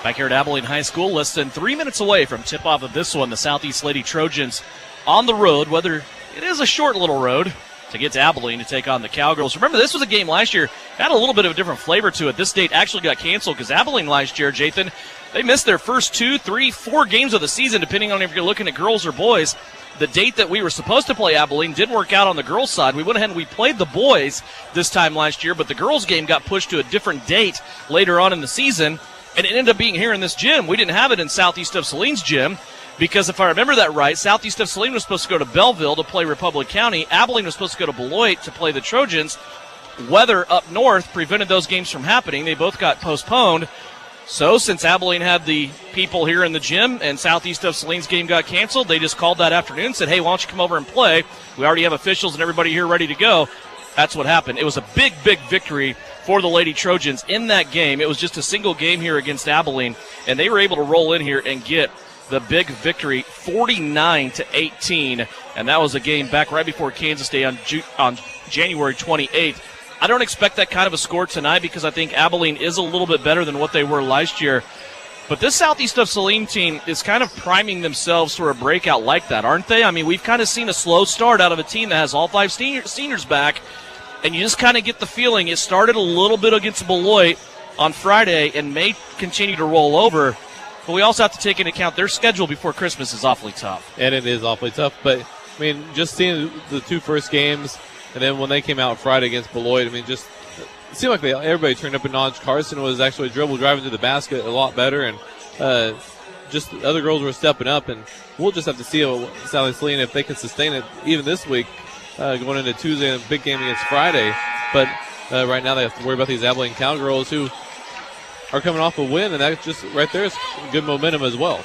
Back here at Abilene High School, less than 3 minutes away from tip-off of this one, the Southeast Lady Trojans on the road, whether it is a short little road to get to Abilene to take on the Cowgirls. Remember, this was a game last year, had a little bit of a different flavor to it. This date actually got canceled because Abilene last year, Jathan, they missed their first 2, 3, 4 games of the season, depending on if you're looking at girls or boys. The date that we were supposed to play Abilene didn't work out on the girls' side. We went ahead and we played the boys this time last year, but the girls' game got pushed to a different date later on in the season. And it ended up being here in this gym. We didn't have it in Southeast of Saline's gym because if I remember that right, Southeast of Saline was supposed to go to Belleville to play Republic County. Abilene was supposed to go to Beloit to play the Trojans. Weather up north prevented those games from happening. They both got postponed. So since Abilene had the people here in the gym and Southeast of Saline's game got canceled, they just called that afternoon and said, hey, why don't you come over and play? We already have officials and everybody here ready to go. That's what happened. It was a big, big victory for the Lady Trojans in that game. It was just a single game here against Abilene, and they were able to roll in here and get the big victory, 49-18, and that was a game back right before Kansas Day on January 28th. I don't expect that kind of a score tonight because I think Abilene is a little bit better than what they were last year. But this Southeast of Saline team is kind of priming themselves for a breakout like that, aren't they? I mean, we've kind of seen a slow start out of a team that has all 5 seniors back, and you just kind of get the feeling it started a little bit against Beloit on Friday and may continue to roll over. But we also have to take into account their schedule before Christmas is awfully tough. And it is awfully tough. But, I mean, just seeing the 2 first games, and then when they came out Friday against Beloit, I mean, just it seemed like everybody turned up a notch. Carson was actually driving to the basket a lot better, and just the other girls were stepping up. And we'll just have to see Sally Saline if they can sustain it even this week. Going into Tuesday and a big game against Friday. But right now they have to worry about these Abilene Cowgirls who are coming off a win, and that just right there is good momentum as well.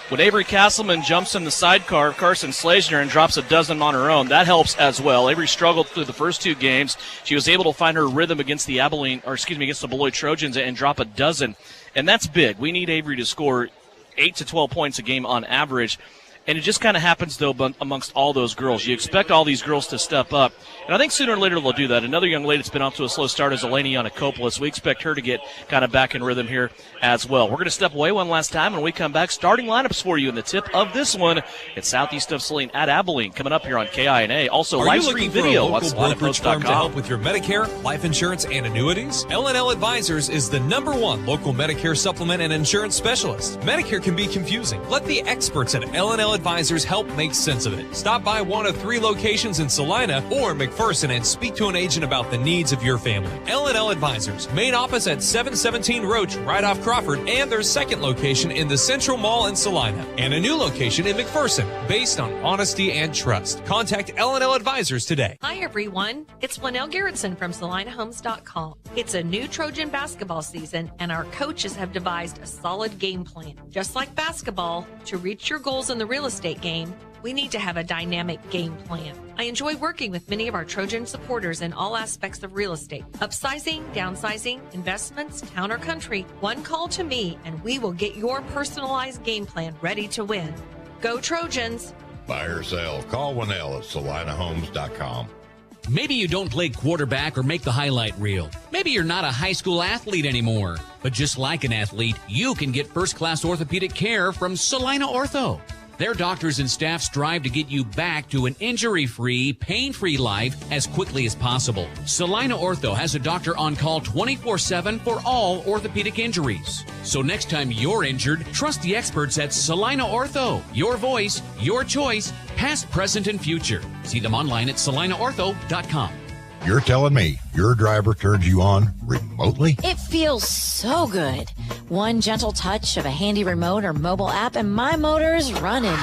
When Avery Castleman jumps in the sidecar of Carson Slazner and drops a dozen on her own, that helps as well. Avery struggled through the first 2 games. She was able to find her rhythm against the against the Beloit Trojans and drop a dozen, and that's big. We need Avery to score 8 to 12 points a game on average. And it just kind of happens, though, amongst all those girls. You expect all these girls to step up. And I think sooner or later they'll do that. Another young lady that's been off to a slow start is Eleni Yanakopoulos. We expect her to get kind of back in rhythm here as well. We're going to step away one last time. When we come back, starting lineups for you in the tip of this one. It's Southeast of Saline at Abilene coming up here on KINA. Also, live stream video on SalinePost.com. To help with your Medicare, life insurance, and annuities? L&L Advisors is the #1 local Medicare supplement and insurance specialist. Medicare can be confusing. Let the experts at L&L Advisors help make sense of it. Stop by one of 3 locations in Salina or McPherson and speak to an agent about the needs of your family. L&L Advisors, main office at 717 Roach, right off Crawford, and their second location in the Central Mall in Salina, and a new location in McPherson, based on honesty and trust. Contact L&L Advisors today. Hi everyone, it's Flanell Garrettson from SalinaHomes.com. It's a new Trojan basketball season, and our coaches have devised a solid game plan. Just like basketball, to reach your goals in the real estate game, we need to have a dynamic game plan. I enjoy working with many of our Trojan supporters in all aspects of real estate. Upsizing, downsizing, investments, town or country. One call to me and we will get your personalized game plan ready to win. Go Trojans! Buy or sell, call Winnell at SalinaHomes.com. Maybe you don't play quarterback or make the highlight reel. Maybe you're not a high school athlete anymore. But just like an athlete, you can get first-class orthopedic care from Salina Ortho. Their doctors and staff strive to get you back to an injury-free, pain-free life as quickly as possible. Salina Ortho has a doctor on call 24/7 for all orthopedic injuries. So next time you're injured, trust the experts at Salina Ortho. Your voice, your choice, past, present, and future. See them online at salinaortho.com. You're telling me your driver turns you on remotely? It feels so good. One gentle touch of a handy remote or mobile app and my motor's running.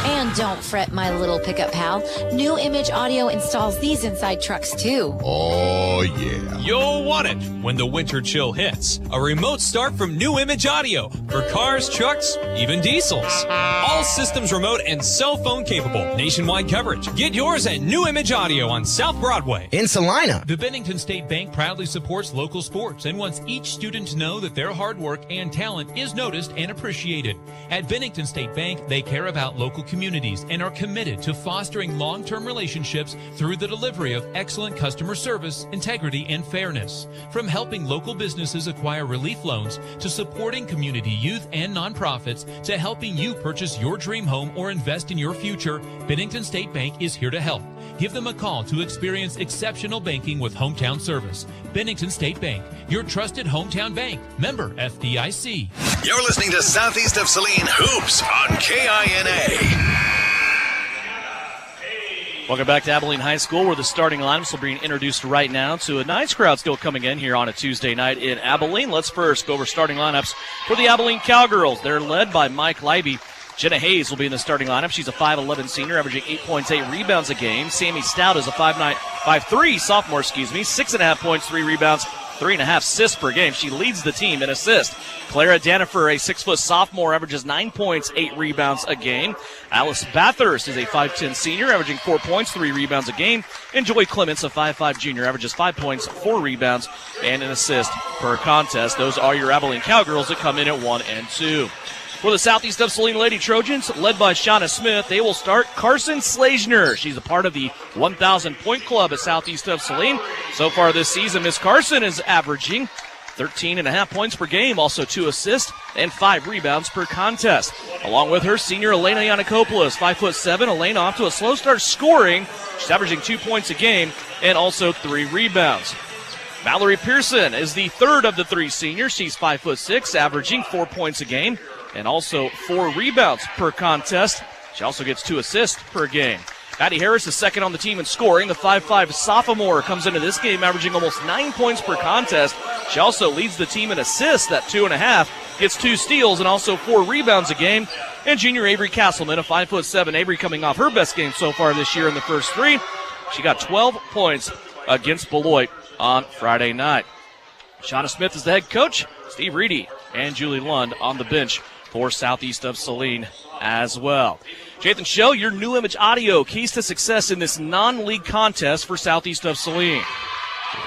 And don't fret, my little pickup pal. New Image Audio installs these inside trucks too. Oh, yeah. You'll want it when the winter chill hits. A remote start from New Image Audio for cars, trucks, even diesels. All systems remote and cell phone capable. Nationwide coverage. Get yours at New Image Audio on South Broadway. In Salina. The Bennington State Bank proudly supports local sports and wants each student to know that their hard work and talent is noticed and appreciated. At Bennington State Bank, they care about local communities and are committed to fostering long-term relationships through the delivery of excellent customer service, integrity, and fairness. From helping local businesses acquire relief loans to supporting community youth and nonprofits to helping you purchase your dream home or invest in your future, Bennington State Bank is here to help. Give them a call to experience exceptional banking with hometown service. Bennington State Bank, your trusted hometown bank. Member FDIC. You're listening to Southeast of Saline Hoops on KINA. Welcome back to Abilene High School, where the starting lineups will be introduced right now to a nice crowd still coming in here on a Tuesday night in Abilene. Let's first go over starting lineups for the Abilene Cowgirls. They're led by Mike Leiby. Jenna Hayes will be in the starting lineup. She's a 5'11 senior, averaging 8 points, 8 rebounds a game. Sammy Stout is a 5'3 sophomore, 6.5 points, 3 rebounds, 3.5 assists per game. She leads the team in assists. Clara Danifer, a 6' sophomore, averages 9 points, 8 rebounds a game. Alice Bathurst is a 5'10 senior, averaging 4 points, 3 rebounds a game. And Joy Clements, a 5'5 junior, averages 5 points, 4 rebounds, and an assist per contest. Those are your Abilene Cowgirls that come in at 1 and 2. For the Southeast of Saline Lady Trojans, led by Shauna Smith, they will start Carson Slazner. She's a part of the 1,000-point club at Southeast of Saline. So far this season, Miss Carson is averaging 13.5 points per game, also 2 assists and 5 rebounds per contest. Along with her, senior Elena Yanakopoulos, 5'7". Elena off to a slow start scoring. She's averaging 2 points a game and also 3 rebounds. Mallory Pearson is the third of the 3 seniors. She's 5'6", averaging 4 points a game and also 4 rebounds per contest. She also gets 2 assists per game. Maddie Harris is second on the team in scoring. The 5'5 sophomore comes into this game averaging almost 9 points per contest. She also leads the team in assists at 2.5, gets 2 steals and also 4 rebounds a game. And junior Avery Castleman, a 5'7". Avery coming off her best game so far this year in the first 3. She got 12 points against Beloit on Friday night. Shauna Smith is the head coach. Steve Reedy and Julie Lund on the bench for Southeast of Saline as well. Jathan Show, your New Image Audio, keys to success in this non-league contest for Southeast of Saline.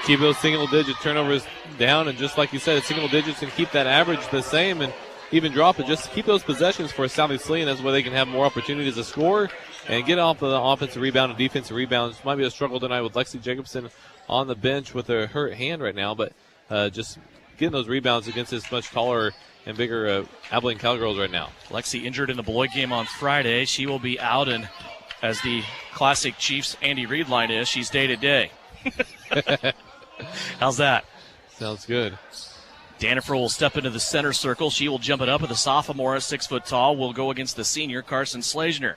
Keep those single-digit turnovers down, and just like you said, single digits, and keep that average the same and even drop it. Just keep those possessions for Southeast Saline. That's where they can have more opportunities to score and get off of the offensive rebound and defensive rebounds. Might be a struggle tonight with Lexi Jacobson on the bench with her hurt hand right now, but just getting those rebounds against this much taller and bigger Abilene Cowgirls right now. Lexi injured in the Beloit game on Friday. She will be out, and as the classic Chiefs Andy Reid line is, she's day-to-day. How's that? Sounds good. Danifer will step into the center circle. She will jump it up with the sophomore, 6 foot tall, will go against the senior, Carson Slazner.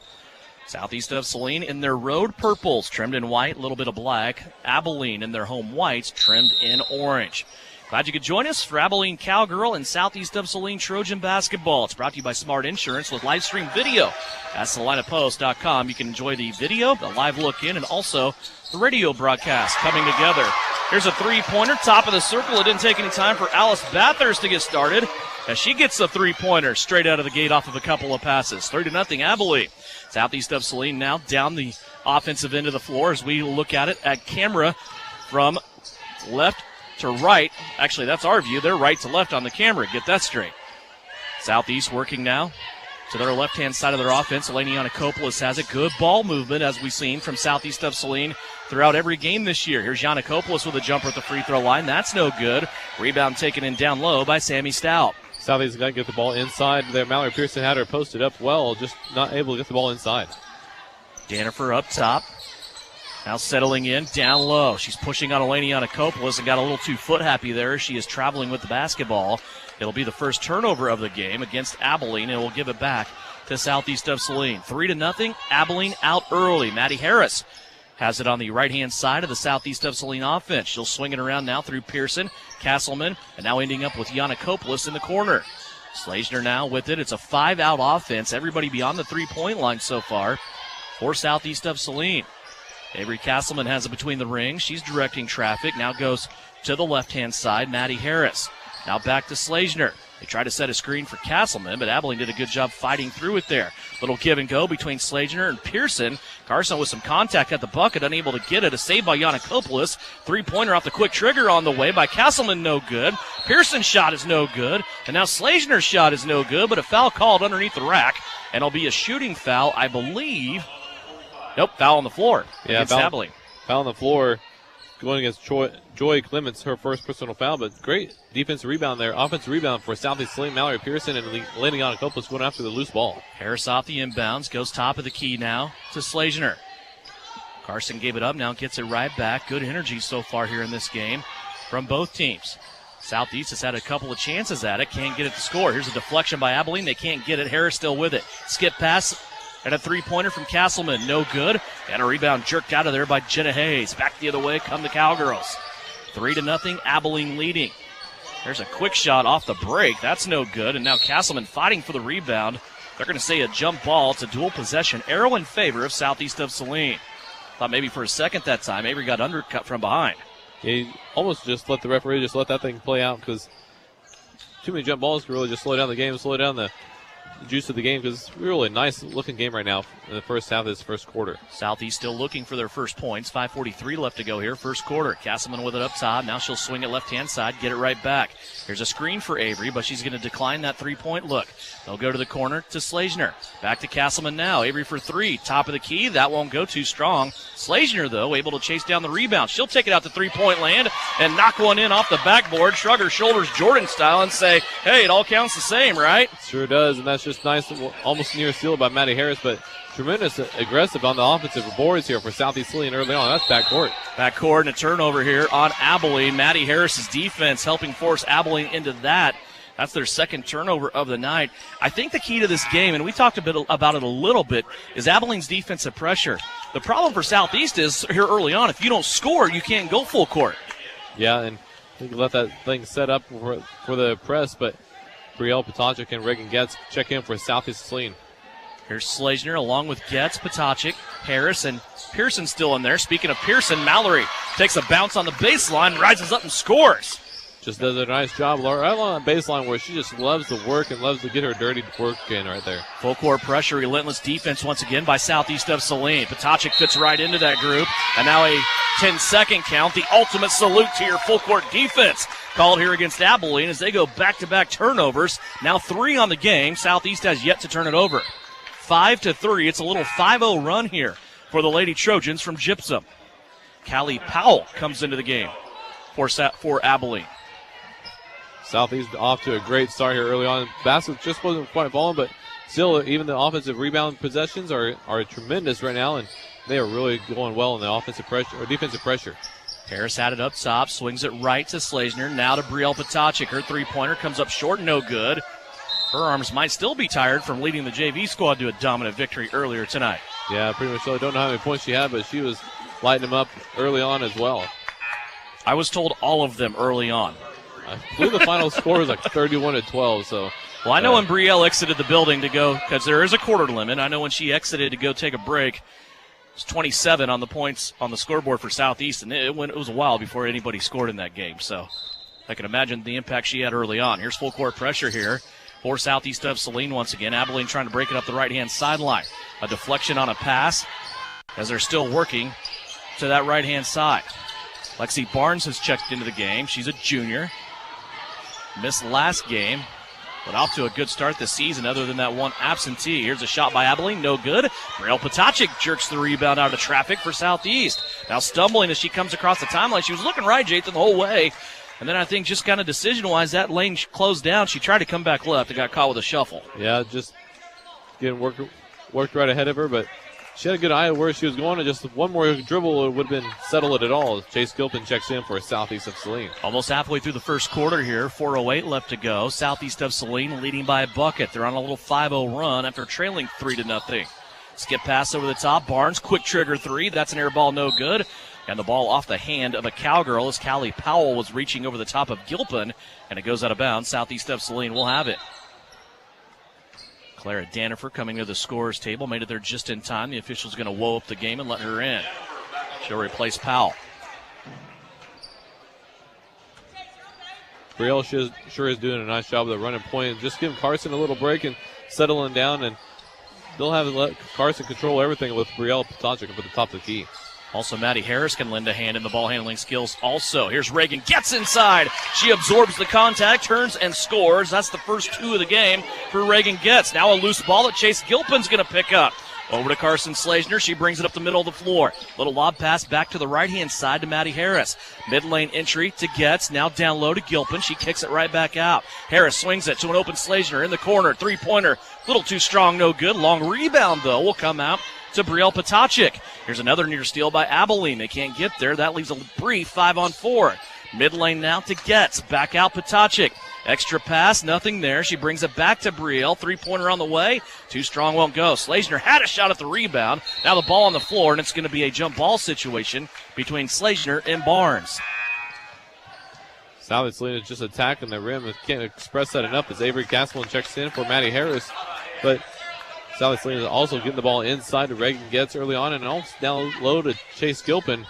Southeast of Saline in their road purples, trimmed in white, a little bit of black. Abilene in their home whites, trimmed in orange. Glad you could join us for Abilene Cowgirl and Southeast of Saline Trojan basketball. It's brought to you by Smart Insurance with live stream video at SalinaPost.com. You can enjoy the video, the live look in, and also the radio broadcast coming together. Here's a three-pointer, top of the circle. It didn't take any time for Alice Bathurst to get started as she gets a three-pointer straight out of the gate off of a couple of passes. 3-0 Abilene. Southeast of Saline now down the offensive end of the floor as we look at it at camera from left to right. Actually, that's our view. They're right to left on the camera. Get that straight. Southeast working now to their left-hand side of their offense. Eleni Yanakopoulos has a good ball movement, as we've seen from Southeast of Saline throughout every game this year. Here's Yanakopoulos with a jumper at the free throw line. That's no good. Rebound taken in down low by Sammy Stout. Southeast got to get the ball inside there. Mallory Pearson had her posted up well, just not able to get the ball inside. Danifer up top. Now settling in down low. She's pushing on Eleni Yanakopoulos and got a little too foot happy there. She is traveling with the basketball. It'll be the first turnover of the game against Abilene, and we'll give it back to Southeast of Saline. 3-0. Abilene out early. Maddie Harris has it on the right-hand side of the Southeast of Saline offense. She'll swing it around now through Pearson, Castleman, and now ending up with Yanakopoulos in the corner. Slazner now with it. It's a 5-out offense. Everybody beyond the three-point line so far for Southeast of Saline. Avery Castleman has it between the rings. She's directing traffic. Now goes to the left-hand side. Maddie Harris. Now back to Slazner. They tried to set a screen for Castleman, but Abilene did a good job fighting through it there. Little give and go between Slagener and Pearson. Carson with some contact at the bucket, unable to get it. A save by Yannikopoulos. Three-pointer off the quick trigger on the way by Castleman, no good. Pearson's shot is no good. And now Slagener's shot is no good, but a foul called underneath the rack. And it'll be a shooting foul, I believe. Nope, foul on the floor against Abilene. Foul on the floor going against Joy Clements, her first personal foul, but great defensive rebound there. Offensive rebound for Southeast Saline, Mallory Pearson, and Lenny Yannikopoulos going after the loose ball. Harris off the inbounds, goes top of the key now to Slagener. Carson gave it up, now gets it right back. Good energy so far here in this game from both teams. Southeast has had a couple of chances at it, can't get it to score. Here's a deflection by Abilene, they can't get it. Harris still with it. Skip pass and a three-pointer from Castleman, no good. And a rebound jerked out of there by Jenna Hayes. Back the other way come the Cowgirls. 3-0, Abilene leading. There's a quick shot off the break. That's no good. And now Castleman fighting for the rebound. They're going to say a jump ball. It's a dual possession. Arrow in favor of Southeast of Saline. Thought maybe for a second that time Avery got undercut from behind. Yeah, he almost just let the referee just let that thing play out because too many jump balls can really just slow down the game, slow down the juice of the game, because it's a really nice looking game right now in the first half of this first quarter. Southeast still looking for their first points. 5:43 left to go here, first quarter. Castleman with it up top. Now she'll swing it left-hand side, get it right back. Here's a screen for Avery, but she's going to decline that three-point look. They'll go to the corner to Slagener. Back to Castleman now. Avery for three. Top of the key. That won't go too strong. Slagener, though, able to chase down the rebound. She'll take it out to three-point land and knock one in off the backboard, shrug her shoulders Jordan style, and say, hey, it all counts the same, right? Sure does, and that's just nice, almost near steal by Maddie Harris, but tremendous aggressive on the offensive boards here for Southeast Saline early on. That's backcourt. Backcourt and a turnover here on Abilene. Maddie Harris's defense helping force Abilene into that. That's their second turnover of the night. I think the key to this game, and we talked about it a little bit, is Abilene's defensive pressure. The problem for Southeast is here early on, if you don't score, you can't go full court. Yeah, and I think let that thing set up for the press, but Brielle Potachik and Reagan Getz check in for Southeast Saline. Here's Slagener along with Getz, Potachik, Harris, and Pearson still in there. Speaking of Pearson, Mallory takes a bounce on the baseline, rises up and scores. Just does a nice job right along the baseline where she just loves to work and loves to get her dirty work in right there. Full court pressure, relentless defense once again by Southeast of Saline. Potachik fits right into that group, and now a 10-second count, the ultimate salute to your full court defense. Called here against Abilene as they go back-to-back turnovers. Now 3 on the game. Southeast has yet to turn it over. 5-3. It's a little 5-0 run here for the Lady Trojans from Gypsum. Callie Powell comes into the game for Abilene. Southeast off to a great start here early on. Basket just wasn't quite falling, but still, even the offensive rebound possessions are tremendous right now, and they are really going well in the offensive pressure or defensive pressure. Harris had it up top, swings it right to Slagener. Now to Brielle Potachik. Her three-pointer comes up short, no good. Her arms might still be tired from leading the JV squad to a dominant victory earlier tonight. Yeah, pretty much so. I don't know how many points she had, but she was lighting them up early on as well. I was told all of them early on. I believe the final score was like 31-12. So, well, I know when Brielle exited the building to go, because there is a quarter limit. I know when she exited to go take a break, it was 27 on the points on the scoreboard for Southeast, and it was a while before anybody scored in that game. So I can imagine the impact she had early on. Here's full court pressure here for Southeast of Saline once again. Abilene trying to break it up the right-hand sideline. A deflection on a pass as they're still working to that right-hand side. Lexi Barnes has checked into the game. She's a junior. Missed last game, but off to a good start this season other than that one absentee. Here's a shot by Abilene, no good. Brielle Potachik jerks the rebound out of traffic for Southeast. Now stumbling as she comes across the timeline. She was looking right, Jathan, the whole way. And then I think just kind of decision-wise, that lane closed down. She tried to come back left and got caught with a shuffle. Yeah, just getting worked right ahead of her, but she had a good eye of where she was going, and just one more dribble would have been settled it all. Chase Gilpin checks in for Southeast of Saline. Almost halfway through the first quarter here, 4:08 left to go. Southeast of Saline leading by a bucket. They're on a little 5-0 run after trailing 3-0. Skip pass over the top. Barnes, quick trigger three. That's an air ball, no good. And the ball off the hand of a Cowgirl as Callie Powell was reaching over the top of Gilpin, and it goes out of bounds. Southeast of Saline will have it. Clara Danifer coming to the scorer's table, made it there just in time. The official's going to woe up the game and let her in. She'll replace Powell. Brielle sure is doing a nice job of the running point and just giving Carson a little break and settling down, and they'll have to let Carson control everything with Brielle Potachik up at the top of the key. Also, Maddie Harris can lend a hand in the ball handling skills also. Here's Reagan, gets inside. She absorbs the contact, turns and scores. That's the first 2 of the game for Reagan Getz. Now a loose ball that Chase Gilpin's going to pick up. Over to Carson Slazner. She brings it up the middle of the floor. Little lob pass back to the right-hand side to Maddie Harris. Mid-lane entry to Getz. Now down low to Gilpin. She kicks it right back out. Harris swings it to an open Slazner in the corner. Three-pointer. Little too strong, no good. Long rebound, though, will come out to Brielle Potachik. Here's another near steal by Abilene. They can't get there. That leaves a brief 5-on-4. Mid-lane now to Getz. Back out Potachik. Extra pass, nothing there. She brings it back to Brielle. Three-pointer on the way. Too strong, won't go. Slazner had a shot at the rebound. Now the ball on the floor, and it's going to be a jump ball situation between Slazner and Barnes. Southie Saline is just attacking the rim. Can't express that enough as Avery Castleman checks in for Maddie Harris. But Southie Saline is also getting the ball inside to Reagan Getz early on, and also down low to Chase Gilpin.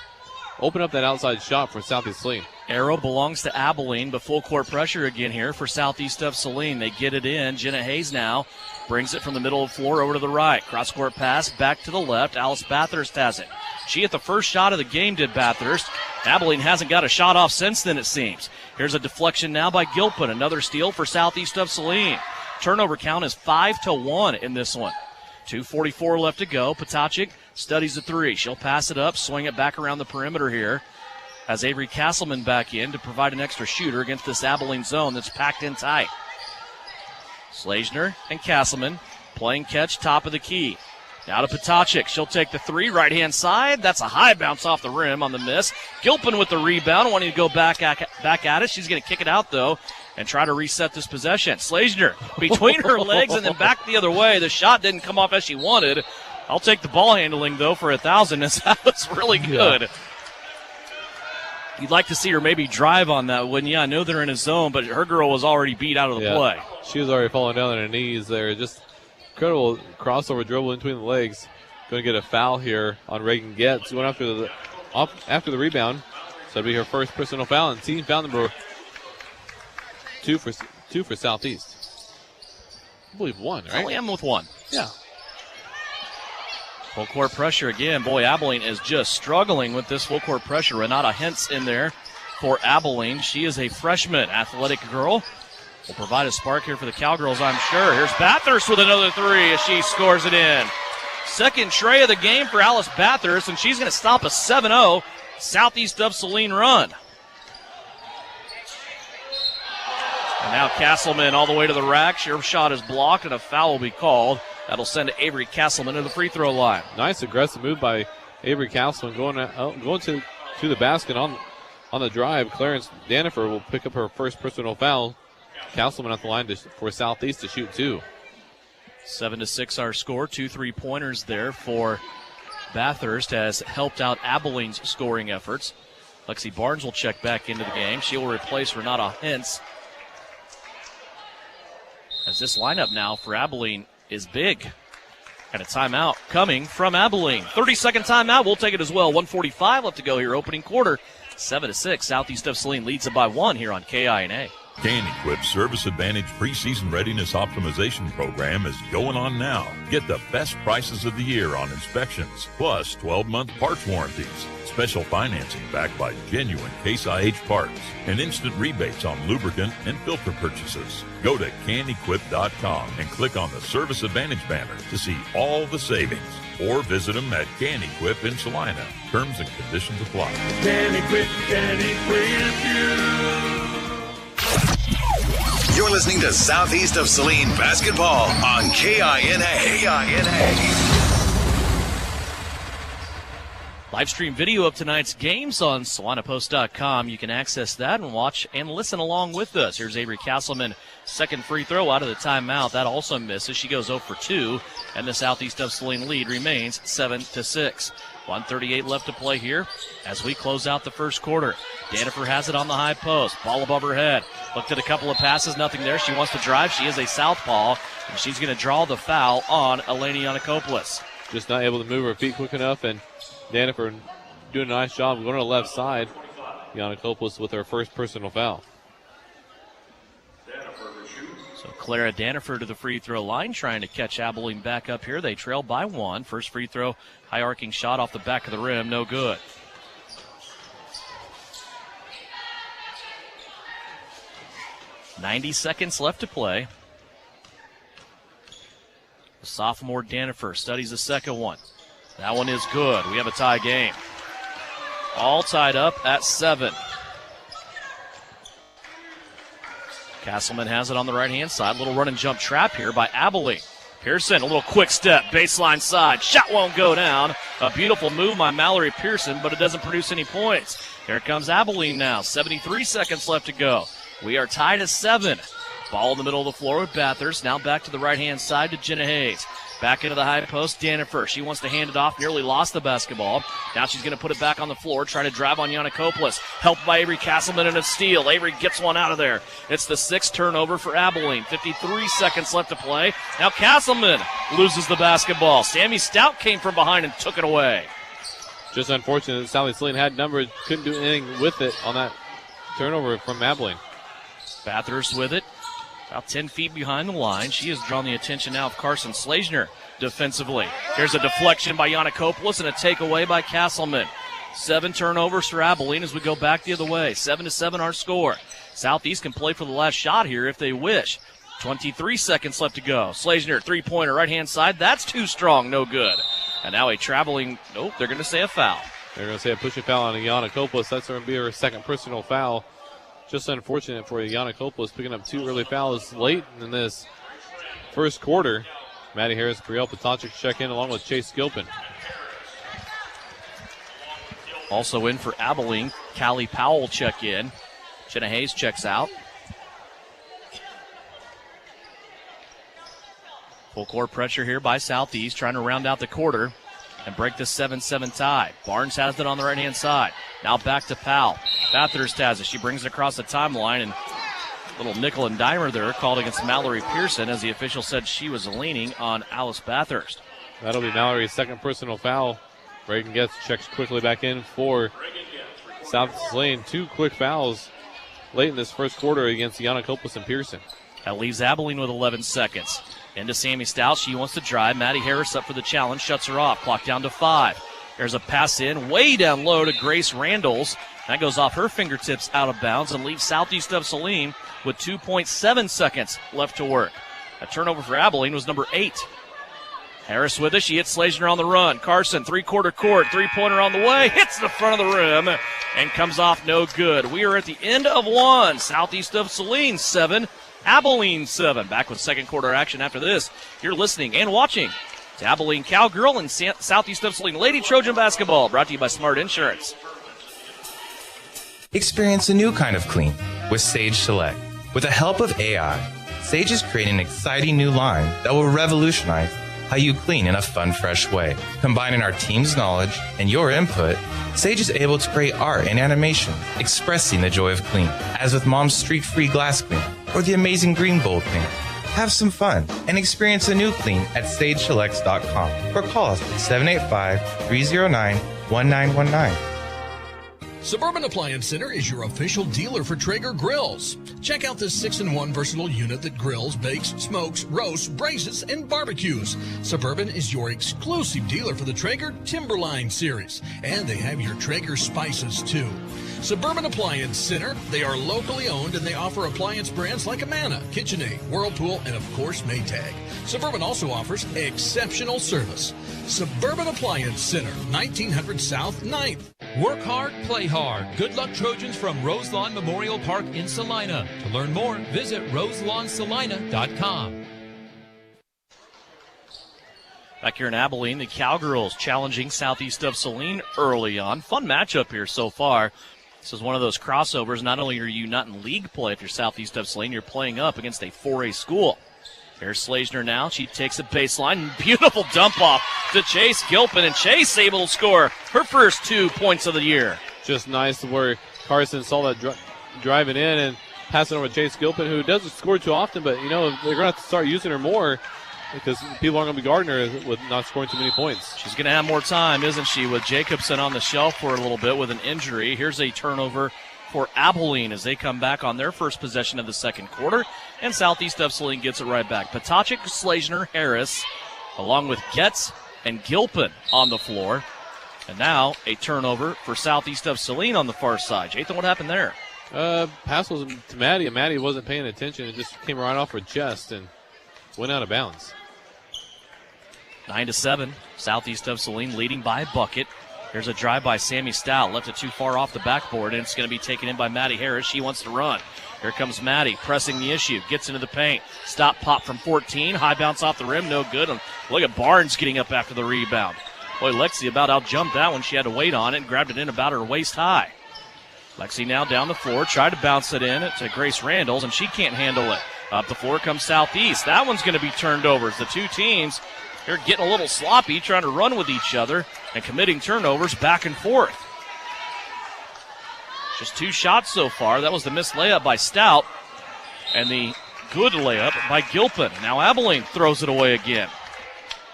Open up that outside shot for Southeast Saline. Arrow belongs to Abilene, but full court pressure again here for Southeast of Saline. They get it in. Jenna Hayes now brings it from the middle of the floor over to the right. Cross court pass back to the left. Alice Bathurst has it. She hit the first shot of the game, did Bathurst. Abilene hasn't got a shot off since then, it seems. Here's a deflection now by Gilpin. Another steal for Southeast of Saline. Turnover count is 5-1 in this one. 2:44 left to go. Potachik studies the three. She'll pass it up, swing it back around the perimeter here. Has Avery Castleman back in to provide an extra shooter against this Abilene zone that's packed in tight. Slazner and Castleman playing catch, top of the key. Now to Potachik. She'll take the three, right-hand side. That's a high bounce off the rim on the miss. Gilpin with the rebound, wanting to go back at it. She's going to kick it out, though, and try to reset this possession. Slazner between her legs and then back the other way. The shot didn't come off as she wanted. I'll take the ball handling, though, for 1,000. That was really good. Yeah. You'd like to see her maybe drive on that, wouldn't you? I know they're in a zone, but her girl was already beat out of the play. She was already falling down on her knees there. Just incredible crossover dribble in between the legs. Going to get a foul here on Reagan Getz. Going after the rebound. So that'll be her first personal foul, and team foul number two for Southeast. I believe one, right? I am with one. Yeah. Full court pressure again. Boy, Abilene is just struggling with this full court pressure. Renata Hentz in there for Abilene. She is a freshman, athletic girl. Will provide a spark here for the Cowgirls, I'm sure. Here's Bathurst with another three as she scores it in. Second tray of the game for Alice Bathurst, and she's going to stop a 7-0 Southeast of Saline run. And now Castleman all the way to the rack. Her shot is blocked, and a foul will be called. That'll send Avery Castleman to the free throw line. Nice aggressive move by Avery Castleman going to the basket on the drive. Clarence Danifer will pick up her first personal foul. Castleman at the line for Southeast to shoot two. 7-6 our score. 2 3-pointers there for Bathurst has helped out Abilene's scoring efforts. Lexi Barnes will check back into the game. She will replace Renata Hentz. As this lineup now for Abilene is big. And a timeout coming from Abilene. 30-second timeout. We'll take it as well. 1:45 left to go here. Opening quarter. 7-6. Southeast of Saline leads it by 1 here on KINA. Can-Equip's Service Advantage Preseason Readiness Optimization Program is going on now. Get the best prices of the year on inspections, plus 12-month parts warranties, special financing backed by genuine Case IH parts, and instant rebates on lubricant and filter purchases. Go to canequip.com and click on the Service Advantage banner to see all the savings, or visit them at Can-Equip in Salina. Terms and conditions apply. Can-Equip you. You're listening to Southeast of Saline basketball on KINA. Live stream video of tonight's games on SalinaPost.com. You can access that and watch and listen along with us. Here's Avery Castleman, second free throw out of the timeout. That also misses. She goes 0 for 2, and the Southeast of Saline lead remains 7-6. 1:38 left to play here as we close out the first quarter. Danifer has it on the high post. Ball above her head. Looked at a couple of passes, nothing there. She wants to drive. She is a southpaw, and she's going to draw the foul on Eleni Yanakopoulos. Just not able to move her feet quick enough, and Danifer doing a nice job going to the left side. Yanakopoulos with her first personal foul. Clara Danifer to the free throw line, trying to catch Abilene back up here. They trail by 1. First free throw, high arcing shot off the back of the rim, no good. .90 seconds left to play. The sophomore Danifer studies the second one. That one is good. We have a tie game. All tied up at 7. Castleman has it on the right-hand side. Little run and jump trap here by Abilene. Pearson, a little quick step, baseline side. Shot won't go down. A beautiful move by Mallory Pearson, but it doesn't produce any points. Here comes Abilene now. 73 seconds left to go. We are tied at 7. Ball in the middle of the floor with Bathurst. Now back to the right-hand side to Jenna Hayes. Back into the high post, Danifer. She wants to hand it off, nearly lost the basketball. Now she's going to put it back on the floor, try to drive on Yanakopoulos. Helped by Avery Castleman and a steal. Avery gets one out of there. It's the 6th turnover for Abilene. 53 seconds left to play. Now Castleman loses the basketball. Sammy Stout came from behind and took it away. Just unfortunate that Sally Saline had numbers, couldn't do anything with it on that turnover from Abilene. Bathurst with it. About 10 feet behind the line. She has drawn the attention now of Carson Slazner defensively. Here's a deflection by Yanakopoulos and a takeaway by Castleman. 7 turnovers for Abilene as we go back the other way. 7-7 our score. Southeast can play for the last shot here if they wish. 23 seconds left to go. Slazner, three-pointer, right-hand side. That's too strong, no good. And now a traveling, nope, they're going to say a foul. They're going to say a push and foul on Yanakopoulos. That's going to be her second personal foul. Just unfortunate for Yanakopoulos picking up 2 early fouls late in this first quarter. Maddie Harris, Brielle Potocnik check in along with Chase Gilpin. Also in for Abilene, Callie Powell check in. Jenna Hayes checks out. Full court pressure here by Southeast, trying to round out the quarter and break the 7-7 tie. Barnes has it on the right-hand side. Now back to Powell. Bathurst has it. She brings it across the timeline, and a little nickel and dimer there called against Mallory Pearson, as the official said she was leaning on Alice Bathurst. That'll be Mallory's second personal foul. Reagan Getz checks quickly back in for South Saline. 2 quick fouls late in this first quarter against Yanakopoulos and Pearson. That leaves Abilene with 11 seconds. Into Sammy Stout. She wants to drive. Maddie Harris up for the challenge. Shuts her off. Clock down to 5. There's a pass in way down low to Grace Randalls. That goes off her fingertips out of bounds and leaves Southeast of Saline with 2.7 seconds left to work. A turnover for Abilene was number 8. Harris with it. She hits Slazner on the run. Carson, three-quarter court. Three-pointer on the way. Hits the front of the rim and comes off no good. We are at the end of 1. Southeast of Saline 7. Abilene 7. Back with second quarter action after this. You're listening and watching to Abilene Cowgirl and Southeast of Saline Lady Trojan Basketball, brought to you by Smart Insurance. Experience a new kind of clean with Sage Select. With the help of AI, Sage is creating an exciting new line that will revolutionize how you clean in a fun, fresh way. Combining our team's knowledge and your input, Sage is able to create art and animation expressing the joy of clean, as with Mom's streak-free glass clean or the amazing green bowl clean. Have some fun and experience a new clean at SageSelects.com or call us at 785-309-1919. Suburban Appliance Center is your official dealer for Traeger grills. Check out this 6-in-1 versatile unit that grills, bakes, smokes, roasts, braces, and barbecues. Suburban is your exclusive dealer for the Traeger Timberline series, and they have your Traeger spices too. Suburban Appliance Center, they are locally owned and they offer appliance brands like Amana, KitchenAid, Whirlpool, and of course Maytag. Suburban also offers exceptional service. Suburban Appliance Center, 1900 South 9th. Work hard, play hard. Good luck, Trojans, from Roselawn Memorial Park in Salina. To learn more, visit roselawnsalina.com. Back here in Abilene, the Cowgirls challenging Southeast of Saline early on. Fun matchup here so far. This is one of those crossovers. Not only are you not in league play if you're Southeast of Saline, you're playing up against a 4A school. Here's Slazner now. She takes a baseline. Beautiful dump off to Chase Gilpin, and Chase able to score her first 2 points of the year. Just nice where Carson saw that driving in and passing over to Chase Gilpin, who doesn't score too often, but, you know, they're going to have to start using her more because people aren't going to be guarding her with not scoring too many points. She's going to have more time, isn't she, with Jacobson on the shelf for a little bit with an injury. Here's a turnover for Abilene as they come back on their first possession of the second quarter, and Southeast of Saline gets it right back. Potacek, Slazner, Harris, along with Getz and Gilpin on the floor. And now a turnover for Southeast of Saline on the far side. Jathan, what happened there? Pass was to Maddie, and Maddie wasn't paying attention. It just came right off her chest and went out of bounds. 9-7, Southeast of Saline leading by a bucket. Here's a drive by Sammy Stout. Left it too far off the backboard, and it's going to be taken in by Maddie Harris. She wants to run. Here comes Maddie, pressing the issue. Gets into the paint. Stop pop from 14. High bounce off the rim, no good. And look at Barnes getting up after the rebound. Boy, Lexi about out-jumped that one. She had to wait on it and grabbed it in about her waist high. Lexi now down the floor, tried to bounce it in to Grace Randalls, and she can't handle it. Up the floor comes Southeast. That one's going to be turned over as the two teams are getting a little sloppy, trying to run with each other and committing turnovers back and forth. Just 2 shots so far. That was the missed layup by Stout and the good layup by Gilpin. Now Abilene throws it away again.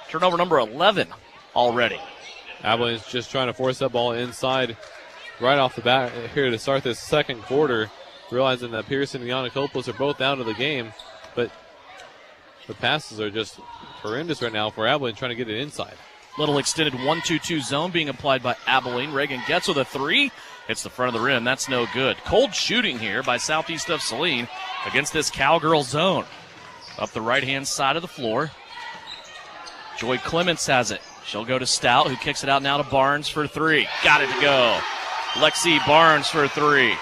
Turnover number 11 already. Abilene's just trying to force that ball inside right off the bat here to start this second quarter, realizing that Pearson and Yannikopoulos are both out of the game, but the passes are just horrendous right now for Abilene trying to get it inside. Little extended 1-2-2 zone being applied by Abilene. Reagan gets with a 3. It's the front of the rim. That's no good. Cold shooting here by Southeast of Saline against this Cowgirl zone. Up the right-hand side of the floor. Joy Clements has it. She'll go to Stout, who kicks it out now to Barnes for 3. Got it to go. Lexi Barnes for 3.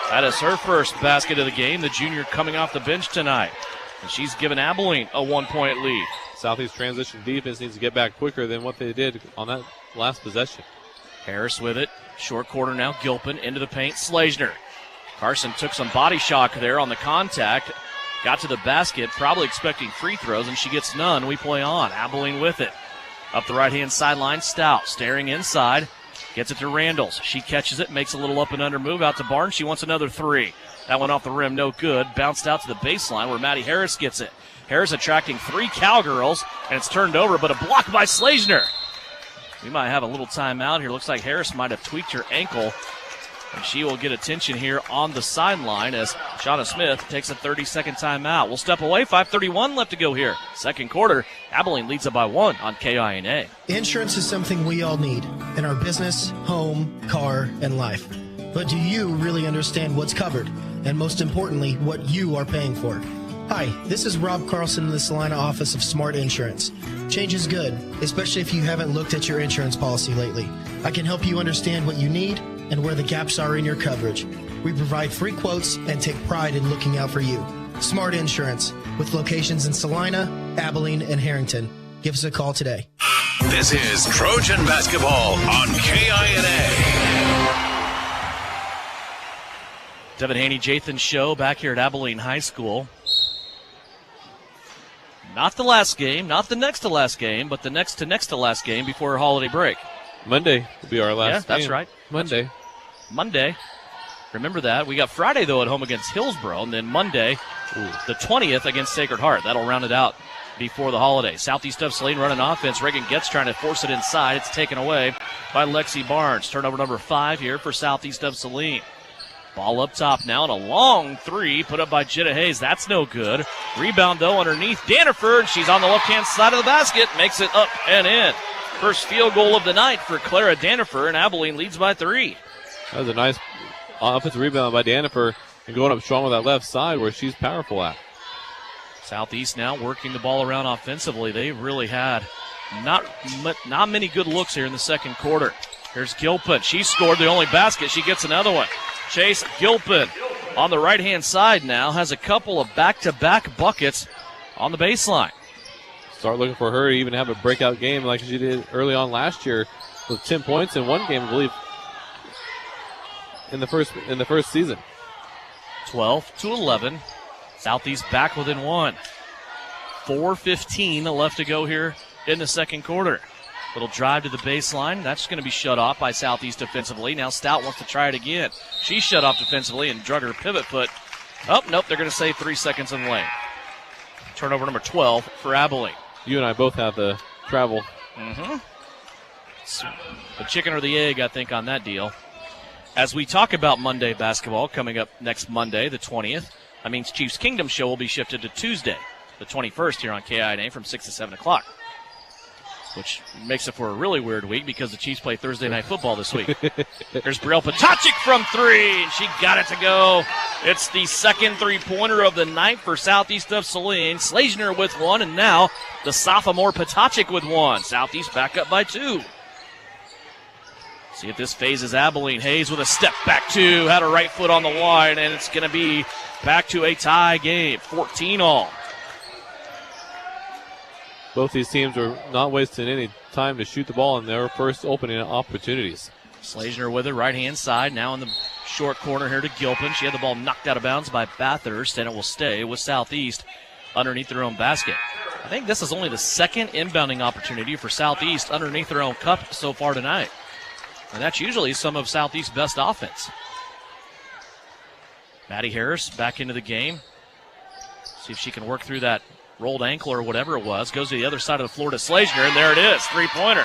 That is her first basket of the game, the junior coming off the bench tonight. And she's given Abilene a 1-point lead. Southeast transition defense needs to get back quicker than what they did on that last possession. Harris with it. Short quarter now. Gilpin into the paint. Slazner. Carson took some body shock there on the contact. Got to the basket, probably expecting free throws, and she gets none. We play on. Abilene with it. Up the right-hand sideline, Stout staring inside. Gets it to Randalls. She catches it, makes a little up and under move out to Barnes. She wants another 3. That went off the rim, no good. Bounced out to the baseline where Maddie Harris gets it. Harris attracting 3 Cowgirls, and it's turned over, but a block by Slazner. We might have a little timeout here. Looks like Harris might have tweaked her ankle, and she will get attention here on the sideline as Shauna Smith takes a 30-second timeout. We'll step away. 5:31 left to go here. Second quarter, Abilene leads it by 1 on KINA. Insurance is something we all need in our business, home, car, and life. But do you really understand what's covered? And most importantly, what you are paying for? Hi, this is Rob Carlson in the Salina office of Smart Insurance. Change is good, especially if you haven't looked at your insurance policy lately. I can help you understand what you need and where the gaps are in your coverage. We provide free quotes and take pride in looking out for you. Smart Insurance, with locations in Salina, Abilene, and Harrington. Give us a call today. This is Trojan Basketball on KINA. Devin Haney, Jathan Show back here at Abilene High School. Not the last game, not the next to last game, but the next to last game before holiday break. Monday will be our last game. That's right. Monday. Remember that. We got Friday, though, at home against Hillsboro, and then Monday, the 20th, against Sacred Heart. That'll round it out before the holiday. Southeast of Saline running offense. Reagan Getz trying to force it inside. It's taken away by Lexi Barnes. Turnover number 5 here for Southeast of Saline. Ball up top now, and a long 3 put up by Jetta Hayes. That's no good. Rebound, though, underneath Daniford. She's on the left-hand side of the basket. Makes it up and in. First field goal of the night for Clara Daniford, and Abilene leads by 3. That was a nice offensive rebound by Daniford and going up strong with that left side where she's powerful at. Southeast now working the ball around offensively. They really had not many good looks here in the second quarter. Here's Gilpin. She scored the only basket. She gets another one. Chase Gilpin on the right-hand side now has a couple of back-to-back buckets on the baseline. Start looking for her to even have a breakout game like she did early on last year with 10 points in one game, I believe, in the first season. 12-11. Southeast back within 1. 4:15 left to go here in the second quarter. Little drive to the baseline. That's going to be shut off by Southeast defensively. Now Stout wants to try it again. She shut off defensively and drug her pivot foot. Oh, nope, they're going to save 3 seconds in the lane. Turnover number 12 for Abilene. You and I both have the travel. Mm-hmm. The chicken or the egg, I think, on that deal. As we talk about Monday basketball coming up next Monday, the 20th, that means Chiefs Kingdom Show will be shifted to Tuesday, the 21st, here on KINA from 6 to 7 o'clock, which makes it for a really weird week because the Chiefs play Thursday Night Football this week. There's Brielle Patacic from three, and she got it to go. It's the second three-pointer of the night for Southeast of Saline. Slazner with one, and now the sophomore Patacic with one. Southeast back up by 2. See if this phases Abilene. Hayes with a step back 2, had her right foot on the line, and it's going to be back to a tie game, 14 all. Both these teams are not wasting any time to shoot the ball in their first opening opportunities. Slazner with it, right-hand side, now in the short corner here to Gilpin. She had the ball knocked out of bounds by Bathurst, and it will stay with Southeast underneath their own basket. I think this is only the second inbounding opportunity for Southeast underneath their own cup so far tonight. And that's usually some of Southeast's best offense. Maddie Harris back into the game. See if she can work through that rolled ankle or whatever it was. Goes to the other side of the floor to Slazner, and there it is, three-pointer.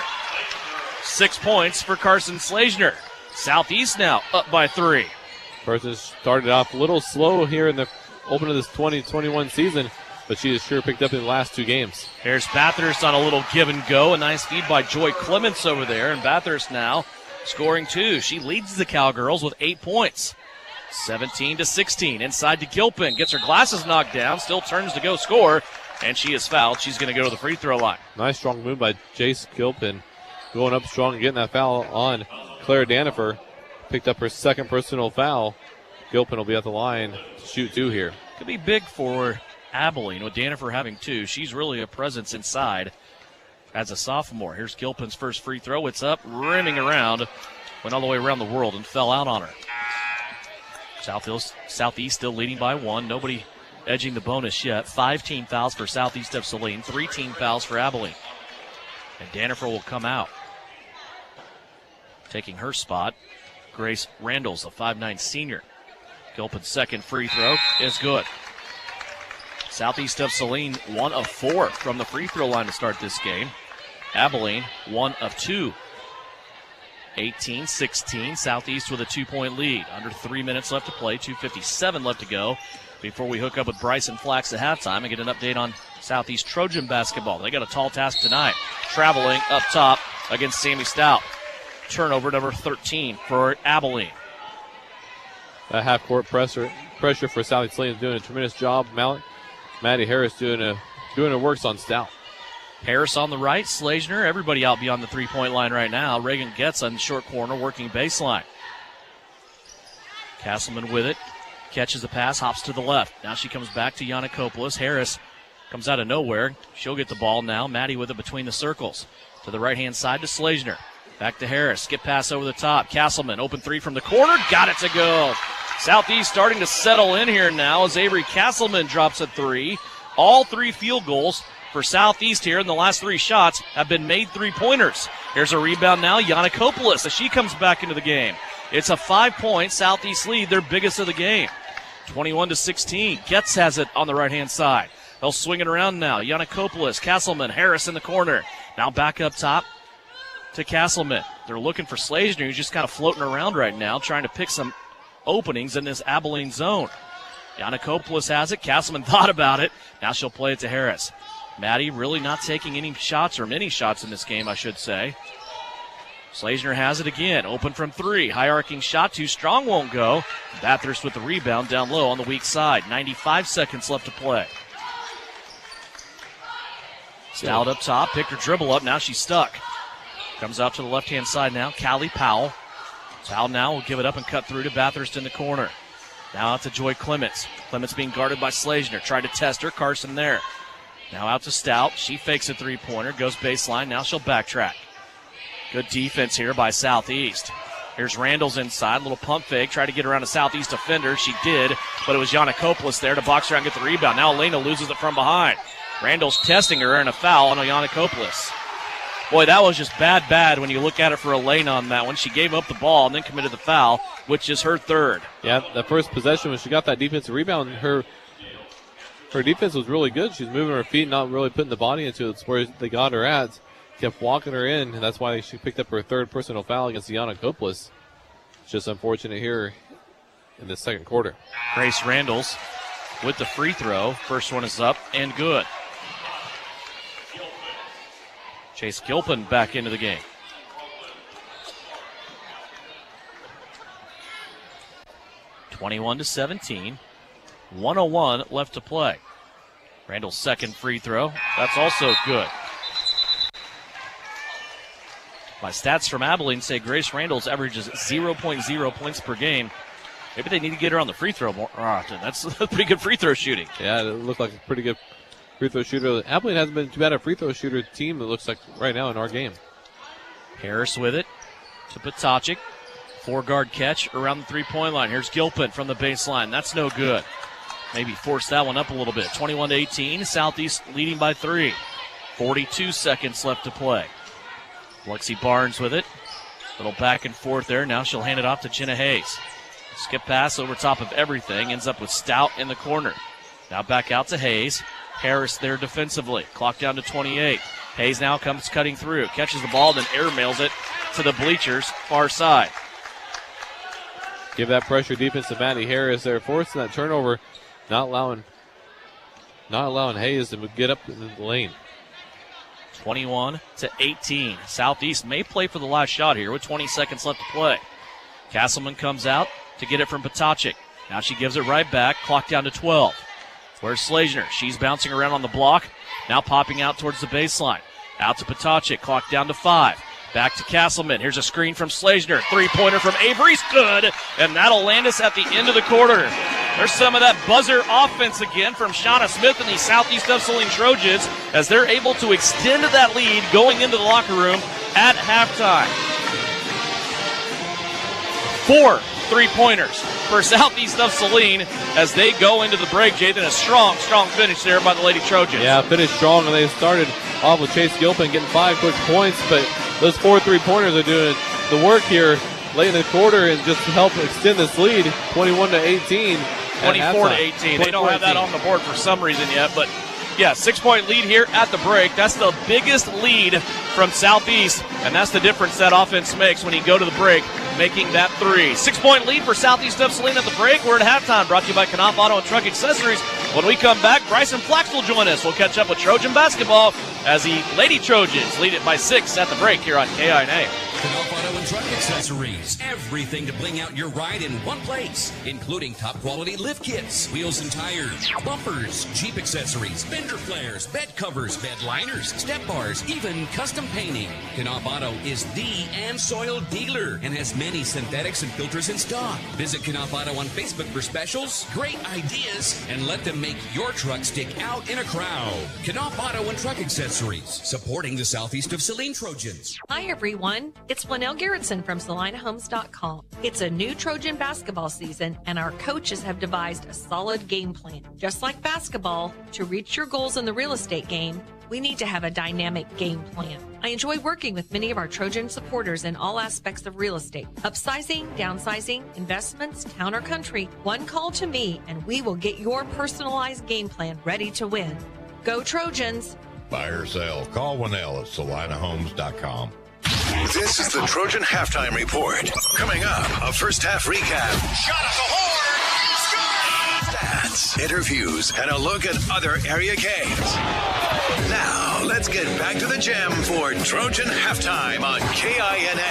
6 points for Carson Slazner. Southeast now up by 3. Carson started off a little slow here in the open of this 2021 season, but she has sure picked up in the last 2 games. Here's Bathurst on a little give and go. A nice feed by Joy Clements over there, and Bathurst now scoring 2. She leads the Cowgirls with 8 points. 17-16. Inside to Gilpin. Gets her glasses knocked down. Still turns to go score. And she is fouled. She's going to go to the free throw line. Nice strong move by Jace Gilpin. Going up strong and getting that foul on Claire Danifer. Picked up her second personal foul. Gilpin will be at the line to shoot 2 here. Could be big for Abilene with Danifer having 2. She's really a presence inside as a sophomore. Here's Gilpin's first free throw. It's up, rimming around. Went all the way around the world and fell out on her. Southeast still leading by 1. Nobody edging the bonus yet. 5 team fouls for Southeast of Saline. 3 team fouls for Abilene. And Danifer will come out. Taking her spot, Grace Randalls, a 5'9 senior. Gilpin's second free throw is good. Southeast of Saline, 1 of 4 from the free throw line to start this game. Abilene, 1 of 2. 18-16, Southeast with a 2-point lead. Under 3 minutes left to play, 2:57 left to go before we hook up with Bryson Flax at halftime and get an update on Southeast Trojan basketball. They got a tall task tonight, traveling up top against Sammy Stout. Turnover number 13 for Abilene. That half-court pressure for Southeast Saline is doing a tremendous job. Maddie Harris doing her works on Stout. Harris on the right, Slazner, everybody out beyond the three-point line right now. Reagan Getz on the short corner, working baseline. Castleman with it, catches the pass, hops to the left. Now she comes back to Yannikopoulos. Harris comes out of nowhere. She'll get the ball now. Maddie with it between the circles. To the right-hand side to Slazner. Back to Harris. Skip pass over the top. Castleman, open 3 from the corner. Got it to go. Southeast starting to settle in here now as Avery Castleman drops a 3. All 3 field goals for Southeast here, and the last 3 shots have been made three-pointers. Here's a rebound now, Yannikopoulos, as she comes back into the game. It's a 5-point Southeast lead, their biggest of the game. 21-16. Getz has it on the right-hand side. They'll swing it around now. Yannikopoulos, Castleman, Harris in the corner. Now back up top to Castleman. They're looking for Slazner, who's just kind of floating around right now, trying to pick some openings in this Abilene zone. Yannikopoulos has it. Castleman thought about it. Now she'll play it to Harris. Maddie really not taking any shots, or many shots in this game, I should say. Slazner has it again. Open from 3. High arcing shot. Too strong, won't go. Bathurst with the rebound down low on the weak side. 95 seconds left to play. Stout up top. Picked her dribble up. Now she's stuck. Comes out to the left-hand side now. Callie Powell. Powell now will give it up and cut through to Bathurst in the corner. Now out to Joy Clements. Clements being guarded by Slazner. Tried to test her. Carson there. Now out to Stout. She fakes a three-pointer, goes baseline. Now she'll backtrack. Good defense here by Southeast. Here's Randall's inside. Little pump fake. Tried to get around a Southeast defender. She did, but it was Yannikopoulos there to box around and get the rebound. Now Elena loses it from behind. Randall's testing her and a foul on Yannikopoulos. Boy, that was just bad when you look at it for Elena on that one. She gave up the ball and then committed the foul, which is her 3rd. Yeah, the first possession when she got that defensive rebound, her defense was really good. She's moving her feet, not really putting the body into it. It's where they got her at. Kept walking her in, and that's why she picked up her 3rd personal foul against Yannikopoulos. It's just unfortunate here in the second quarter. Grace Randalls with the free throw. First one is up and good. Chase Gilpin back into the game. (21-17). 1:01 left to play. Randall's second free throw. That's also good. My stats from Abilene say Grace Randalls averages 0.0 points per game. Maybe they need to get her on the free throw more often. That's a pretty good free throw shooting. Yeah, it looked like a pretty good free throw shooter. Abilene hasn't been too bad a free throw shooter team, it looks like, right now in our game. Harris with it to Potacik. 4-guard catch around the three-point line. Here's Gilpin from the baseline. That's no good. Maybe force that one up a little bit. 21-18. Southeast leading by 3. 42 seconds left to play. Lexi Barnes with it. Little back and forth there. Now she'll hand it off to Jenna Hayes. Skip pass over top of everything. Ends up with Stout in the corner. Now back out to Hayes. Harris there defensively. Clock down to 28. Hayes now comes cutting through. Catches the ball, then airmails it to the bleachers, far side. Give that pressure defense to Maddie Harris there, forcing that turnover, not allowing Hayes to get up in the lane. 21-18. Southeast may play for the last shot here with 20 seconds left to play. Castleman comes out to get it from Potacik. Now she gives it right back. Clock down to 12. Where's Slazner? She's bouncing around on the block. Now popping out towards the baseline. Out to Potacik. Clock down to 5. Back to Castleman. Here's a screen from Slazner. Three-pointer from Avery's good. And that'll land us at the end of the quarter. There's some of that buzzer offense again from Shauna Smith and the Southeast of Saline Trojans as they're able to extend that lead going into the locker room at halftime. 4 3-pointers for Southeast of Saline as they go into the break. Jathan, a strong finish there by the Lady Trojans. Yeah, finished strong, and they started off with Chase Gilpin getting 5 quick points, but those 4 3-pointers are doing the work here late in the quarter and just to help extend this lead, 21-18. 24-18. They don't have that on the board for some reason yet, but yeah, 6-point lead here at the break. That's the biggest lead from Southeast, and that's the difference that offense makes when you go to the break, making that 3. 6-point lead for Southeast of Saline at the break. We're at halftime, brought to you by Knopf Auto and Truck Accessories. When we come back, Bryson Flax will join us. We'll catch up with Trojan basketball as the Lady Trojans lead it by 6 at the break here on KINA. Knopf Auto and Truck Accessories. Everything to bling out your ride in one place, including top quality lift kits, wheels and tires, bumpers, Jeep accessories, fender flares, bed covers, bed liners, step bars, even custom painting. Knopf Auto is the and soil dealer and has many synthetics and filters in stock. Visit Knopf Auto on Facebook for specials, great ideas, and let them make your truck stick out in a crowd. Knopf Auto and Truck Accessories, supporting the Southeast of Saline Trojans. Hi, everyone. It's Flanell Garrettson from SalinaHomes.com. It's a new Trojan basketball season, and our coaches have devised a solid game plan. Just like basketball, to reach your goals in the real estate game, we need to have a dynamic game plan. I enjoy working with many of our Trojan supporters in all aspects of real estate. Upsizing, downsizing, investments, town or country. One call to me, and we will get your personalized game plan ready to win. Go Trojans! Buy or sell, call Winnell at SalinaHomes.com. This is the Trojan Halftime Report. Coming up, a first half recap. Shot at the horn. Stats, interviews, and a look at other area games. Now, let's get back to the gym for Trojan Halftime on KINA.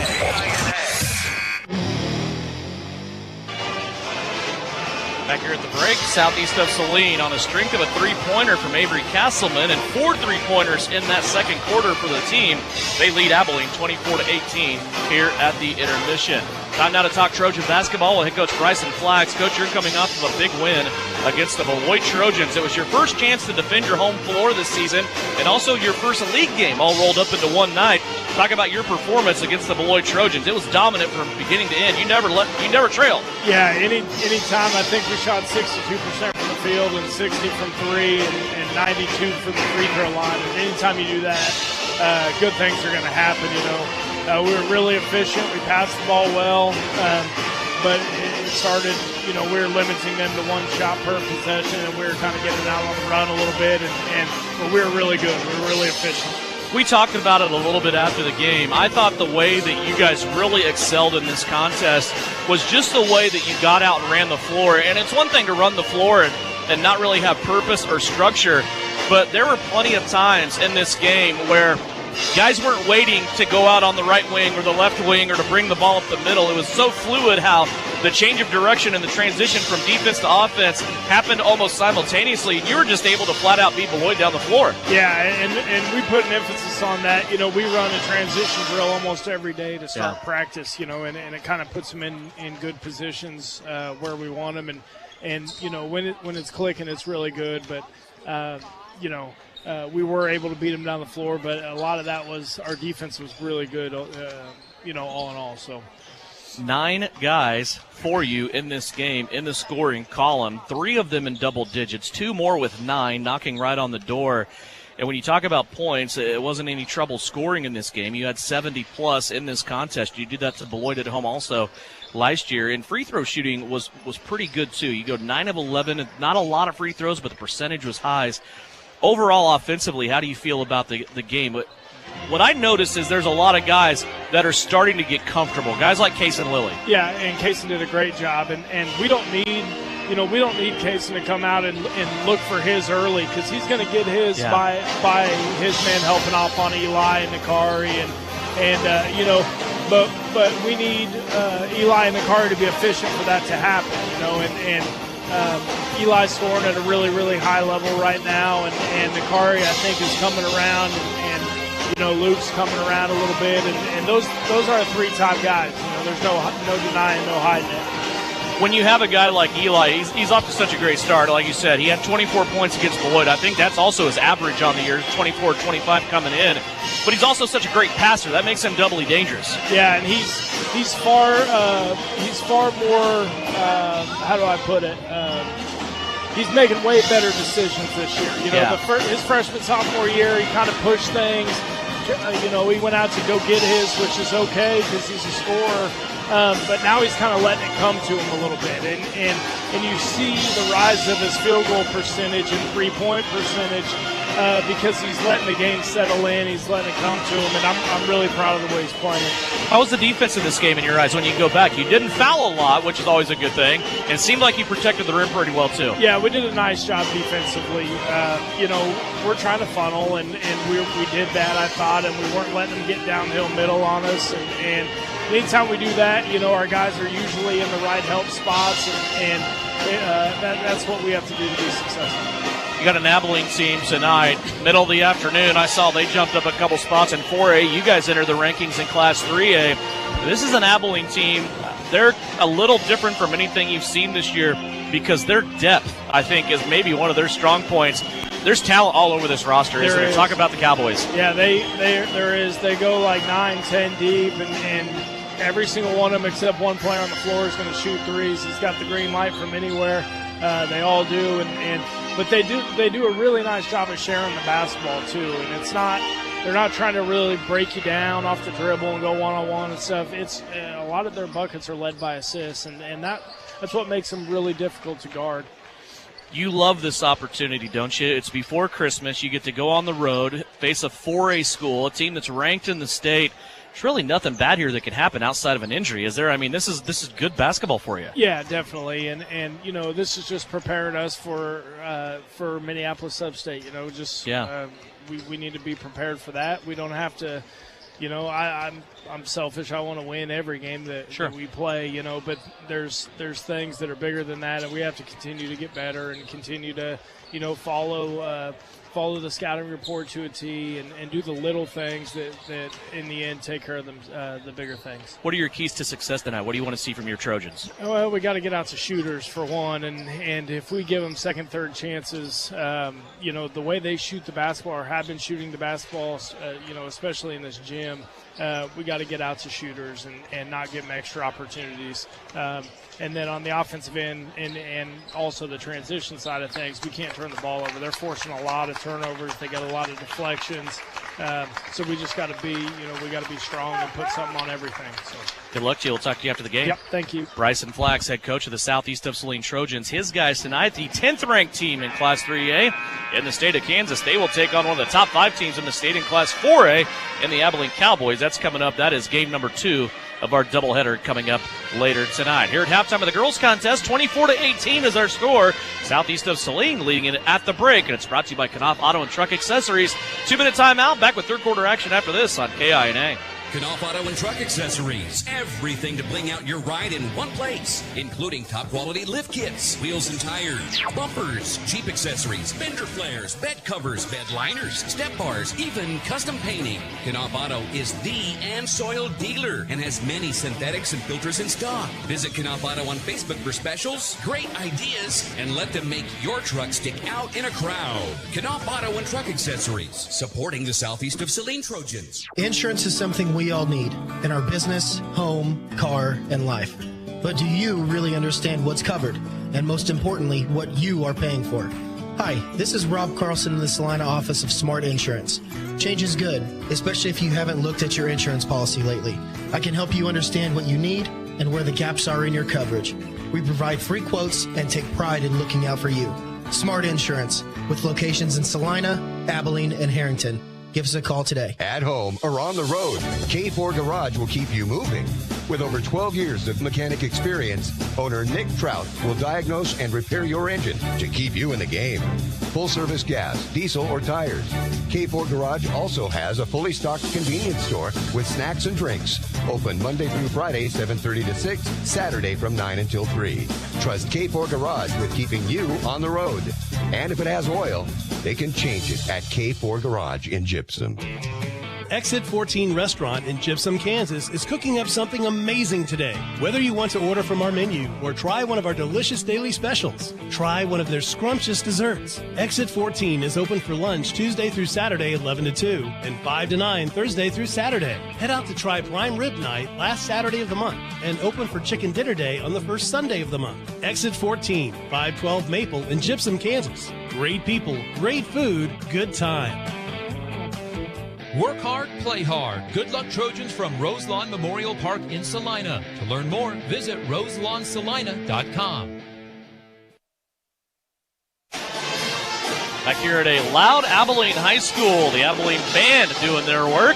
Back here at the break, Southeast of Saline on the strength of a 3-pointer from Avery Castleman and 4 3-pointers in that second quarter for the team. They lead Abilene 24-18 here at the intermission. Time now to talk Trojan basketball with head coach Bryson Flax. Coach, you're coming off of a big win against the Beloit Trojans. It was your first chance to defend your home floor this season and also your first league game all rolled up into one night. Talk about your performance against the Beloit Trojans. It was dominant from beginning to end. You never trailed. Yeah, any time I think we shot 62% from the field and 60 from 3 and 92 from the free throw line. And anytime you do that, good things are going to happen, you know. We were really efficient. We passed the ball well, but it started, you know, we were limiting them to 1 shot per possession, and we were kind of getting out on the run a little bit, but we were really good. We were really efficient. We talked about it a little bit after the game. I thought the way that you guys really excelled in this contest was just the way that you got out and ran the floor. And it's one thing to run the floor and not really have purpose or structure, but there were plenty of times in this game where guys weren't waiting to go out on the right wing or the left wing or to bring the ball up the middle. It was so fluid how the change of direction and the transition from defense to offense happened almost simultaneously. You were just able to flat out beat Beloit down the floor. Yeah, and we put an emphasis on that. You know, we run a transition drill almost every day to start practice, you know, and it kind of puts them in good positions where we want them. And you know, when it's clicking, it's really good. But, you know, we were able to beat them down the floor, but a lot of that was our defense was really good, you know, all in all. So 9 guys for you in this game in the scoring column, 3 of them in double digits, 2 more with 9, knocking right on the door. And when you talk about points, it wasn't any trouble scoring in this game. You had 70-plus in this contest. You did that to Beloit at home also last year. And free throw shooting was pretty good, too. You go 9 of 11, not a lot of free throws, but the percentage was highs. Overall, offensively, how do you feel about the game? What I noticed is there's a lot of guys that are starting to get comfortable, guys like Case and Lilly. Yeah, and Kaysen did a great job. And we don't need, you know, Kaysen to come out and look for his early, because he's going to get his by his man helping off on Eli and Nakari and you know, but we need Eli and Nakari to be efficient for that to happen, you know, and Eli's scoring at a really, really high level right now, and Nakari, I think, is coming around, and you know, Luke's coming around a little bit, and those are 3 top guys. You know, there's no denying, no hiding it. When you have a guy like Eli, he's off to such a great start. Like you said, he had 24 points against Beloit. I think that's also his average on the year, 24, 25 coming in. But he's also such a great passer. That makes him doubly dangerous. Yeah, and he's far more, how do I put it? He's making way better decisions this year. You know, his freshman, sophomore year, he kind of pushed things. You know, he went out to go get his, which is okay because he's a scorer. But now he's kind of letting it come to him a little bit. And you see the rise of his field goal percentage and three-point percentage because he's letting the game settle in. He's letting it come to him, and I'm really proud of the way he's playing. How was the defense in this game in your eyes when you go back? You didn't foul a lot, which is always a good thing. And it seemed like you protected the rim pretty well, too. Yeah, we did a nice job defensively. You know, we're trying to funnel, and we did that, I thought, and we weren't letting them get downhill middle on us. And anytime we do that, you know, our guys are usually in the right help spots, and that's what we have to do to be successful. You got an Abilene team tonight, middle of the afternoon. I saw they jumped up a couple spots in 4A. You guys entered the rankings in Class 3A. This is an Abilene team. They're a little different from anything you've seen this year because their depth, I think, is maybe one of their strong points. There's talent all over this roster, isn't there? Talk about the Cowboys. Yeah, there is. They go like 9, 10 deep, and every single one of them except one player on the floor is going to shoot threes. He's got the green light from anywhere. They all do, but they do a really nice job of sharing the basketball too. And they're not trying to really break you down off the dribble and go one-on-one and stuff. It's a lot of their buckets are led by assists, and that's what makes them really difficult to guard. You love this opportunity, don't you? It's before Christmas. You get to go on the road, face a 4A school, a team that's ranked in the state. There's really nothing bad here that can happen outside of an injury, is there? I mean, this is good basketball for you. Yeah, definitely, and you know, this is just preparing us for Minneapolis Upstate. You know, just we need to be prepared for that. We don't have to. You know, I'm selfish. I want to win every game that we play. You know, but there's things that are bigger than that, and we have to continue to get better and continue to, you know, follow the scouting report to a T and do the little things that in the end take care of them, the bigger things. What are your keys to success tonight? What do you want to see from your Trojans? Well, we got to get out to shooters for one, and if we give them second, third chances, you know, the way they shoot the basketball or have been shooting the basketball, you know, especially in this gym, we got to get out to shooters and not give them extra opportunities. And then on the offensive end and also the transition side of things, we can't turn the ball over. They're forcing a lot of turnovers. They got a lot of deflections. So we just got to be, we got to be strong and put something on everything. So. Good luck to you. We'll talk to you after the game. Yep, thank you. Bryson Flax, head coach of the Southeast of Saline Trojans. His guys tonight, the 10th-ranked team in Class 3A in the state of Kansas. They will take on one of the top 5 teams in the state in Class 4A in the Abilene Cowboys. That's coming up. That is game number 2 of our doubleheader coming up later tonight. Here at halftime of the girls contest, 24-18 is our score. Southeast of Saline leading it at the break, and it's brought to you by Knopf Auto and Truck Accessories. 2-minute timeout. Back with third quarter action after this on KINA. Knopf Auto and Truck Accessories. Everything to bling out your ride in one place, including top-quality lift kits, wheels and tires, bumpers, Jeep accessories, fender flares, bed covers, bed liners, step bars, even custom painting. Knopf Auto is the AmSoil dealer and has many synthetics and filters in stock. Visit Knopf Auto on Facebook for specials, great ideas, and let them make your truck stick out in a crowd. Knopf Auto and Truck Accessories, supporting the Southeast of Saline Trojans. Insurance is something we all need in our business, home, car, and life. But do you really understand what's covered? And most importantly, what you are paying for? Hi, this is Rob Carlson in the Salina office of Smart Insurance. Change is good, especially if you haven't looked at your insurance policy lately. I can help you understand what you need and where the gaps are in your coverage. We provide free quotes and take pride in looking out for you. Smart Insurance, with locations in Salina, Abilene, and Harrington. Give us a call today. At home or on the road, K4 Garage will keep you moving. With over 12 years of mechanic experience, owner Nick Trout will diagnose and repair your engine to keep you in the game. Full service gas, diesel, or tires. K4 Garage also has a fully stocked convenience store with snacks and drinks. Open Monday through Friday, 7:30 to 6, Saturday from 9 until 3. Trust K4 Garage with keeping you on the road. And if it has oil, they can change it at K4 Garage in Gypsum. Exit 14 Restaurant in Gypsum, Kansas is cooking up something amazing today. Whether you want to order from our menu or try one of our delicious daily specials, try one of their scrumptious desserts. Exit 14 is open for lunch Tuesday through Saturday 11 to 2 and 5 to 9 Thursday through Saturday. Head out to try Prime Rib Night last Saturday of the month and open for Chicken Dinner Day on the first Sunday of the month. Exit 14, 512 Maple in Gypsum, Kansas. Great people, great food, good time. Work hard, play hard. Good luck, Trojans from Roselawn Memorial Park in Salina. To learn more, visit roselawnsalina.com. Back here at a loud Abilene High School, the Abilene band doing their work.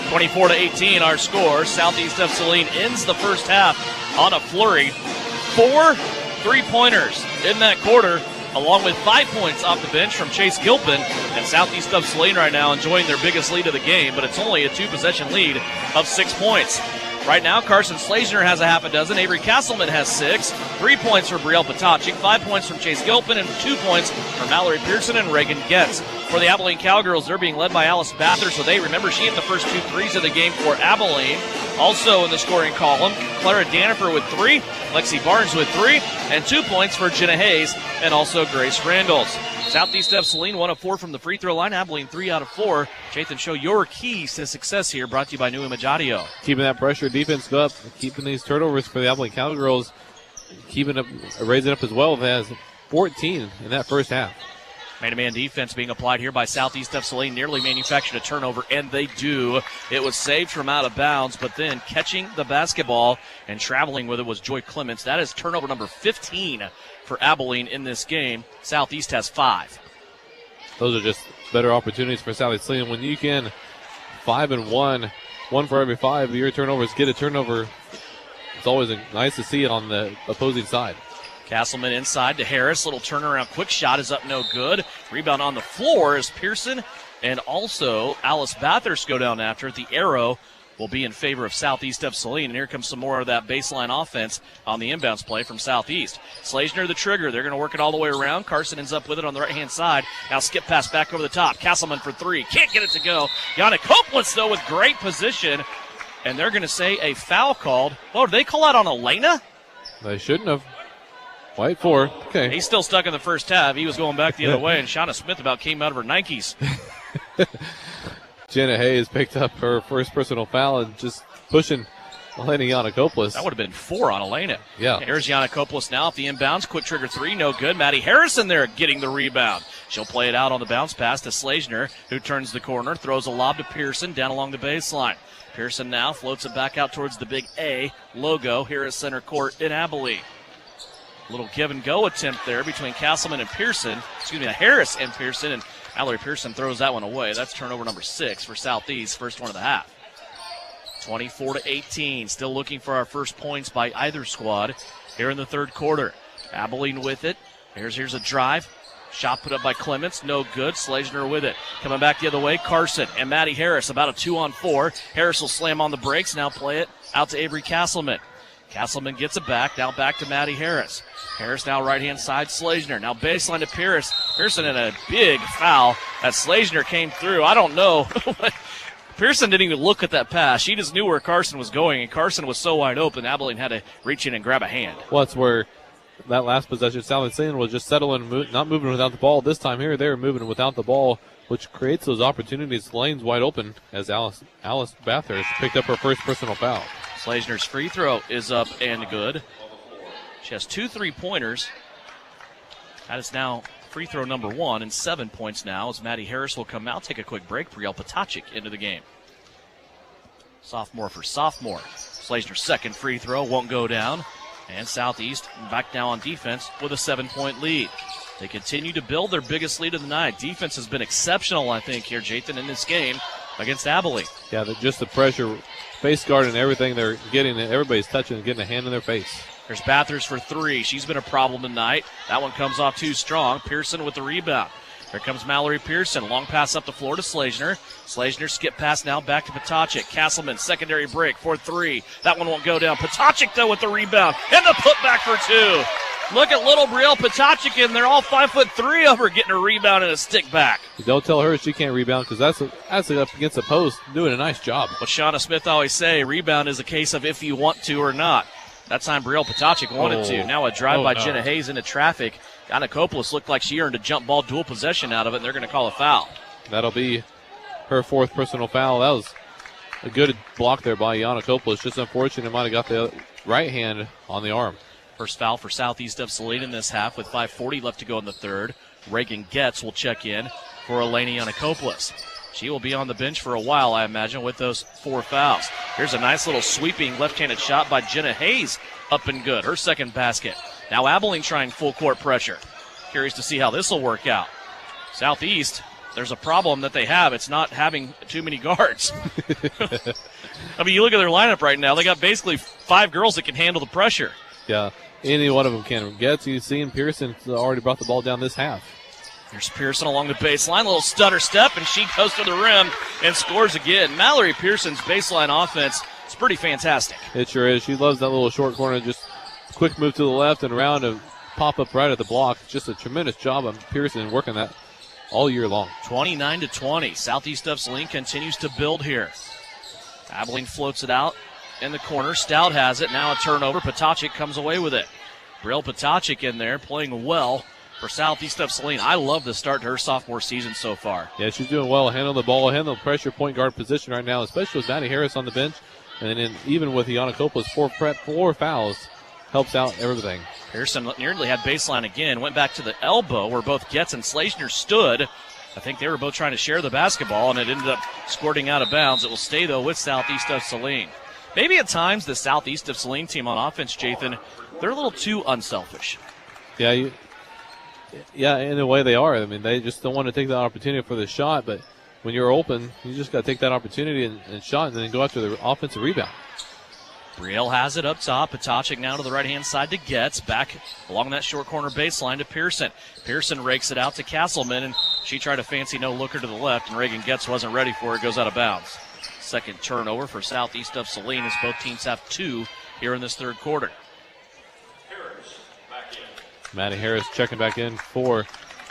24-18 our score. Southeast of Saline ends the first half on a flurry. 4 3-pointers in that quarter, along with 5 points off the bench from Chase Gilpin. And Southeast of Saline right now enjoying their biggest lead of the game, but it's only a 2-possession lead of 6 points. Right now, Carson Slazner has a half a dozen. Avery Castleman has 6. 3 points for Brielle Potocnik, 5 points from Chase Gilpin, and 2 points from Mallory Pearson and Reagan Getz. For the Abilene Cowgirls, they're being led by Alice Bathurst with 8. Remember, she hit the first 2 threes of the game for Abilene. Also in the scoring column, Clara Danifer with 3, Lexi Barnes with 3, and 2 points for Jenna Hayes and also Grace Randalls. Southeast of Saline, 1 of 4 from the free throw line. Abilene, 3 out of 4. Jathan, show your keys to success here, brought to you by New Image Audio. Keeping that pressure defense up, keeping these turnovers for the Abilene Cowgirls, keeping up, raising up as well. It has 14 in that first half. Man-to-man defense being applied here by Southeast of Saline. Nearly manufactured a turnover, and they do. It was saved from out of bounds, but then catching the basketball and traveling with it was Joy Clements. That is turnover number 15 for Abilene in this game. Southeast has 5. Those are just better opportunities for Southeast Saline. When you can 5 and 1, 1 for every 5 of your turnovers, get a turnover, it's always nice to see it on the opposing side. Castleman inside to Harris. Little turnaround quick shot is up, no good. Rebound on the floor as Pearson and also Alice Bathurst go down after it. The arrow will be in favor of Southeast of Saline. And here comes some more of that baseline offense on the inbounds play from Southeast. Slazner the trigger. They're going to work it all the way around. Carson ends up with it on the right-hand side. Now skip pass back over the top. Castleman for 3. Can't get it to go. Yannick Hopeless, though, with great position. And they're going to say a foul called. Oh, did they call out on Elena? They shouldn't have. White 4. Okay. He's still stuck in the first half. He was going back the other way, and Shauna Smith about came out of her Nikes. Jenna Hayes picked up her first personal foul and just pushing Elena Yanakopoulos. That would have been 4 on Elena. Yeah. Here's Yanakopoulos now off the inbounds. Quick trigger 3, no good. Maddie Harrison there getting the rebound. She'll play it out on the bounce pass to Slazner, who turns the corner, throws a lob to Pearson down along the baseline. Pearson now floats it back out towards the big A logo here at center court in Abilene. Little give and go attempt there between Castleman and Pearson. Harris and Pearson, and Mallory Pearson throws that one away. That's turnover number 6 for Southeast, first one of the half. 24-18, still looking for our first points by either squad here in the third quarter. Abilene with it. Here's a drive. Shot put up by Clements, no good. Slazner with it. Coming back the other way, Carson and Maddie Harris, about a 2-on-4. Harris will slam on the brakes, now play it out to Avery Castleman. Castleman gets it back, now back to Maddie Harris. Harris now right-hand side, Slazner. Now baseline to Pierce. Pearson in a big foul as Slazner came through. I don't know. Pearson didn't even look at that pass. She just knew where Carson was going, and Carson was so wide open, Abilene had to reach in and grab a hand. Well, that's where that last possession, Saline was just settling, not moving without the ball. This time here, they were moving without the ball, which creates those opportunities. Lane's wide open as Alice Bathurst picked up her first personal foul. Slazner's free throw is up and good. She has 2 3-pointers. That is now free throw number 1 and 7 points now as Maddie Harris will come out, take a quick break. Brielle Potacik into the game. Sophomore for sophomore. Slazner's second free throw won't go down. And Southeast back now on defense with a 7-point lead. They continue to build their biggest lead of the night. Defense has been exceptional, I think, here, Jathan, in this game against Abilene. Yeah, just the pressure, face guard and everything they're getting. Everybody's touching and getting a hand in their face. There's Bathurst for 3. She's been a problem tonight. That one comes off too strong. Pearson with the rebound. Here comes Mallory Pearson. Long pass up the floor to Slazner. Slazner skip pass now back to Potacik. Castleman, secondary break for 3. That one won't go down. Potacik, though, with the rebound. And the putback for 2. Look at little Brielle Potacik, and they're all 5'3" of her getting a rebound and a stick back. Don't tell her she can't rebound because that's up against the post, doing a nice job. What Shauna Smith always say, rebound is a case of if you want to or not. That time Brielle Potacik wanted to. Now a drive by Jenna Hayes into traffic. Anakopoulos looked like she earned a jump ball dual possession out of it, and they're going to call a foul. That'll be her 4th personal foul. That was a good block there by Yanakopoulos. Just unfortunate, might have got the right hand on the arm. First foul for Southeast of Saline in this half with 5:40 left to go in the third. Reagan Getz will check in for Eleni Yanakopoulos. She will be on the bench for a while, I imagine, with those 4 fouls. Here's a nice little sweeping left-handed shot by Jenna Hayes, up and good. Her second basket. Now Abilene trying full court pressure. Curious to see how this will work out. Southeast, there's a problem that they have. It's not having too many guards. I mean, you look at their lineup right now. They got basically 5 girls that can handle the pressure. Yeah, any one of them can. Getz, you've seen Pearson already brought the ball down this half. Here's Pearson along the baseline, little stutter step, and she goes to the rim and scores again. Mallory Pearson's baseline offense is pretty fantastic. It sure is. She loves that little short corner, just quick move to the left and around and pop up right at the block. Just a tremendous job on Pearson working that all year long. 29-20. Southeast of Saline continues to build here. Abilene floats it out in the corner. Stout has it. Now a turnover. Potacik comes away with it. Brielle Potacik in there playing well for Southeast of Saline. I love the start to her sophomore season so far. Yeah, she's doing well. Handle the ball, handle the pressure point guard position right now, especially with Maddie Harris on the bench. And then even with Yanakopoulos, 4 fouls, helps out everything. Pearson nearly had baseline again. Went back to the elbow where both Getz and Slazner stood. I think they were both trying to share the basketball, and it ended up squirting out of bounds. It will stay, though, with Southeast of Saline. Maybe at times the Southeast of Saline team on offense, Jathan, they're a little too unselfish. Yeah, in a way they are. I mean, they just don't want to take that opportunity for the shot, but when you're open, you just got to take that opportunity and shot and then go after the offensive rebound. Brielle has it up top. Potacik now to the right-hand side to Getz. Back along that short corner baseline to Pearson. Pearson rakes it out to Castleman, and she tried a fancy no-looker to the left, and Reagan Getz wasn't ready for it. Goes out of bounds. Second turnover for Southeast of Saline as both teams have 2 here in this third quarter. Maddie Harris checking back in for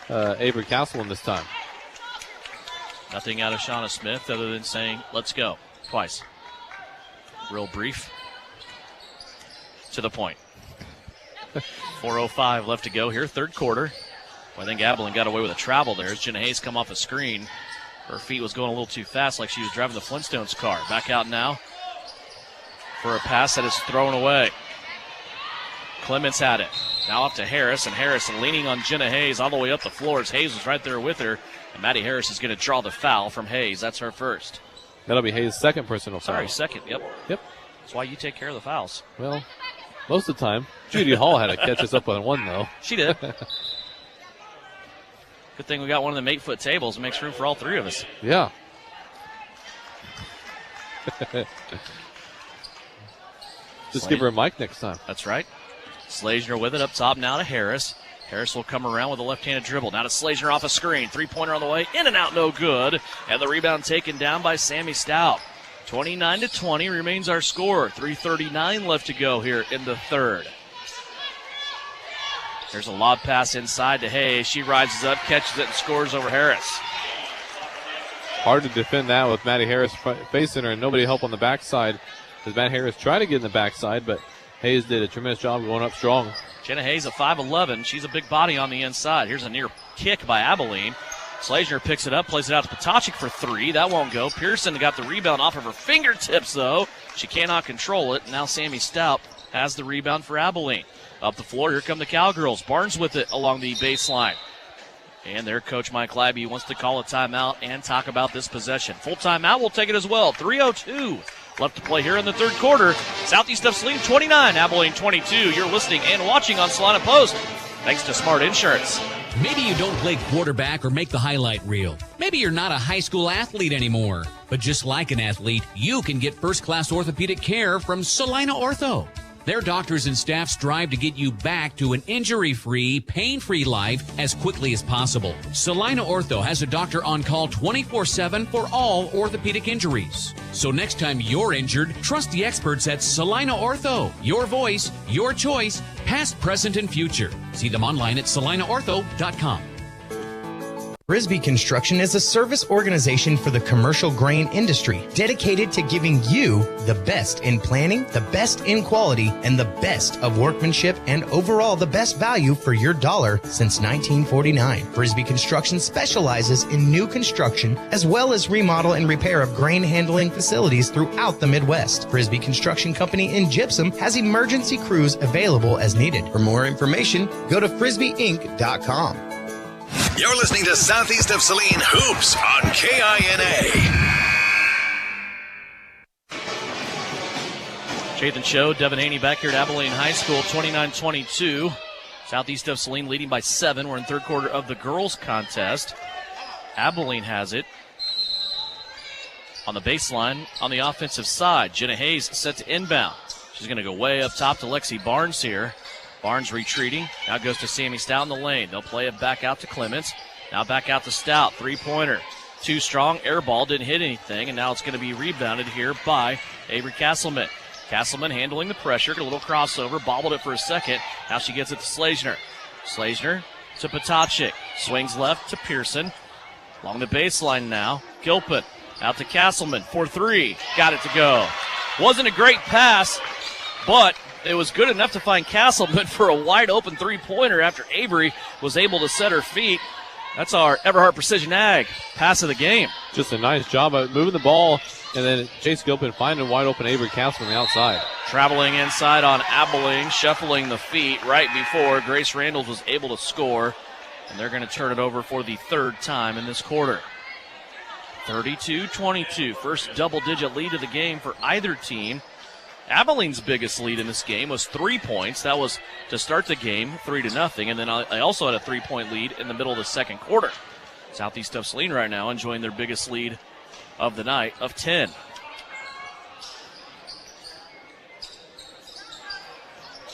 Avery Castleman this time. Nothing out of Shauna Smith other than saying, let's go, twice. Real brief. To the point. 4:05 left to go here, third quarter. Well, I think Abilene got away with a travel there as Jenna Hayes come off a screen. Her feet was going a little too fast like she was driving the Flintstones car. Back out now for a pass that is thrown away. Clements had it. Now off to Harris, and Harris leaning on Jenna Hayes all the way up the floor as Hayes was right there with her. And Maddie Harris is going to draw the foul from Hayes. That's her first. That'll be Hayes' second personal foul. Sorry, second. Yep. That's why you take care of the fouls. Well, most of the time. Judy Hall had to catch us up on one, though. She did. Good thing we got one of them 8-foot tables. It makes room for all three of us. Yeah. Just give her a mic next time. That's right. Slazner with it up top now to Harris. Harris will come around with a left-handed dribble. Now to Slazner off a screen. Three-pointer on the way. In and out, no good. And the rebound taken down by Sammy Stout. 29-20 remains our score. 3:39 left to go here in the third. There's a lob pass inside to Hayes. She rises up, catches it, and scores over Harris. Hard to defend that with Maddie Harris facing her and nobody help on the backside. As Matt Harris tried to get in the backside, but Hayes did a tremendous job going up strong. Jenna Hayes, a 5'11". She's a big body on the inside. Here's a near kick by Abilene. Slazner picks it up, plays it out to Potocnik for three. That won't go. Pearson got the rebound off of her fingertips, though. She cannot control it. Now Sammy Stout has the rebound for Abilene. Up the floor, here come the Cowgirls. Barnes with it along the baseline. And their coach, Mike Libby, wants to call a timeout and talk about this possession. Full timeout, we'll take it as well. 3:02 left to play here in the third quarter. Southeast of Saline 29, Abilene 22. You're listening and watching on Salina Post, thanks to Smart Insurance. Maybe you don't play quarterback or make the highlight reel. Maybe you're not a high school athlete anymore. But just like an athlete, you can get first-class orthopedic care from Salina Ortho. Their doctors and staff strive to get you back to an injury-free, pain-free life as quickly as possible. Salina Ortho has a doctor on call 24/7 for all orthopedic injuries. So next time you're injured, trust the experts at Salina Ortho. Your voice, your choice, past, present, and future. See them online at salinaortho.com. Frisbee Construction is a service organization for the commercial grain industry dedicated to giving you the best in planning, the best in quality, and the best of workmanship and overall the best value for your dollar since 1949. Frisbee Construction specializes in new construction as well as remodel and repair of grain handling facilities throughout the Midwest. Frisbee Construction Company in Gypsum has emergency crews available as needed. For more information, go to frisbeeinc.com. You're listening to Southeast of Saline Hoops on KINA. Jathan Cho, Devin Haney back here at Abilene High School, 29-22. Southeast of Saline leading by 7. We're in third quarter of the girls' contest. Abilene has it on the baseline on the offensive side. Jenna Hayes set to inbound. She's going to go way up top to Lexi Barnes here. Barnes retreating. Now goes to Sammy Stout in the lane. They'll play it back out to Clements. Now back out to Stout. Three-pointer. Too strong. Air ball. Didn't hit anything. And now it's going to be rebounded here by Avery Castleman. Castleman handling the pressure. Got a little crossover. Bobbled it for a second. Now she gets it to Slazner. Slazner to Potocnik. Swings left to Pearson. Along the baseline now. Gilpin out to Castleman for three. Got it to go. Wasn't a great pass, but it was good enough to find Castleman for a wide-open three-pointer after Avery was able to set her feet. That's our Everhart Precision Ag pass of the game. Just a nice job of moving the ball, and then Chase Gilpin finding wide-open Avery Castleman on the outside. Traveling inside on Abilene, shuffling the feet right before Grace Randalls was able to score. And they're going to turn it over for the third time in this quarter. 32-22, first double-digit lead of the game for either team. Abilene's biggest lead in this game was 3 points. That was to start the game, 3-0. And then I also had a 3-point lead in the middle of the second quarter. Southeast of Saline right now enjoying their biggest lead of the night of 10.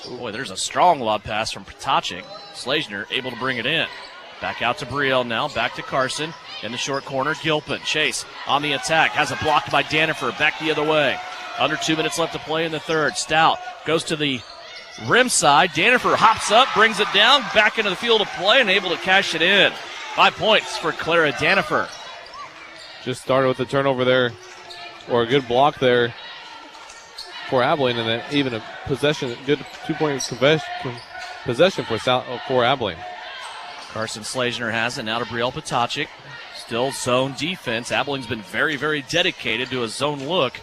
Boy, there's a strong lob pass from Potocnik. Slazner able to bring it in. Back out to Brielle now, back to Carson. In the short corner, Gilpin. Chase on the attack, has it blocked by Danifer. Back the other way. Under 2 minutes left to play in the third. Stout goes to the rim side. Danifer hops up, brings it down, back into the field of play, and able to cash it in. 5 points for Clara Danifer. Just started with a turnover there, or a good block there for Abilene, and then even a possession, good 2-point possession for Abilene. Carson Slazner has it now to Brielle Potocnik. Still zone defense. Abilene's been very, very dedicated to a zone look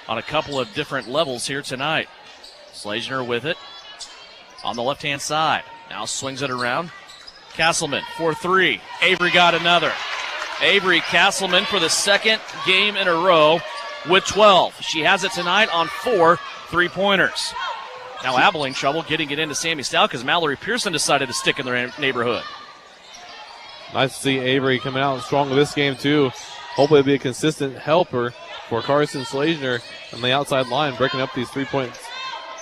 on a couple of different levels here tonight. Slazner with it on the left-hand side. Now swings it around. Castleman for 3. Avery got another. Avery Castleman for the second game in a row with 12. She has it tonight on 4 3-pointers. Now Abilene trouble getting it into Sammy Stout because Mallory Pearson decided to stick in their neighborhood. Nice to see Avery coming out strong with this game, too. Hopefully it'll be a consistent helper for Carson Slazner on the outside line, breaking up these three-point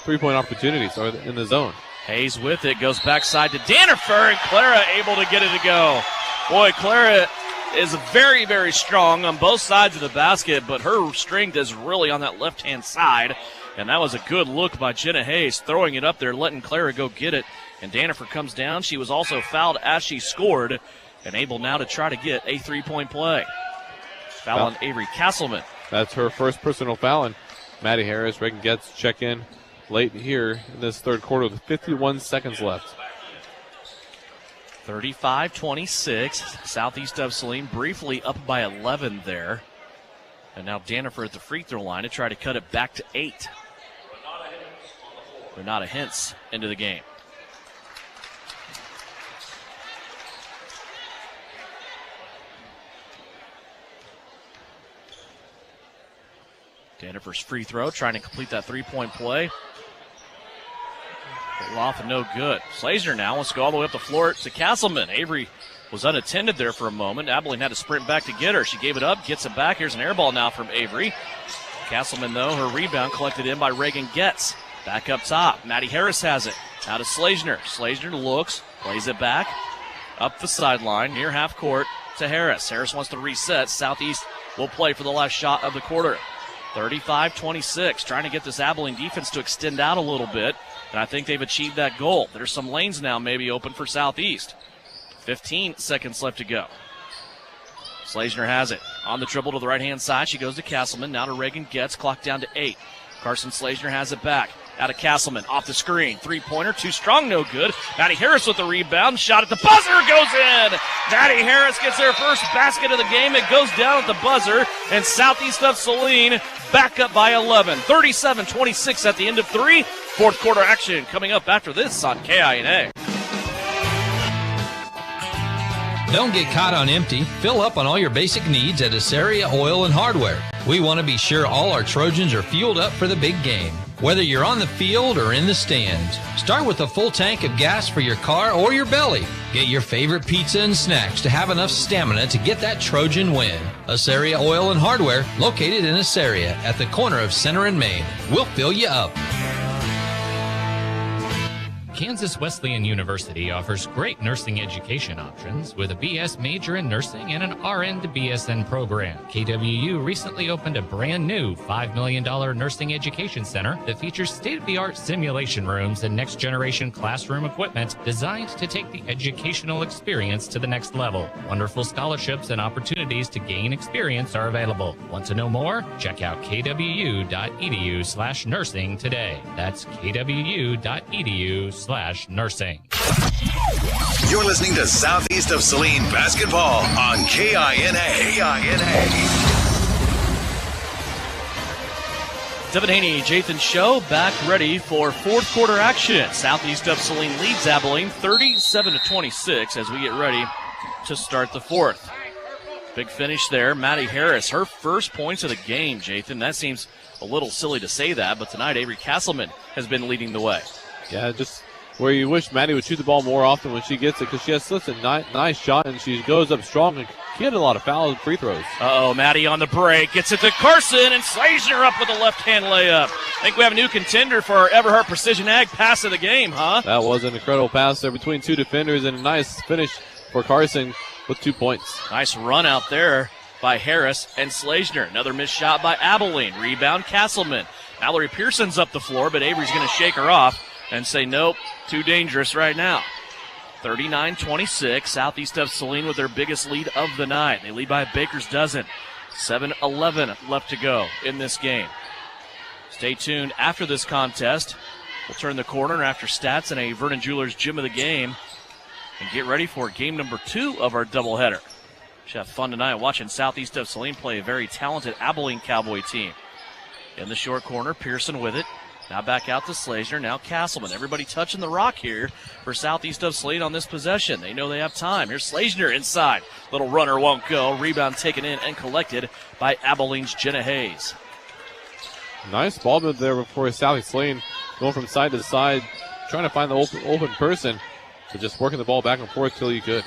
opportunities in the zone. Hayes with it, goes backside to Danifer, and Clara able to get it to go. Boy, Clara is very, very strong on both sides of the basket, but her strength is really on that left-hand side. And that was a good look by Jenna Hayes, throwing it up there, letting Clara go get it. And Danifer comes down. She was also fouled as she scored, and able now to try to get a 3-point play. Foul on Avery Castleman. That's her first personal foul, and Maddie Harris, Reagan Getz check in late here in this third quarter with 51 seconds left. 35-26. Southeast of Saline briefly up by 11 there. And now Danifer at the free throw line to try to cut it back to 8. Renata Hintz into the game. Danifer's free throw, trying to complete that 3-point play. Pull off and no good. Slazner now wants to go all the way up the floor to Castleman. Avery was unattended there for a moment. Abilene had to sprint back to get her. She gave it up, gets it back. Here's an air ball now from Avery. Castleman, though, her rebound collected in by Reagan Getz. Back up top. Maddie Harris has it. Now to Slazner. Slazner looks, plays it back. Up the sideline, near half court to Harris. Harris wants to reset. Southeast will play for the last shot of the quarter. 35-26, trying to get this Abilene defense to extend out a little bit, and I think they've achieved that goal. There's some lanes now maybe open for Southeast. 15 seconds left to go. Slazner has it. On the dribble to the right-hand side, she goes to Castleman. Now to Reagan Getz, clock down to 8. Carson Slazner has it back. Out of Castleman, off the screen. 3-pointer, too strong, no good. Maddie Harris with the rebound. Shot at the buzzer, goes in. Maddie Harris gets her first basket of the game. It goes down at the buzzer, and Southeast of Saline back up by 11. 37-26 at the end of 3. Fourth quarter action coming up after this on KINA. Don't get caught on empty. Fill up on all your basic needs at Asaria Oil and Hardware. We want to be sure all our Trojans are fueled up for the big game. Whether you're on the field or in the stands, start with a full tank of gas for your car or your belly. Get your favorite pizza and snacks to have enough stamina to get that Trojan win. Asaria Oil and Hardware, located in Asaria at the corner of Center and Main. We'll fill you up. Kansas Wesleyan University offers great nursing education options with a BS major in nursing and an RN to BSN program. KWU recently opened a brand new $5 million nursing education center that features state-of-the-art simulation rooms and next-generation classroom equipment designed to take the educational experience to the next level. Wonderful scholarships and opportunities to gain experience are available. Want to know more? Check out kwu.edu/nursing today. That's kwu.edu/nursing. You're listening to Southeast of Saline basketball on KINA. Devin Haney, Jathan Show back ready for fourth quarter action. Southeast of Saline leads Abilene 37-26 as we get ready to start the fourth. Big finish there. Maddie Harris, her first points of the game, Jathan. That seems a little silly to say that, but tonight Avery Castleman has been leading the way. Yeah, just where you wish Maddie would shoot the ball more often when she gets it, because she has such a nice shot and she goes up strong and she had a lot of foul and free throws. Maddie on the break, gets it to Carson, and Slazner up with a left-hand layup. I think we have a new contender for our Everhart Precision Ag pass of the game, huh? That was an incredible pass there between two defenders and a nice finish for Carson with 2 points. Nice run out there by Harris and Slazner. Another missed shot by Abilene. Rebound Castleman. Mallory Pearson's up the floor, but Avery's going to shake her off and say, nope, too dangerous right now. 39-26, Southeast of Saline with their biggest lead of the night. They lead by a baker's dozen. 7-11 left to go in this game. Stay tuned after this contest. We'll turn the corner after stats and a Vernon Jewelers Gym of the Game and get ready for game number 2 of our doubleheader. Should have fun tonight watching Southeast of Saline play a very talented Abilene Cowboy team. In the short corner, Pearson with it. Now back out to Slazner. Now Castleman. Everybody touching the rock here for Southeast of Saline on this possession. They know they have time. Here's Slazner inside. Little runner won't go. Rebound taken in and collected by Abilene's Jenna Hayes. Nice ball move there before Southeast Saline going from side to side, trying to find the open person, but just working the ball back and forth till you could.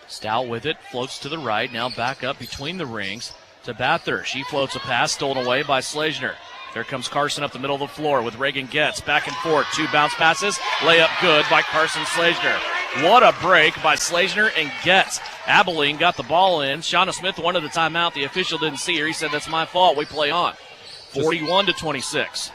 Stout with it, floats to the right. Now back up between the rings to Bather. She floats a pass, stolen away by Slazner. There comes Carson up the middle of the floor with Reagan Getz. Back and forth, 2 bounce passes. Layup good by Carson Slazner. What a break by Slazner and Getz. Abilene got the ball in. Shauna Smith wanted the timeout. The official didn't see her. He said, that's my fault. We play on. 41-26.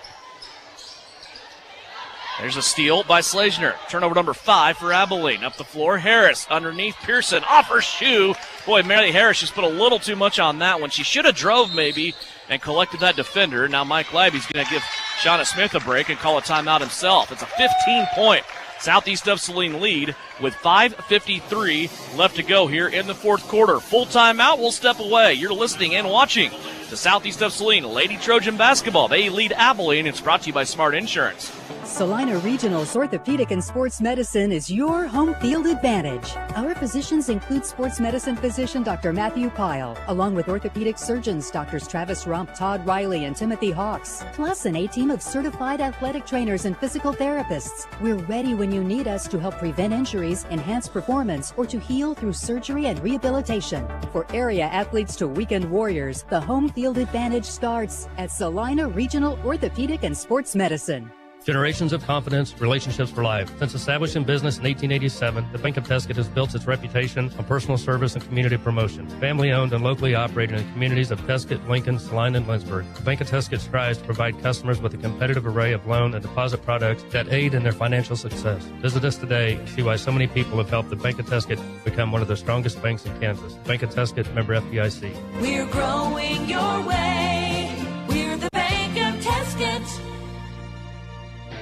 There's a steal by Slazner. Turnover number 5 for Abilene. Up the floor, Harris underneath Pearson. Off her shoe. Boy, Mary Harris just put a little too much on that one. She should have drove maybe and collected that defender. Now Mike Labby's going to give Shauna Smith a break and call a timeout himself. It's a 15-point Southeast of Saline lead with 5:53 left to go here in the fourth quarter. Full timeout, we'll step away. You're listening and watching to Southeast of Saline Lady Trojan Basketball. They lead Abilene. It's brought to you by Smart Insurance. Salina Regional's Orthopedic and Sports Medicine is your home field advantage. Our physicians include sports medicine physician Dr. Matthew Pyle, along with orthopedic surgeons Drs. Travis Rump, Todd Riley, and Timothy Hawks, plus an A-team of certified athletic trainers and physical therapists. We're ready when you need us to help prevent injuries, enhance performance, or to heal through surgery and rehabilitation. For area athletes to weekend warriors, the home field advantage starts at Salina Regional Orthopedic and Sports Medicine. Generations of confidence, relationships for life. Since established in business in 1887, the Bank of Tuscan has built its reputation on personal service and community promotion. Family owned and locally operated in communities of Tuscan, Lincoln, Saline, and Lynchburg. The Bank of Tuscan strives to provide customers with a competitive array of loan and deposit products that aid in their financial success. Visit us today and see why so many people have helped the Bank of Tuscan become one of the strongest banks in Kansas. Bank of Tuscan, member FDIC. We're growing your way. We're the Bank of Tuscan.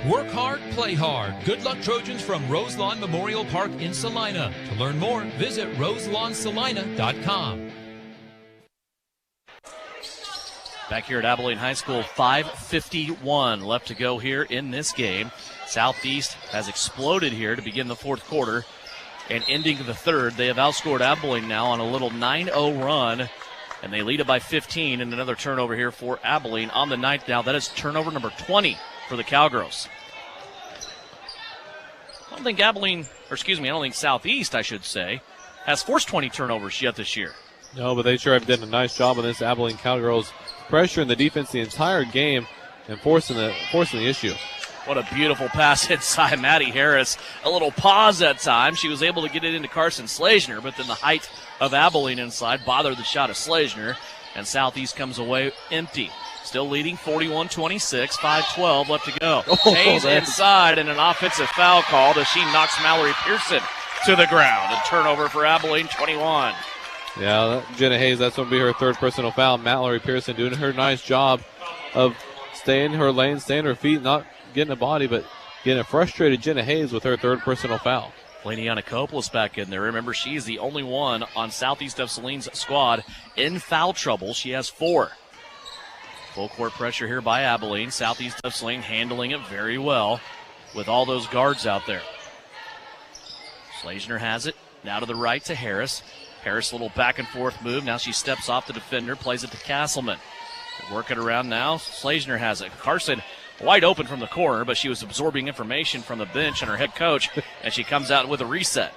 Work hard, play hard. Good luck, Trojans from Roselawn Memorial Park in Salina. To learn more, visit roselawsalina.com. Back here at Abilene High School, 5:51 left to go here in this game. Southeast has exploded here to begin the fourth quarter. And ending the third, they have outscored Abilene now on a little 9-0 run. And they lead it by 15, and another turnover here for Abilene on the night now. That is turnover number 20 for the Cowgirls. I don't think Southeast, I should say, has forced 20 turnovers yet this year. No, but they sure have done a nice job on this Abilene Cowgirls, pressuring the defense the entire game and forcing the issue. What a beautiful pass inside Maddie Harris. A little pause that time. She was able to get it into Carson Slazner, but then the height of Abilene inside bothered the shot of Slazner, and Southeast comes away empty. Still leading 41-26, 5:12 left to go. Hayes inside, and an offensive foul called as she knocks Mallory Pearson to the ground. A turnover for Abilene, 21. Yeah, Jenna Hayes, that's going to be her third personal foul. Mallory Pearson doing her nice job of staying in her lane, staying her feet, not getting a body, but getting a frustrated Jenna Hayes with her third personal foul. Laniana Copeland's back in there. Remember, she is the only one on Southeast of Saline's squad in foul trouble. She has 4. Full court pressure here by Abilene. Southeast of Saline handling it very well with all those guards out there. Slazner has it. Now to the right to Harris. Harris, a little back and forth move. Now she steps off the defender, plays it to Castleman. Work it around now. Slazner has it. Carson wide open from the corner, but she was absorbing information from the bench and her head coach, and she comes out with a reset.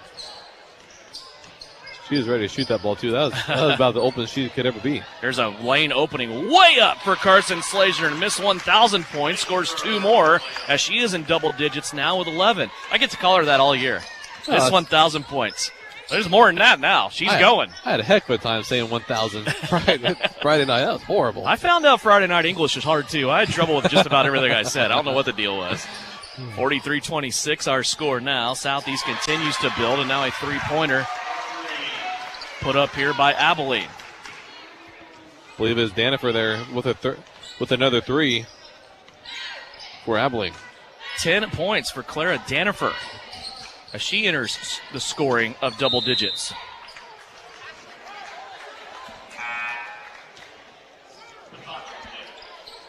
She was ready to shoot that ball, too. That was about the openest she could ever be. There's a lane opening way up for Carson Slazner, and miss 1,000 points, scores 2 more, as she is in double digits now with 11. I get to call her that all year. Miss 1,000 points. There's more than that now. She's going. I had a heck of a time saying 1,000 Friday night. That was horrible. I found out Friday night English was hard, too. I had trouble with just about everything I said. I don't know what the deal was. 43-26 our score now. Southeast continues to build, and now a three-pointer put up here by Abilene. I believe it's Danifer there with another 3 for Abilene. 10 points for Clara Danifer as she enters the scoring of double digits.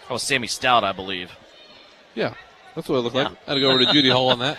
That was Sammy Stout, I believe. Yeah, that's what it looked like. I had to go over to Judy Hall on that.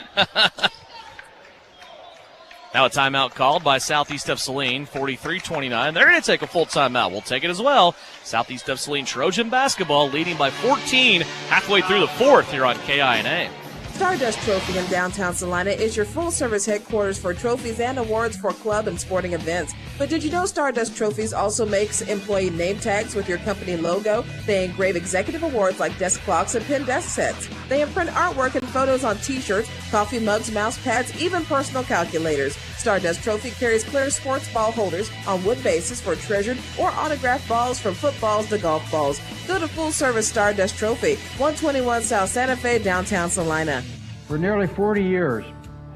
Now a timeout called by Southeast of Saline, 43-29. They're going to take a full timeout. We'll take it as well. Southeast of Saline Trojan basketball leading by 14 halfway through the fourth here on KINA. Stardust Trophy in downtown Salina is your full-service headquarters for trophies and awards for club and sporting events. But did you know Stardust Trophies also makes employee name tags with your company logo? They engrave executive awards like desk clocks and pen desk sets. They imprint artwork and photos on T-shirts, coffee mugs, mouse pads, even personal calculators. Stardust Trophy carries clear sports ball holders on wood bases for treasured or autographed balls from footballs to golf balls. Go to Full Service Stardust Trophy, 121 South Santa Fe, downtown Salina. For nearly 40 years,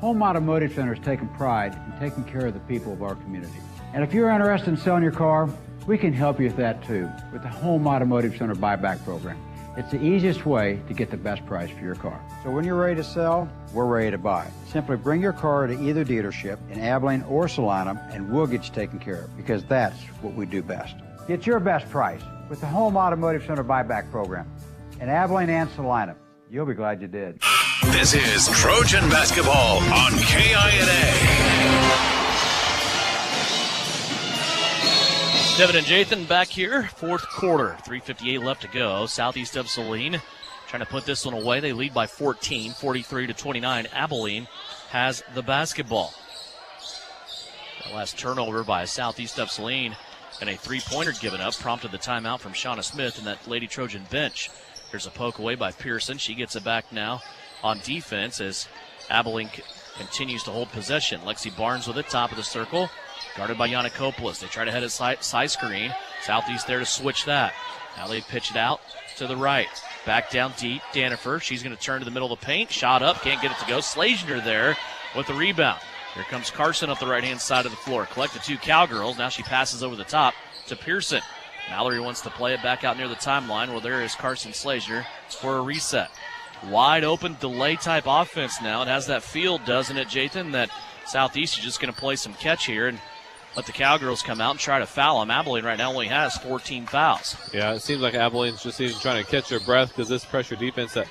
Home Automotive Center has taken pride in taking care of the people of our community. And if you're interested in selling your car, we can help you with that too, with the Home Automotive Center buyback program. It's the easiest way to get the best price for your car. So when you're ready to sell, we're ready to buy. Simply bring your car to either dealership in Abilene or Salina, and we'll get you taken care of, because that's what we do best. Get your best price with the Home Automotive Center buyback program in Abilene and Salina. You'll be glad you did. This is Trojan basketball on KINA. Devin and Jathan back here, fourth quarter, 3:58 left to go. Southeast of Saline trying to put this one away. They lead by 14, 43-29. Abilene has the basketball. The last turnover by Southeast of Saline and a three-pointer given up prompted the timeout from Shauna Smith and that Lady Trojan bench. Here's a poke away by Pearson. She gets it back now on defense as Abilene continues to hold possession. Lexi Barnes with it, top of the circle. Guarded by Yannikopoulos. They try to head a side screen. Southeast there to switch that. Now they pitch it out to the right. Back down deep. Danifer. She's going to turn to the middle of the paint. Shot up. Can't get it to go. Slazner there with the rebound. Here comes Carson up the right-hand side of the floor. Collect the two Cowgirls. Now she passes over the top to Pearson. Mallory wants to play it back out near the timeline. Well, there is Carson Slazner for a reset. Wide open delay-type offense now. It has that feel, doesn't it, Jathan, that Southeast is just going to play some catch here and let the Cowgirls come out and try to foul them. Abilene right now only has 14 fouls. Yeah, it seems like Abilene's just even trying to catch their breath because this pressure defense that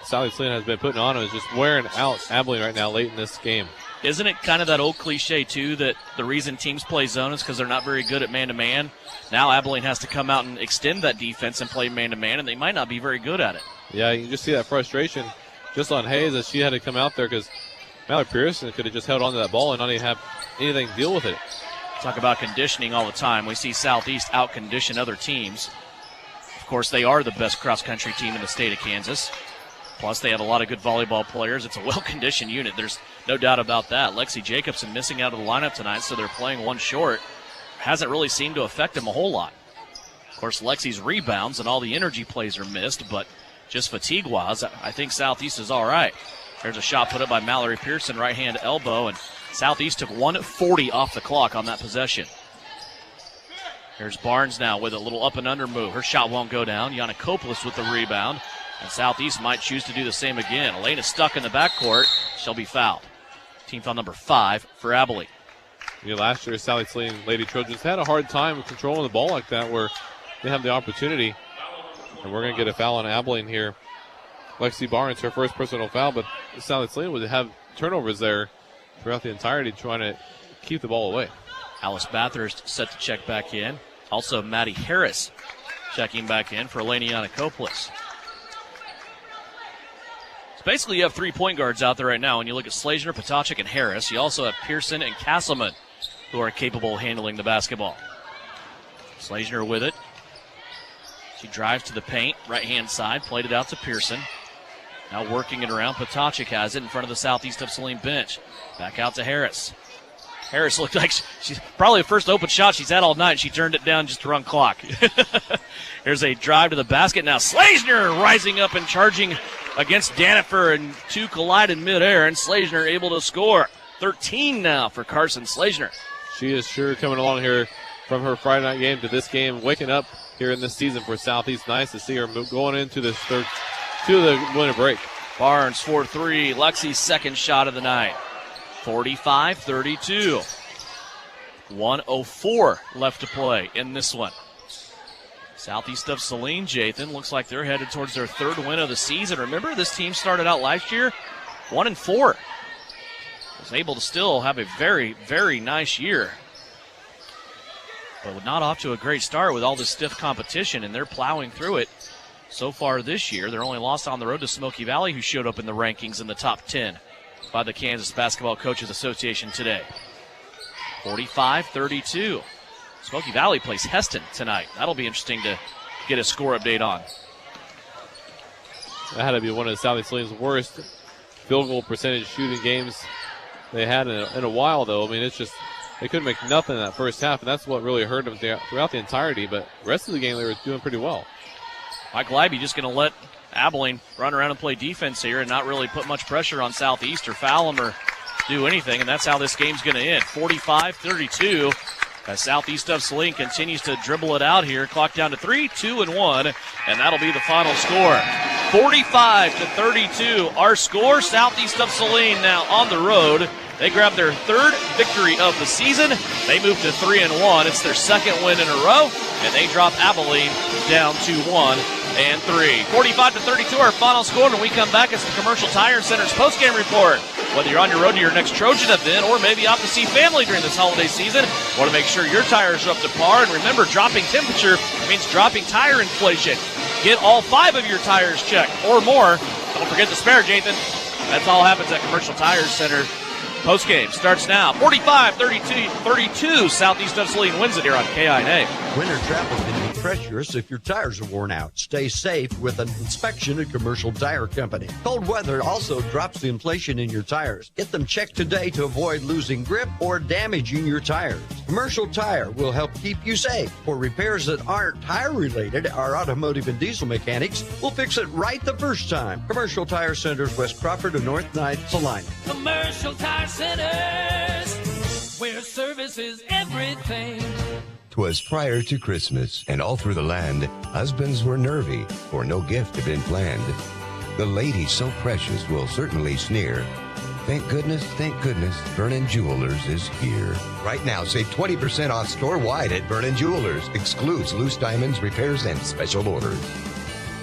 Southeast has been putting on is just wearing out Abilene right now late in this game. Isn't it kind of that old cliche, too, that the reason teams play zone is because they're not very good at man-to-man? Now Abilene has to come out and extend that defense and play man-to-man, and they might not be very good at it. Yeah, you can just see that frustration just on Hayes as she had to come out there because Mallory Pearson could have just held on to that ball and not even have anything to deal with it. Talk about conditioning all the time. We see Southeast out-condition other teams. Of course, they are the best cross-country team in the state of Kansas. Plus, they have a lot of good volleyball players. It's a well-conditioned unit. There's no doubt about that. Lexi Jacobson missing out of the lineup tonight, so they're playing one short. Hasn't really seemed to affect them a whole lot. Of course, Lexi's rebounds and all the energy plays are missed, but just fatigue-wise, I think Southeast is all right. There's a shot put up by Mallory Pearson, right-hand elbow, and Southeast took 1:40 off the clock on that possession. Here's Barnes now with a little up and under move. Her shot won't go down. Yannikopoulos with the rebound. And Southeast might choose to do the same again. Elena's stuck in the backcourt. She'll be fouled. Team foul number 5 for Abilene. Yeah, last year, Southeast Lady Trojans had a hard time controlling the ball like that where they have the opportunity. And we're going to get a foul on Abilene here. Lexi Barnes, her first personal foul, but Southeast would have turnovers there throughout the entirety trying to keep the ball away. Alice Bathurst set to check back in. Also, Maddie Harris checking back in for Elena Yannikopoulos. Basically, you have 3 point guards out there right now. When you look at Slazner, Potocnik, and Harris, you also have Pearson and Castleman who are capable of handling the basketball. Slazner with it. She drives to the paint, right-hand side, played it out to Pearson. Now working it around. Potocnik has it in front of the Southeast of Saline bench. Back out to Harris. Harris looked like she's probably the first open shot she's had all night. She turned it down just to run clock. Here's a drive to the basket. Now Slazner rising up and charging against Danifer, and two collide in midair, and Slazner able to score. 13 now for Carson Slazner. She is sure coming along here from her Friday night game to this game, waking up here in this season for Southeast. Nice to see her going into this third to the winter break. Barnes for 3. Lexi's second shot of the night. 45-32. 1:04 left to play in this one. Southeast of Saline, Jathan, looks like they're headed towards their third win of the season. Remember, this team started out last year 1-4. Was able to still have a very, very nice year. But not off to a great start with all this stiff competition, and they're plowing through it so far this year. They're only lost on the road to Smoky Valley, who showed up in the rankings in the top 10 by the Kansas Basketball Coaches Association today. 45-32. Smoky Valley plays Heston tonight. That'll be interesting to get a score update on. That had to be one of Southeast Saline's worst field goal percentage shooting games they had in a while, though. I mean, it's just they couldn't make nothing in that first half, and that's what really hurt them throughout the entirety. But the rest of the game, they were doing pretty well. Mike Leiby just going to let Abilene run around and play defense here and not really put much pressure on Southeast or foul them or do anything, and that's how this game's going to end. 45-32 as Southeast of Saline continues to dribble it out here. Clock down to 3, 2, and 1, and that'll be the final score. 45-32 our score. Southeast of Saline now on the road. They grab their third victory of the season. They move to 3-1. It's their second win in a row, and they drop Abilene down to 1-3. 45-32 our final score. When we come back, it's the Commercial Tire Center's postgame report. Whether you're on your road to your next Trojan event or maybe off to see family during this holiday season, want to make sure your tires are up to par. And remember, dropping temperature means dropping tire inflation. Get all 5 of your tires checked or more. Don't forget the spare, Jathan. That's all happens at Commercial Tire Center. Postgame starts now. 45-32. Southeast of Saline wins it here on KINA. Winter travel can be treacherous if your tires are worn out. Stay safe with an inspection at Commercial Tire Company. Cold weather also drops the inflation in your tires. Get them checked today to avoid losing grip or damaging your tires. Commercial Tire will help keep you safe. For repairs that aren't tire-related, our automotive and diesel mechanics will fix it right the first time. Commercial Tire Centers, West Crawford and North 9th, Saline. Commercial Tire Centers, where service is everything. 'Twas prior to Christmas, and all through the land, husbands were nervy, for no gift had been planned. The lady so precious will certainly sneer. Thank goodness, Vernon Jewelers is here. Right now, save 20% off store-wide at Vernon Jewelers. Excludes loose diamonds, repairs, and special orders.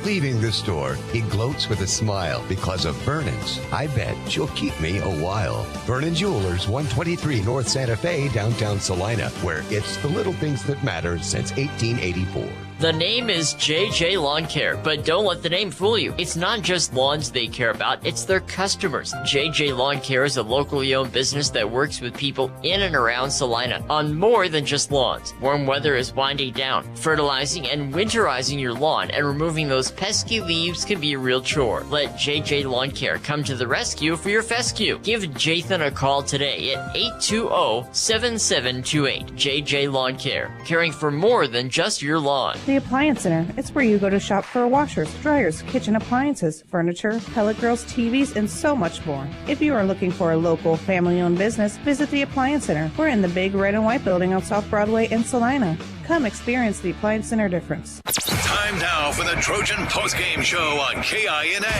Leaving the store, he gloats with a smile because of Vernon's. I bet she'll keep me a while. Vernon Jewelers, 123 North Santa Fe, downtown Salina, where it's the little things that matter since 1884. The name is JJ Lawn Care, but don't let the name fool you. It's not just lawns they care about, it's their customers. JJ Lawn Care is a locally owned business that works with people in and around Salina on more than just lawns. Warm weather is winding down. Fertilizing and winterizing your lawn and removing those pesky leaves can be a real chore. Let JJ Lawn Care come to the rescue for your fescue. Give Jathan a call today at 820-7728. JJ Lawn Care, caring for more than just your lawn. The Appliance Center. It's where you go to shop for washers, dryers, kitchen appliances, furniture, pellet grills, TVs, and so much more. If you are looking for a local, family-owned business, visit the Appliance Center. We're in the big red and white building on South Broadway in Salina. Come experience the Appliance Center difference. Time now for the Trojan postgame show on KINA.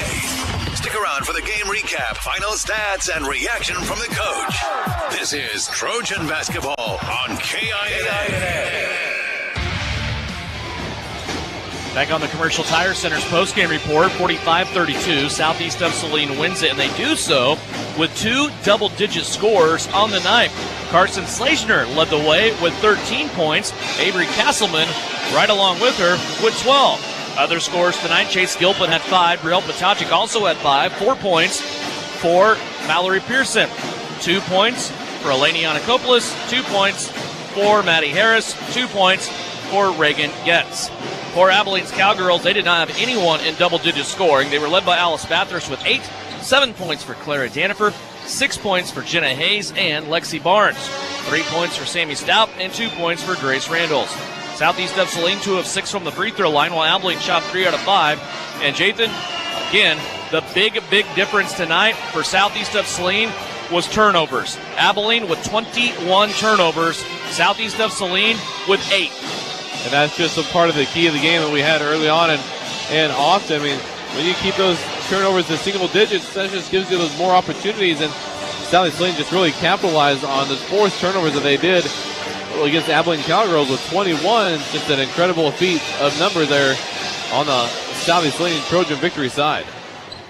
Stick around for the game recap, final stats, and reaction from the coach. This is Trojan basketball on KINA. Back on the Commercial Tire Center's postgame report, 45-32. Southeast of Saline wins it, and they do so with 2 double-digit scores on the night. Carson Slashner led the way with 13 points. Avery Castleman right along with her with 12. Other scores tonight, Chase Gilpin had 5. Brielle Patacic also had 5. 4 points for Mallory Pearson. 2 points for Eleni Anakopoulos. 2 points for Maddie Harris. 2 points for Reagan Getz. For Abilene's Cowgirls, they did not have anyone in double-digit scoring. They were led by Alice Bathurst with 8, 7 points for Clara Danifer, 6 points for Jenna Hayes and Lexi Barnes, 3 points for Sammy Stout, and 2 points for Grace Randalls. Southeast of Saline, 2 of 6 from the free throw line, while Abilene shot 3 out of 5. And Jathan, again, the big difference tonight for Southeast of Saline was turnovers. Abilene with 21 turnovers, Southeast of Saline with 8. And that's just a part of the key of the game that we had early on and often. I mean, when you keep those turnovers to single digits, that just gives you those more opportunities. And Southeast Saline just really capitalized on those forced turnovers that they did. against Abilene Cowgirls with 21. Just an incredible feat of number there on the Southeast Lane Trojan victory side.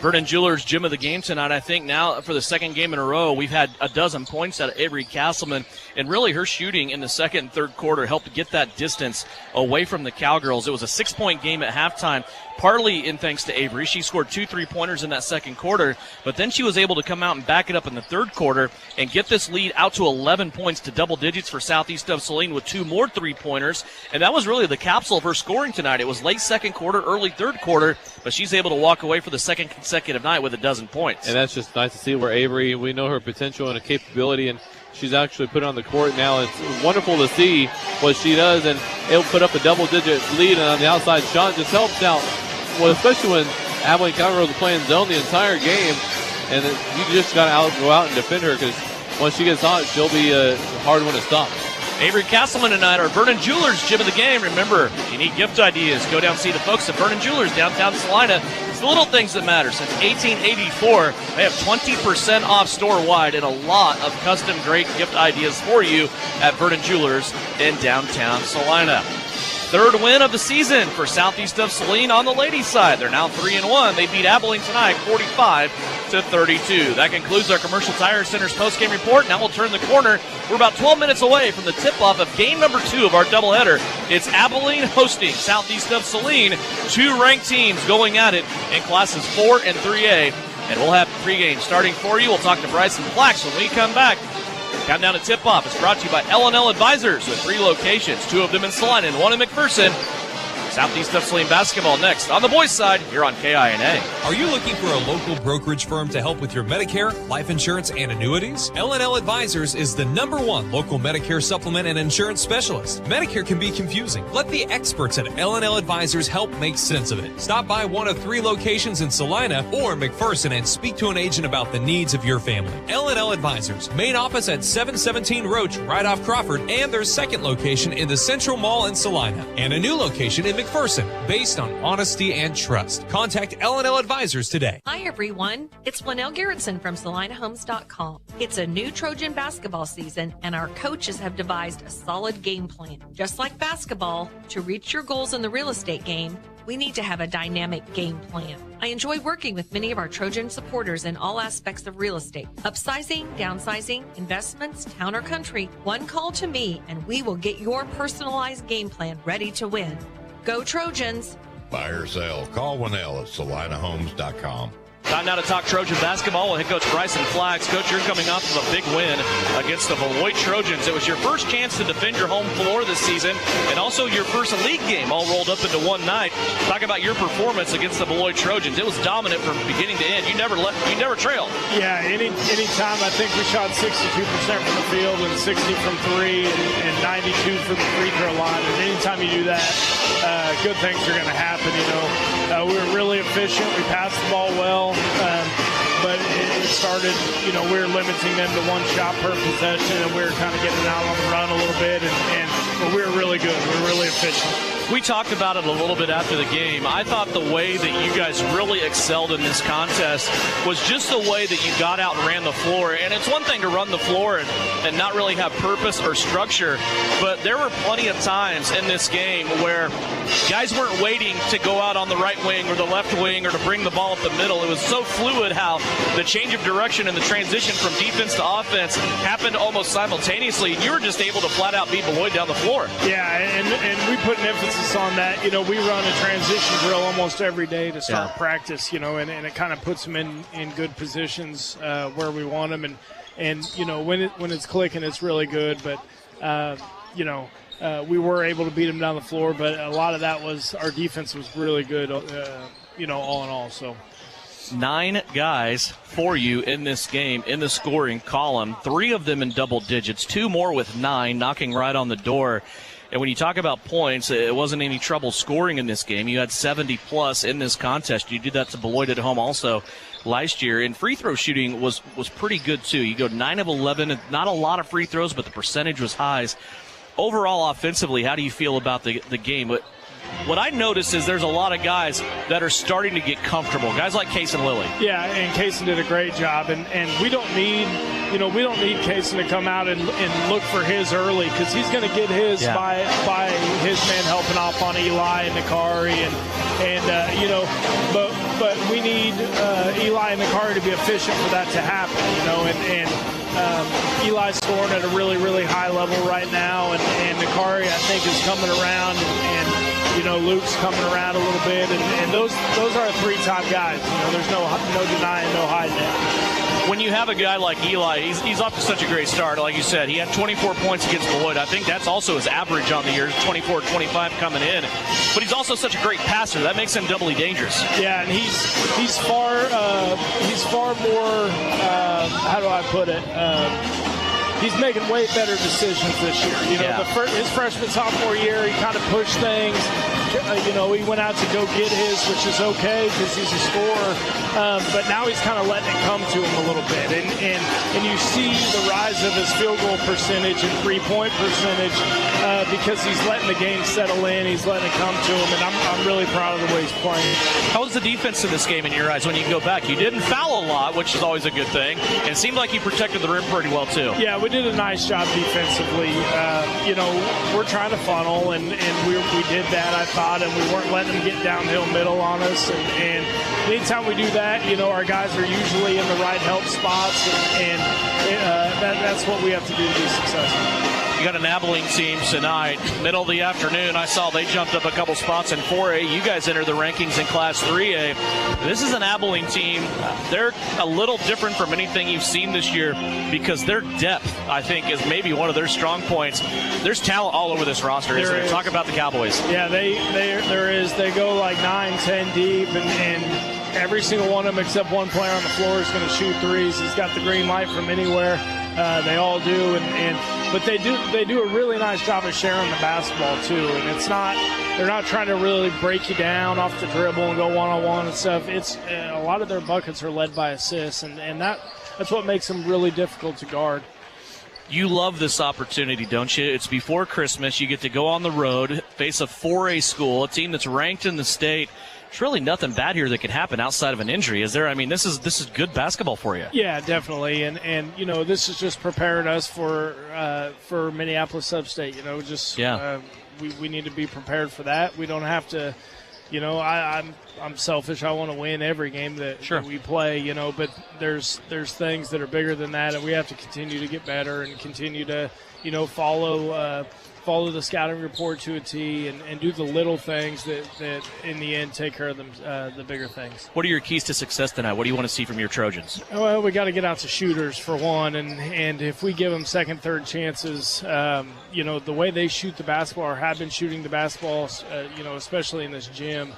Vernon Jewelers' gym of the game tonight. I think now for the second game in a row, we've had a dozen points out of Avery Castleman, and really her shooting in the second and third quarter helped get that distance away from the Cowgirls. It was a 6-point game at halftime, partly in thanks to Avery. She scored 2 3-pointers in that second quarter, but then she was able to come out and back it up in the third quarter and get this lead out to 11 points to double digits for Southeast of Saline with 2 more 3-pointers, and that was really the capsule of her scoring tonight. It was late second quarter, early third quarter, but she's able to walk away for the second consecutive night with a dozen points. And that's just nice to see where Avery, we know her potential and her capability, and she's actually put it on the court now. It's wonderful to see what she does, and it'll put up a double-digit lead, and on the outside shot just helps out, well, especially when Abilene Cowgirls are playing zone the entire game, and you just got to go out and defend her, because once she gets hot, she'll be a hard one to stop. Avery Castleman tonight, our Vernon Jewelers gym of the game. Remember, if you need gift ideas, go down and see the folks at Vernon Jewelers downtown Salina. It's the little things that matter. Since 1884, they have 20% off store-wide and a lot of custom-great gift ideas for you at Vernon Jewelers in downtown Salina. Third win of the season for Southeast of Saline on the ladies' side. They're now 3-1. They beat Abilene tonight 45-32. That concludes our Commercial Tire Center's postgame report. Now we'll turn the corner. We're about 12 minutes away from the tip-off of game number 2 of our doubleheader. It's Abilene hosting Southeast of Saline. 2 ranked teams going at it in classes 4 and 3A. And we'll have pregame starting for you. We'll talk to Bryson Flax when we come back. Countdown to tip-off is brought to you by L&L Advisors with 3 locations, 2 of them in Saline and 1 in McPherson. Southeast of Saline basketball next on the boys' side here on KINA. Are you looking for a local brokerage firm to help with your Medicare, life insurance, and annuities? L&L Advisors is the #1 local Medicare supplement and insurance specialist. Medicare can be confusing. Let the experts at L&L Advisors help make sense of it. Stop by one of 3 locations in Salina or McPherson and speak to an agent about the needs of your family. L&L Advisors, main office at 717 Roach, right off Crawford, and their second location in the Central Mall in Salina, and a new location in McPherson, based on honesty and trust. Contact L&L Advisors today. Hi everyone, it's Flanell Garrettson from SalinaHomes.com. It's a new Trojan basketball season, and our coaches have devised a solid game plan. Just like basketball, to reach your goals in the real estate game, we need to have a dynamic game plan. I enjoy working with many of our Trojan supporters in all aspects of real estate. Upsizing, downsizing, investments, town or country. One call to me and we will get your personalized game plan ready to win. Go Trojans! Buy or sell, call Winnell at SalinaHomes.com. Time now to talk Trojan basketball with head coach Bryson Flax. Coach, you're coming off of a big win against the Beloit Trojans. It was your first chance to defend your home floor this season, and also your first league game all rolled up into one night. Talk about your performance against the Beloit Trojans. It was dominant from beginning to end. You never trailed. Yeah, any time I think we shot 62% from the field and 60 from 3 and 92 from the free throw line. And anytime you do that, good things are going to happen. We were really efficient. We passed the ball well. But it started, we were limiting them to 1 shot per possession, and we were kind of getting out on the run a little bit, but we were really good. We were really efficient. We talked about it a little bit after the game. I thought the way that you guys really excelled in this contest was just the way that you got out and ran the floor. And it's one thing to run the floor and not really have purpose or structure, but there were plenty of times in this game where guys weren't waiting to go out on the right wing or the left wing or to bring the ball up the middle. It was so fluid how the change of direction and the transition from defense to offense happened almost simultaneously. And you were just able to flat out beat Beloit down the floor. Yeah, and we put an emphasis on that. We run a transition drill almost every day to start practice, and it kind of puts them in good positions where we want them. And when it's clicking, it's really good. But, we were able to beat them down the floor, but a lot of that was our defense was really good, all in all. So 9 guys for you in this game in the scoring column, 3 of them in double digits, 2 more with 9, knocking right on the door. And when you talk about points, it wasn't any trouble scoring in this game. You had 70-plus in this contest. You did that to Beloit at home also last year. And free throw shooting was pretty good, too. You go 9 of 11, not a lot of free throws, but the percentage was highs. Overall, offensively, how do you feel about the game? What I noticed is there's a lot of guys that are starting to get comfortable, guys like Case and Lilly. Yeah, and Case did a great job. And we don't need we don't need Kaysen to come out and look for his early, because he's going to get his by his man helping off on Eli and Nakari, but we need Eli and Nakari to be efficient for that to happen, Eli's scoring at a really, really high level right now, and Nakari, I think, is coming around, and Luke's coming around a little bit, and those are our three top guys. There's no denying, no hiding it. When you have a guy like Eli, he's off to such a great start. Like you said, he had 24 points against Beloit. I think that's also his average on the year, 24, 25 coming in. But he's also such a great passer. That makes him doubly dangerous. Yeah, and he's far more, how do I put it? He's making way better decisions this year. His freshman, sophomore year, he kind of pushed things. He went out to go get his, which is okay because he's a scorer. But now he's kind of letting it come to him a little bit. And you see the rise of his field goal percentage and three-point percentage because he's letting the game settle in. He's letting it come to him. And I'm really proud of the way he's playing. How was the defense in this game in your eyes when you go back? You didn't foul a lot, which is always a good thing. And it seemed like you protected the rim pretty well, too. Yeah, we did a nice job defensively. We're trying to funnel, and we did that, I thought, and we weren't letting them get downhill middle on us. And anytime we do that, our guys are usually in the right help spots, and that's what we have to do to be successful. You got an Abilene team tonight. Middle of the afternoon, I saw they jumped up a couple spots in 4A. You guys entered the rankings in Class 3A. This is an Abilene team. They're a little different from anything you've seen this year because their depth, I think, is maybe one of their strong points. There's talent all over this roster, isn't there? Talk about the Cowboys. Yeah, there is. They go like 9, 10 deep, and every single one of them except one player on the floor is going to shoot threes. He's got the green light from anywhere. They all do, but they do a really nice job of sharing the basketball too. And they're not trying to really break you down off the dribble and go one-on-one and stuff. It's a lot of their buckets are led by assists, and that's what makes them really difficult to guard. You love this opportunity, don't you? It's before Christmas. You get to go on the road, face a 4A school, a team that's ranked in the state. There's really nothing bad here that could happen outside of an injury, is there? I mean, this is good basketball for you. Yeah, definitely, and this is just preparing us for Minneapolis Upstate. We need to be prepared for that. We don't have to. I'm selfish. I want to win every game that we play. But there's things that are bigger than that, and we have to continue to get better and continue to follow the scouting report to a T and do the little things that in the end take care of them, the bigger things. What are your keys to success tonight? What do you want to see from your Trojans? Well, we got to get out to shooters for one, and if we give them second, third chances, the way they shoot the basketball or have been shooting the basketball, especially in this gym,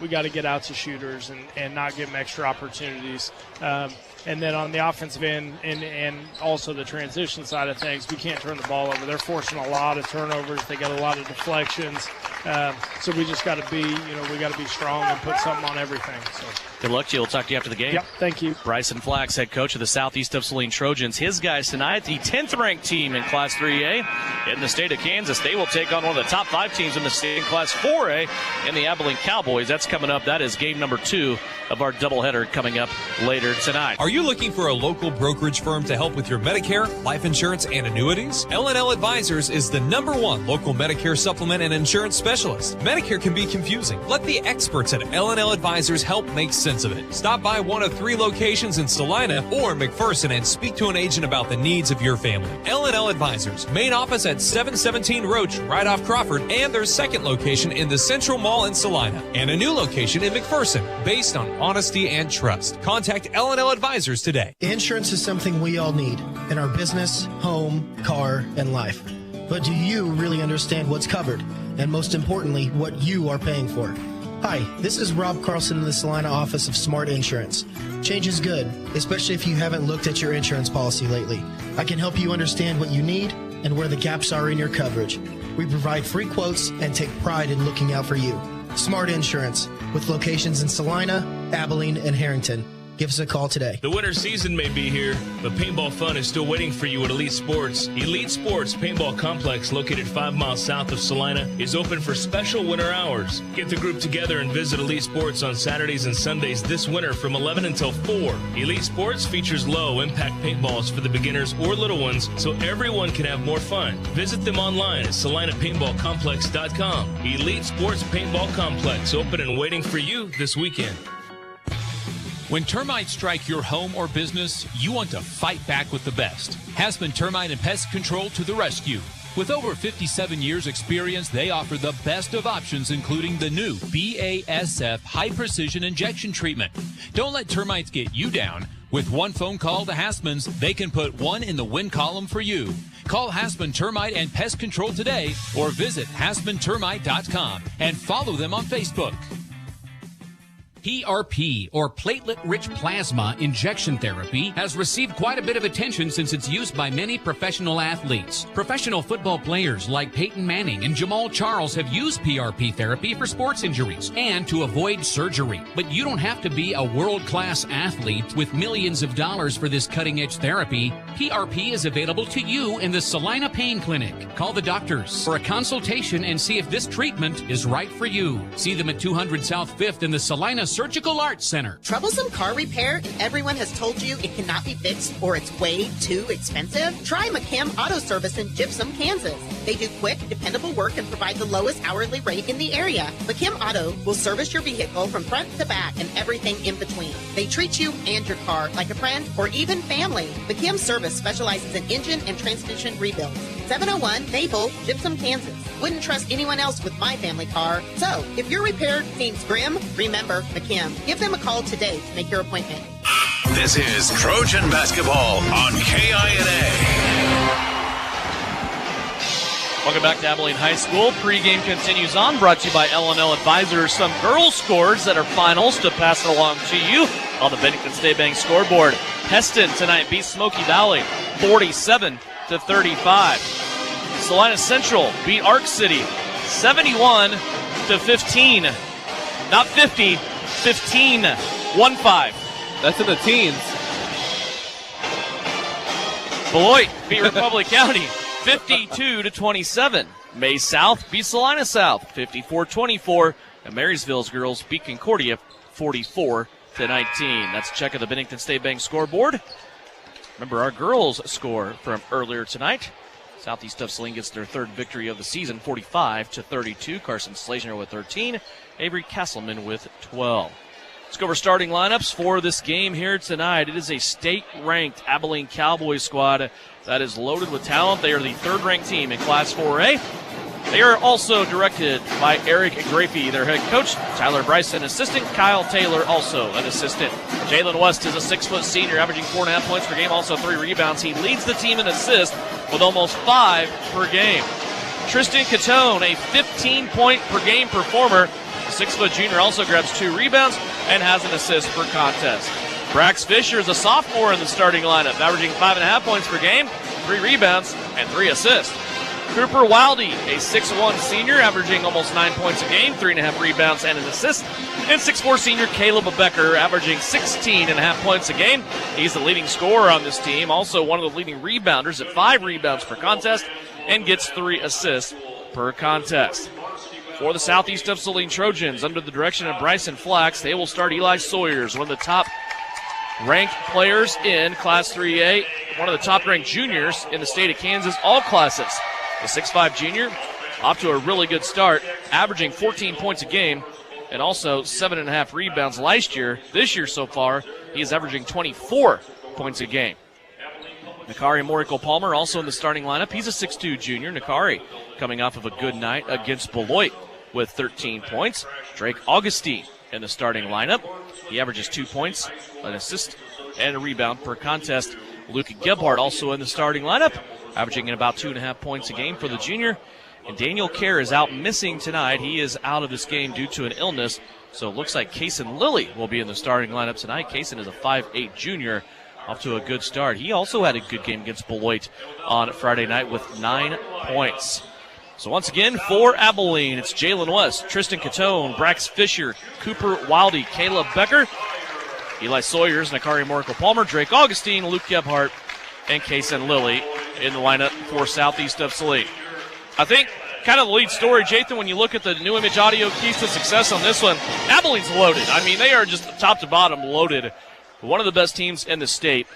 we got to get out to shooters and not give them extra opportunities. And then on the offensive end and also the transition side of things, we can't turn the ball over. They're forcing a lot of turnovers. They got a lot of deflections. So we just got to be, we got to be strong and put something on everything. So. Good luck to you. We'll talk to you after the game. Yep, thank you. Bryson Flax, head coach of the Southeast of Saline Trojans. His guys tonight, the 10th-ranked team in Class 3A in the state of Kansas. They will take on one of the top 5 teams in the state in Class 4A in the Abilene Cowboys. That's coming up. That is game number 2 of our doubleheader coming up later tonight. Are you looking for a local brokerage firm to help with your Medicare, life insurance, and annuities? L&L Advisors is the #1 local Medicare supplement and insurance specialist. Medicare can be confusing. Let the experts at L&L Advisors help make sense of it. Stop by one of 3 locations in Salina or McPherson and speak to an agent about the needs of your family. L&L Advisors, main office at 717 Roach, right off Crawford, and their second location in the Central Mall in Salina, and a new location in McPherson, based on honesty and trust. Contact L&L Advisors today. Insurance is something we all need in our business, home, car, and life. But do you really understand what's covered? And most importantly, what you are paying for? Hi, this is Rob Carlson in the Salina office of Smart Insurance. Change is good, especially if you haven't looked at your insurance policy lately. I can help you understand what you need and where the gaps are in your coverage. We provide free quotes and take pride in looking out for you. Smart Insurance, with locations in Salina, Abilene, and Harrington. Give us a call today. The winter season may be here, but paintball fun is still waiting for you at Elite Sports. Elite Sports Paintball Complex, located 5 miles south of Salina, is open for special winter hours. Get the group together and visit Elite Sports on Saturdays and Sundays this winter from 11 until 4. Elite Sports features low-impact paintballs for the beginners or little ones, so everyone can have more fun. Visit them online at SalinaPaintballComplex.com. Elite Sports Paintball Complex, open and waiting for you this weekend. When termites strike your home or business, you want to fight back with the best. Hasman Termite and Pest Control to the rescue. With over 57 years experience, they offer the best of options, including the new BASF High Precision Injection Treatment. Don't let termites get you down. With one phone call to Hasman's, they can put one in the win column for you. Call Hasman Termite and Pest Control today or visit HasmanTermite.com and follow them on Facebook. PRP, or platelet-rich plasma injection therapy, has received quite a bit of attention since its use by many professional athletes. Professional football players like Peyton Manning and Jamal Charles have used PRP therapy for sports injuries and to avoid surgery. But you don't have to be a world-class athlete with millions of dollars for this cutting-edge therapy. PRP is available to you in the Salina Pain Clinic. Call the doctors for a consultation and see if this treatment is right for you. See them at 200 South 5th in the Salina Surgical Arts Center. Troublesome car repair and everyone has told you it cannot be fixed or it's way too expensive? Try McKim Auto Service in Gypsum, Kansas. They do quick, dependable work and provide the lowest hourly rate in the area. McKim Auto will service your vehicle from front to back and everything in between. They treat you and your car like a friend or even family. McKim Service specializes in engine and transmission rebuilds. 701 Maple, Gypsum, Kansas. Wouldn't trust anyone else with my family car. So, if your repair seems grim, remember McKim. Give them a call today to make your appointment. This is Trojan Basketball on KINA. Welcome back to Abilene High School. Pre-game continues on, brought to you by L&L Advisors. Some girls' scores that are finals to pass it along to you on the Bennington State Bank scoreboard. Heston tonight beat Smoky Valley 47-35. Salina Central beat Arc City 71-15. Not 50, 15. 1-5. That's in the teens. Beloit beat Republic County 52-27. May South beat Salina South 54-24. And Marysville's girls beat Concordia 44-19. That's a check of the Bennington State Bank scoreboard. Remember our girls' score from earlier tonight. Southeast of Saline gets their third victory of the season, 45-32. Carson Slazner with 13. Avery Castleman with 12. Let's go over starting lineups for this game here tonight. It is a state-ranked Abilene Cowboys squad that is loaded with talent. They are the third-ranked team in Class 4A. They are also directed by Eric Grafey, their head coach. Tyler Bryson, assistant. Kyle Taylor, also an assistant. Jalen West is a 6-foot senior, averaging 4.5 points per game, also 3 rebounds. He leads the team in assists with almost 5 per game. Tristan Catone, a 15-point per game performer. The 6-foot junior also grabs 2 rebounds and has an assist per contest. Brax Fisher is a sophomore in the starting lineup, averaging 5.5 points per game, 3 rebounds, and 3 assists. Cooper Wildy, a 6'1 senior, averaging almost 9 points a game, 3.5 rebounds, and an assist. And 6'4 senior Caleb Becker, averaging 16.5 points a game. He's the leading scorer on this team, also one of the leading rebounders at 5 rebounds per contest, and gets 3 assists per contest. For the Southeast of Saline Trojans, under the direction of Bryson Flax, they will start Eli Sawyers, one of the top-ranked players in Class 3A, one of the top-ranked juniors in the state of Kansas, all classes. The 6'5 junior, off to a really good start, averaging 14 points a game and also 7.5 rebounds last year. This year so far, he is averaging 24 points a game. Nakari Morrico Palmer also in the starting lineup. He's a 6'2 junior. Nakari coming off of a good night against Beloit with 13 points. Drake Augustine in the starting lineup. He averages 2 points, an assist, and a rebound per contest. Luke Gebhardt also in the starting lineup, averaging about 2.5 points a game for the junior. And Daniel Kerr is out missing tonight. He is out of this game due to an illness. So it looks like Kaysen Lilly will be in the starting lineup tonight. Kaysen is a 5'8 junior, off to a good start. He also had a good game against Beloit on Friday night with 9 points. So once again, for Abilene, it's Jalen West, Tristan Catone, Brax Fisher, Cooper Wildy, Caleb Becker. Eli Sawyers, Nakari Morrill-Palmer, Drake Augustine, Luke Gebhardt, and Kason Lilly in the lineup for Southeast of Saline. I think kind of the lead story, Jathan, when you look at the New Image Audio keys to success on this one, Abilene's loaded. I mean, they are just top to bottom loaded. One of the best teams in the state.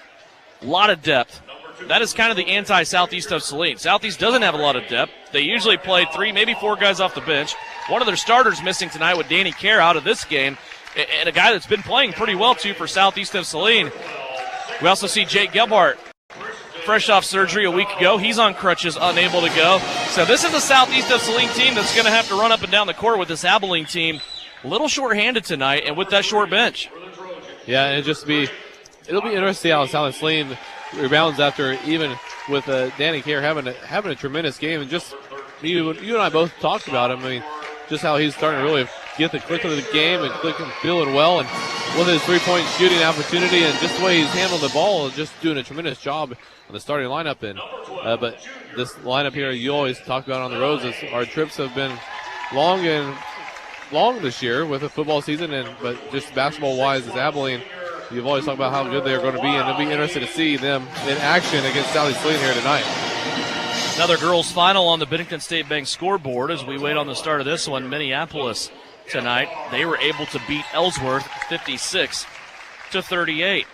A lot of depth. That is kind of the anti-Southeast of Saline. Southeast doesn't have a lot of depth. They usually play 3, maybe 4 guys off the bench. One of their starters missing tonight with Danny Kerr out of this game, and a guy that's been playing pretty well, too, for Southeast of Saline. We also see Jake Gebhardt, fresh off surgery a week ago. He's on crutches, unable to go. So this is a Southeast of Saline team that's going to have to run up and down the court with this Abilene team. A little short-handed tonight, and with that short bench. Yeah, and it'll be interesting how South Saline rebounds after, even with Danny Kerr having a tremendous game. And just you and I both talked about him. I mean, just how he's starting to really get the click of the game and clicking, feeling well, and with his three-point shooting opportunity and just the way he's handled the ball, just doing a tremendous job on the starting lineup. And but this lineup here, you always talk about on the roads, is our trips have been long this year with the football season, but just basketball-wise, as Abilene, you've always talked about how good they're going to be, and it'll be interesting to see them in action against Sally Saline here tonight. Another girls' final on the Bennington State Bank scoreboard as we wait on the start of this one. Minneapolis tonight, they were able to beat Ellsworth 56-38.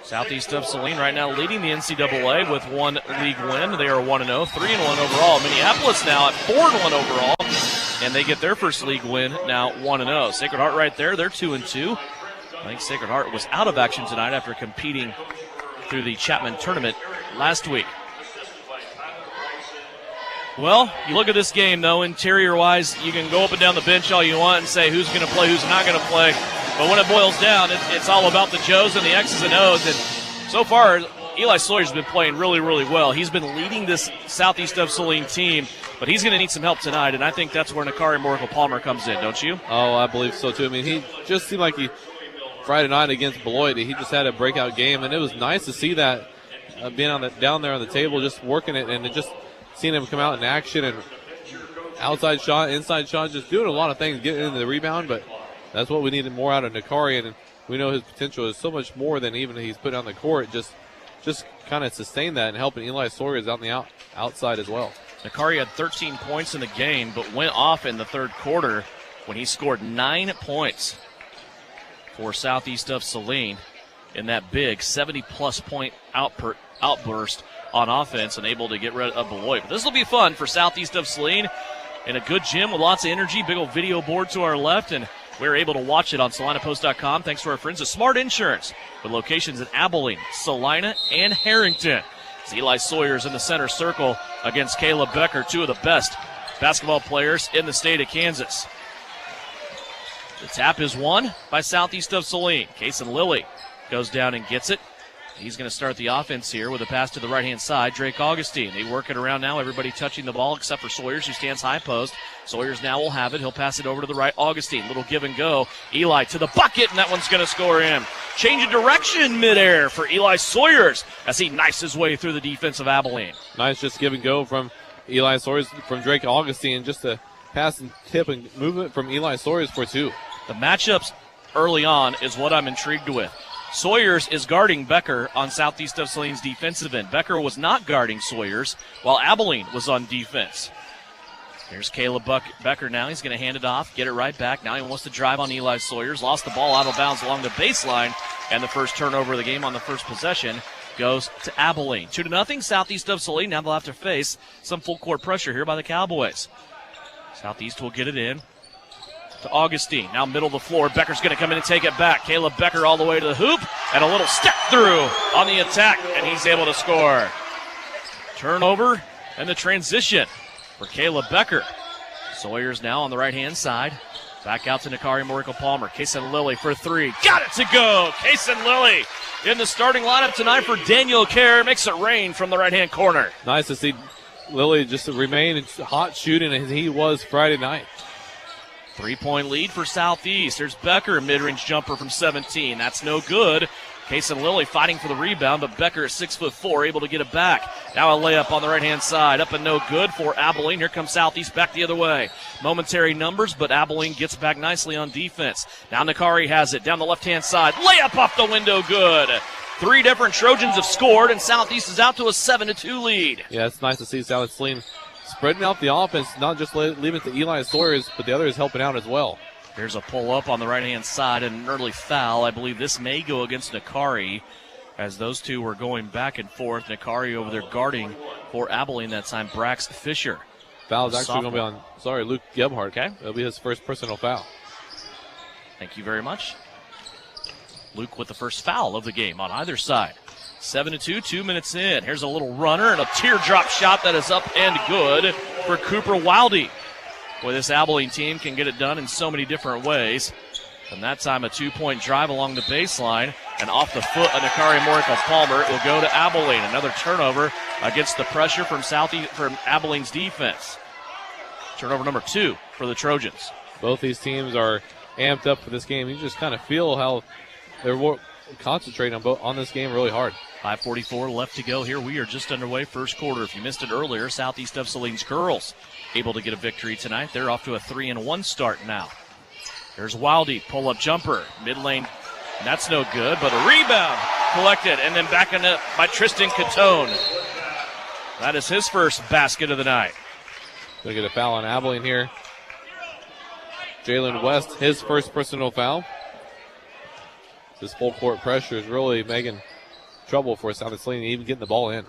Southeast of Saline right now leading the NCAA with 1 league win. They are 1-0, 3-1 overall. Minneapolis now at 4-1 overall, and they get their first league win now 1-0. Sacred Heart right there, they're 2-2. I think Sacred Heart was out of action tonight after competing through the Chapman tournament last week. Well, you look at this game, though, interior-wise, you can go up and down the bench all you want and say who's going to play, who's not going to play. But when it boils down, it's all about the Joes and the X's and O's. And so far, Eli Sawyer's been playing really, really well. He's been leading this Southeast of Saline team, but he's going to need some help tonight, and I think that's where Nakari Morrill-Palmer comes in, don't you? Oh, I believe so, too. I mean, he just seemed like Friday night against Beloit, he just had a breakout game, and it was nice to see that being down there on the table, just working it, and just seeing him come out in action and outside shot, inside shot, just doing a lot of things, getting into the rebound. But that's what we needed more out of Nakari, and we know his potential is so much more than even he's put on the court. Just kind of sustain that and helping Eli Sawyers out on the outside as well. Nakari had 13 points in the game, but went off in the third quarter when he scored 9 points for Southeast of Saline in that big 70-plus point outburst on offense and able to get rid of Beloit. But this will be fun for Southeast of Saline in a good gym with lots of energy, big old video board to our left, and we're able to watch it on SalinaPost.com thanks to our friends at Smart Insurance with locations in Abilene, Salina, and Harrington. It's Eli Sawyers in the center circle against Caleb Becker, 2 of the best basketball players in the state of Kansas. The tap is won by Southeast of Saline. Kason Lilly goes down and gets it. He's going to start the offense here with a pass to the right-hand side. Drake Augustine. They work it around now. Everybody touching the ball except for Sawyers, who stands high post. Sawyers now will have it. He'll pass it over to the right. Augustine. Little give and go. Eli to the bucket, and that one's going to score in. Change of direction midair for Eli Sawyers as he knifes his way through the defense of Abilene. Nice just give and go from Eli Sawyers, from Drake Augustine. Just a pass and tip and movement from Eli Sawyers for 2. The matchups early on is what I'm intrigued with. Sawyers is guarding Becker on Southeast of Saline's defensive end. Becker was not guarding Sawyers while Abilene was on defense. Here's Caleb Becker now. He's going to hand it off, get it right back. Now he wants to drive on Eli Sawyers. Lost the ball out of bounds along the baseline, and the first turnover of the game on the first possession goes to Abilene. 2-0, Southeast of Saline. Now they'll have to face some full court pressure here by the Cowboys. Southeast will get it in to Augustine. Now middle of the floor. Becker's going to come in and take it back. Caleb Becker all the way to the hoop, and a little step through on the attack, and he's able to score. Turnover and the transition for Caleb Becker. Sawyers now on the right-hand side. Back out to Nakari Morrill-Palmer. Kason Lilly for 3. Got it to go. Kason Lilly in the starting lineup tonight for Daniel Kerr. Makes it rain from the right-hand corner. Nice to see Lilly just remain hot shooting as he was Friday night. 3-point lead for Southeast. There's Becker, mid-range jumper from 17. That's no good. Kason Lilly fighting for the rebound, but Becker at 6'4", able to get it back. Now a layup on the right-hand side. Up and no good for Abilene. Here comes Southeast back the other way. Momentary numbers, but Abilene gets back nicely on defense. Now Nakari has it down the left-hand side. Layup off the window, good. 3 different Trojans have scored, and Southeast is out to a 7-2 lead. Yeah, it's nice to see Saline spreading out the offense, not just leaving it to Eli Sawyers, but the others helping out as well. Here's a pull-up on the right-hand side and an early foul. I believe this may go against Nakari as those two were going back and forth. Nakari over there guarding for Abilene that time, Brax Fisher. Foul's actually going to be on, Luke Gebhardt. Okay. That'll be his first personal foul. Thank you very much. Luke with the first foul of the game on either side. 7-2, 2 minutes in. Here's a little runner and a teardrop shot that is up and good for Cooper Wildy. Boy, this Abilene team can get it done in so many different ways. And that time a 2-point drive along the baseline. And off the foot of Nakari Morical-Palmer, it will go to Abilene. Another turnover against the pressure from Abilene's defense. Turnover number 2 for the Trojans. Both these teams are amped up for this game. You just kind of feel how they're concentrating on this game really hard. 5:44 left to go here. We are just underway first quarter. If you missed it earlier, Southeast of Saline's girls able to get a victory tonight. They're off to a 3-1 start now. There's Wildy, pull-up jumper, mid-lane. That's no good, but a rebound collected, and then back in it by Tristan Catone. That is his first basket of the night. Going to get a foul on Abilene here. Jalen West, his first personal foul. This full court pressure is really making trouble for South Saline, even getting the ball in.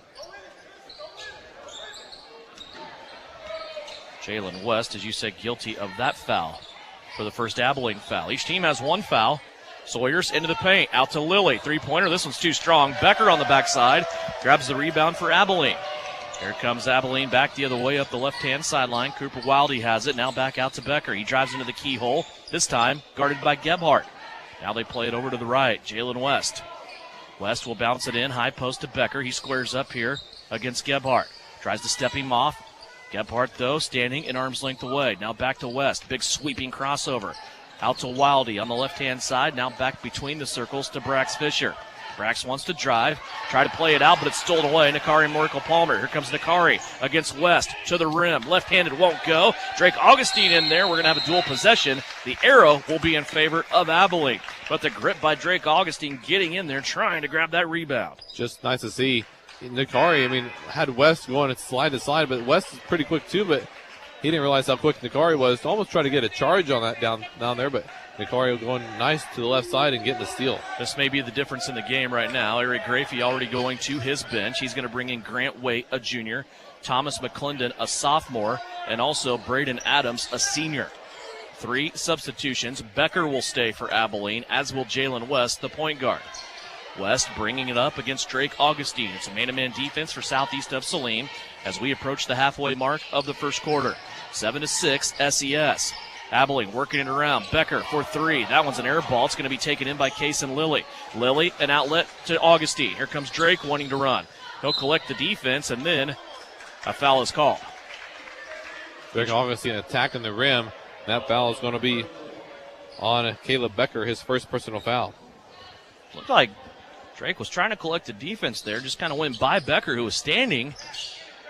Jalen West, as you said, guilty of that foul for the first Abilene foul. Each team has 1 foul. Sawyers into the paint, out to Lilly. 3-pointer, this one's too strong. Becker on the backside, grabs the rebound for Abilene. Here comes Abilene back the other way up the left-hand sideline. Cooper Wildy has it, now back out to Becker. He drives into the keyhole, this time guarded by Gebhardt. Now they play it over to the right. Jalen West. West will bounce it in, high post to Becker. He squares up here against Gebhardt. Tries to step him off. Gebhardt, though, standing an arm's length away. Now back to West. Big sweeping crossover. Out to Wildy on the left-hand side. Now back between the circles to Brax Fisher. Brax wants to drive, try to play it out, but it's stolen away. Nakari Morical-Palmer. Here comes Nakari against West to the rim. Left-handed won't go. Drake Augustine in there. We're going to have a dual possession. The arrow will be in favor of Abilene. But the grip by Drake Augustine getting in there, trying to grab that rebound. Just nice to see. Nakari, had West going slide to slide, but West is pretty quick too, but he didn't realize how quick Nakari was. To almost try to get a charge on that down there, but Nakari going nice to the left side and getting the steal. This may be the difference in the game right now. Eric Grafey already going to his bench. He's going to bring in Grant Waite, a junior, Thomas McClendon, a sophomore, and also Braden Adams, a senior. 3 substitutions. Becker will stay for Abilene, as will Jalen West, the point guard. West bringing it up against Drake Augustine. It's a man-to-man defense for Southeast of Saline as we approach the halfway mark of the first quarter. 7-6 SES. Abilene working it around. Becker for 3. That one's an air ball. It's going to be taken in by Kason Lilly. Lilly, an outlet to Augustine. Here comes Drake wanting to run. He'll collect the defense, and then a foul is called. Drake Augustine attacking the rim. That foul is going to be on Caleb Becker, his first personal foul. Looked like Drake was trying to collect the defense there. Just kind of went by Becker, who was standing,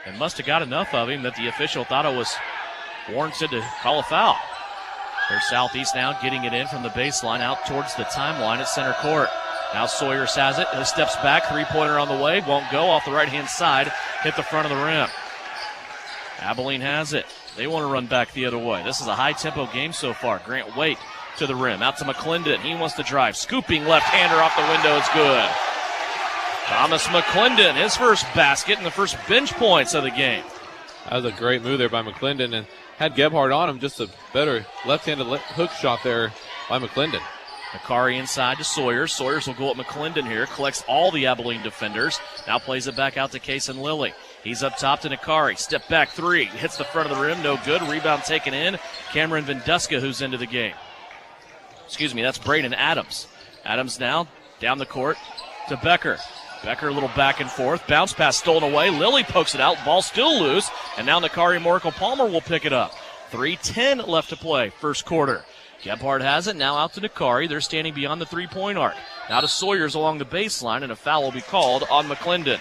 and must have got enough of him that the official thought it was warranted to call a foul. There's Southeast now getting it in from the baseline out towards the timeline at center court. Now Sawyers has it. He steps back. 3-pointer on the way. Won't go off the right-hand side. Hit the front of the rim. Abilene has it. They want to run back the other way. This is a high-tempo game so far. Grant Waite to the rim. Out to McClendon. He wants to drive. Scooping left-hander off the window is good. Thomas McClendon, his first basket and the first bench points of the game. That was a great move there by McClendon, and had Gebhardt on him. Just a better left-handed hook shot there by McClendon. Nakari inside to Sawyers. Sawyers will go at McClendon here. Collects all the Abilene defenders. Now plays it back out to Kason Lilly. He's up top to Nakari. Step back 3. Hits the front of the rim. No good. Rebound taken in. Cameron Venduska, who's into the game. Excuse me, that's Braden Adams. Adams now down the court to Becker. Becker a little back and forth. Bounce pass stolen away. Lilly pokes it out. Ball still loose. And now Nakari Morical-Palmer will pick it up. 3:10 left to play. First quarter. Gebhardt has it. Now out to Nakari. They're standing beyond the 3-point arc. Now to Sawyers along the baseline, and a foul will be called on McClendon.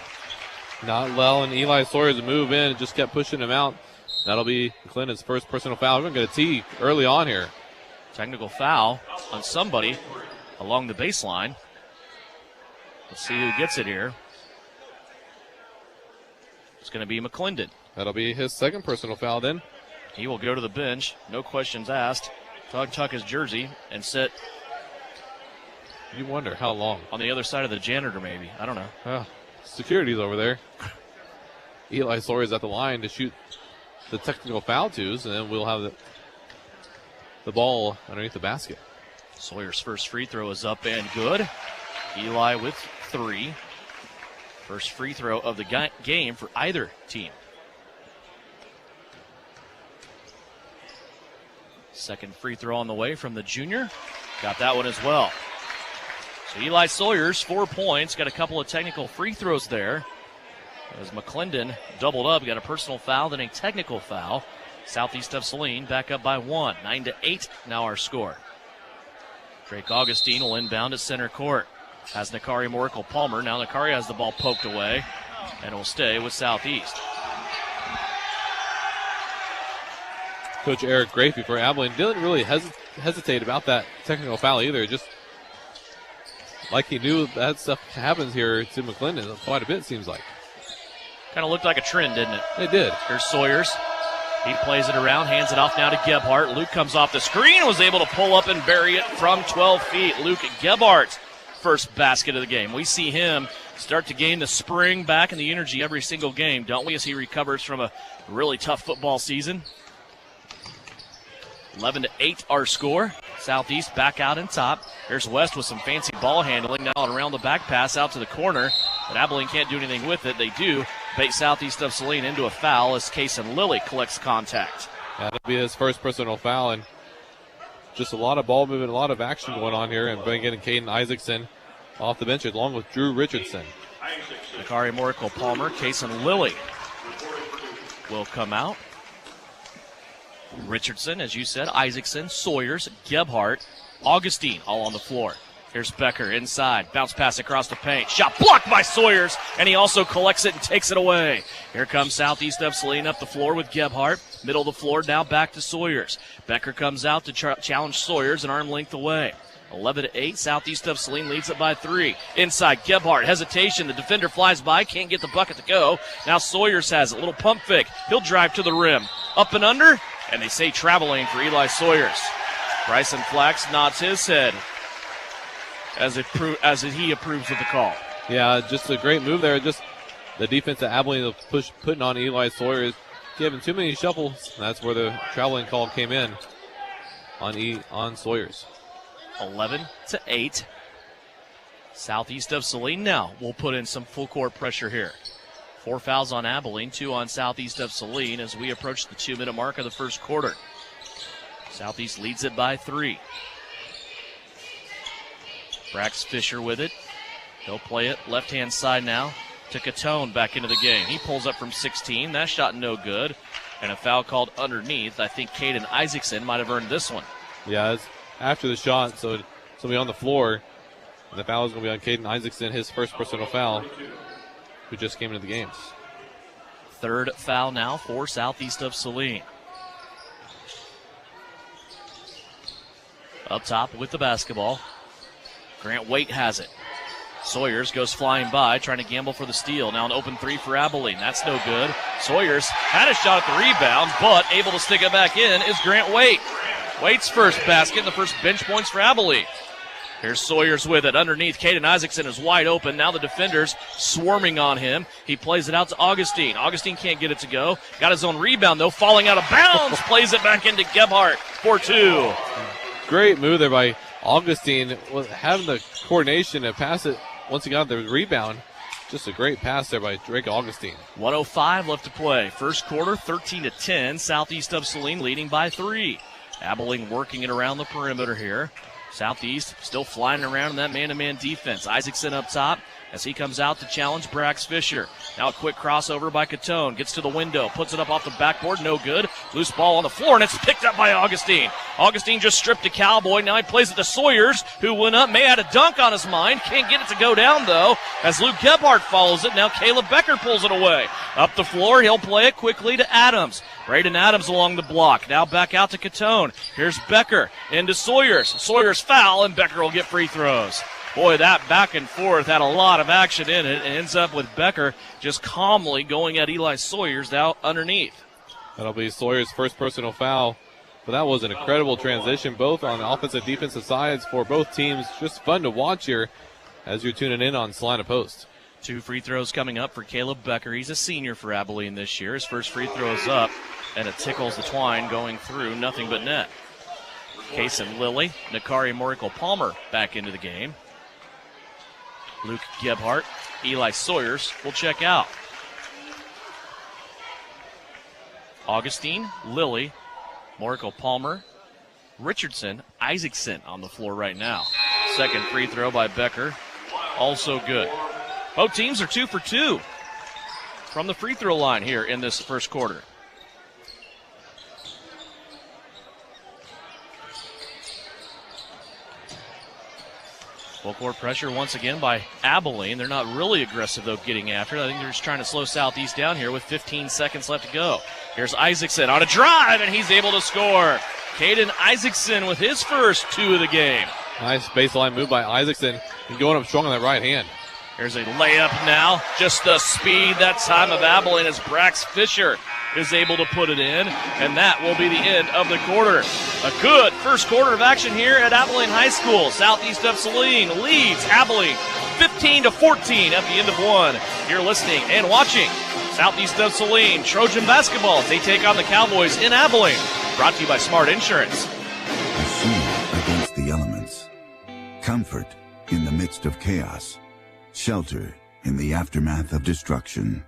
Not allowing Eli Sawyers to move in. It just kept pushing him out. That'll be McClendon's first personal foul. We're going to get a T early on here. Technical foul on somebody along the baseline. Let's see who gets it here. It's going to be McClendon. That'll be his second personal foul then. He will go to the bench. No questions asked. Tuck his jersey and sit. You wonder how long. On the other side of the janitor, maybe. I don't know. Oh, security's over there. Eli Sawyers at the line to shoot the technical foul twos, and then we'll have the ball underneath the basket. Sawyer's first free throw is up and good. Eli with 3. First free throw of the game for either team. Second free throw on the way from the junior. Got that one as well. So Eli Sawyers, 4 points. Got a couple of technical free throws there. As McClendon doubled up, got a personal foul, then a technical foul. Southeast of Saline back up by 1. 9-8 now our score. Drake Augustine will inbound at center court. Has Nakari Moracle Palmer. Now Nakari has the ball poked away, and will stay with Southeast. Coach Eric Grafey for Abilene didn't really hesitate about that technical foul either. Just like he knew that stuff happens here to McClendon quite a bit, it seems like. Kind of looked like a trend, didn't it? It did. Here's Sawyers. He plays it around, hands it off now to Gebhardt. Luke comes off the screen and was able to pull up and bury it from 12 feet. Luke Gebhardt's first basket of the game. We see him start to gain the spring back and the energy every single game, don't we, as he recovers from a really tough football season. 11-8 our score. Southeast back out in top. Here's West with some fancy ball handling now and around the back pass out to the corner. But Abilene can't do anything with it. They do bait Southeast of Saline into a foul as Kason Lilly collects contact. That'll be his first personal foul, and just a lot of ball movement, a lot of action going on here, and bringing Caden Isaacson off the bench along with Drew Richardson. Nakari Moracle Palmer, Kason Lilly will come out. Richardson, as you said, Isaacson, Sawyers, Gebhardt, Augustine all on the floor. Here's Becker inside. Bounce pass across the paint. Shot blocked by Sawyers, and he also collects it and takes it away. Here comes Southeast of Saline up the floor with Gebhardt. Middle of the floor, now back to Sawyers. Becker comes out to challenge Sawyers an arm length away. 11-8, Southeast of Saline leads it by 3. Inside, Gebhardt, hesitation. The defender flies by, can't get the bucket to go. Now Sawyers has a little pump fake. He'll drive to the rim. Up and under, and they say traveling for Eli Sawyers. Bryson Flax nods his head as he approves of the call. Yeah, just a great move there. Just the defense at Abilene putting on Eli Sawyers, giving too many shuffles. That's where the traveling call came in on Sawyers. 11-8. Southeast of Saline now will put in some full court pressure here. 4 fouls on Abilene, 2 on Southeast of Saline as we approach the 2-minute mark of the first quarter. Southeast leads it by 3. Brax Fisher with it. He'll play it left-hand side now to Catone back into the game. He pulls up from 16. That shot no good. And a foul called underneath. I think Caden Isaacson might have earned this one. Yeah, it's after the shot, so somebody on the floor. And the foul is going to be on Caden Isaacson, his first personal foul, who just came into the game. Third foul now for Southeast of Saline. Up top with the basketball. Grant Waite has it. Sawyers goes flying by, trying to gamble for the steal. Now an open 3 for Abilene. That's no good. Sawyers had a shot at the rebound, but able to stick it back in is Grant Waite. Waite's first basket and the first bench points for Abilene. Here's Sawyers with it. Underneath, Caden Isaacson is wide open. Now the defenders swarming on him. He plays it out to Augustine. Augustine can't get it to go. Got his own rebound, though, falling out of bounds. Plays it back into Gebhardt for 2. Great move there by Augustine, having the coordination to pass it once he got the rebound. Just a great pass there by Drake Augustine. 1:05 left to play. First quarter, 13-10. Southeast of Saline leading by 3. Abilene working it around the perimeter here. Southeast still flying around in that man-to-man defense. Isaacson up top. as he comes out to challenge Brax Fisher. Now a quick crossover by Catone. Gets to the window, puts it up off the backboard, no good. Loose ball on the floor, and it's picked up by Augustine. Augustine just stripped a Cowboy. Now he plays it to Sawyers, who went up, may have had a dunk on his mind. Can't get it to go down, though, as Luke Gebhardt follows it. Now Caleb Becker pulls it away. Up the floor, he'll play it quickly to Adams. Braden Adams along the block. Now back out to Catone. Here's Becker into Sawyers. Sawyers foul, and Becker will get free throws. Boy, that back and forth had a lot of action in it, and ends up with Becker just calmly going at Eli Sawyers out underneath. That'll be Sawyer's first personal foul. But that was an incredible transition, both on the offensive defensive sides for both teams. Just fun to watch here as you're tuning in on Salina Post. 2 free throws coming up for Caleb Becker. He's a senior for Abilene this year. His first free throw is up, and it tickles the twine going through, nothing but net. Kason Lilly, Nakari Morikel Palmer back into the game. Luke Gebhardt, Eli Sawyers will check out. Augustine, Lilly, Morikel Palmer, Richardson, Isaacson on the floor right now. Second free throw by Becker, also good. Both teams are 2 for 2 from the free throw line here in this first quarter. Full court pressure once again by Abilene. They're not really aggressive, though, getting after it. I think they're just trying to slow Southeast down here with 15 seconds left to go. Here's Isaacson on a drive, and he's able to score. Caden Isaacson with his first 2 of the game. Nice baseline move by Isaacson and going up strong on that right hand. Here's a layup now. Just the speed that time of Abilene as Brax Fisher is able to put it in, and that will be the end of the quarter. A good first quarter of action here at Abilene High School. Southeast of Saline leads Abilene 15-14 at the end of one. You're listening and watching Southeast of Saline Trojan basketball as they take on the Cowboys in Abilene. Brought to you by Smart Insurance. A shield against the elements. Comfort in the midst of chaos. Shelter in the aftermath of destruction.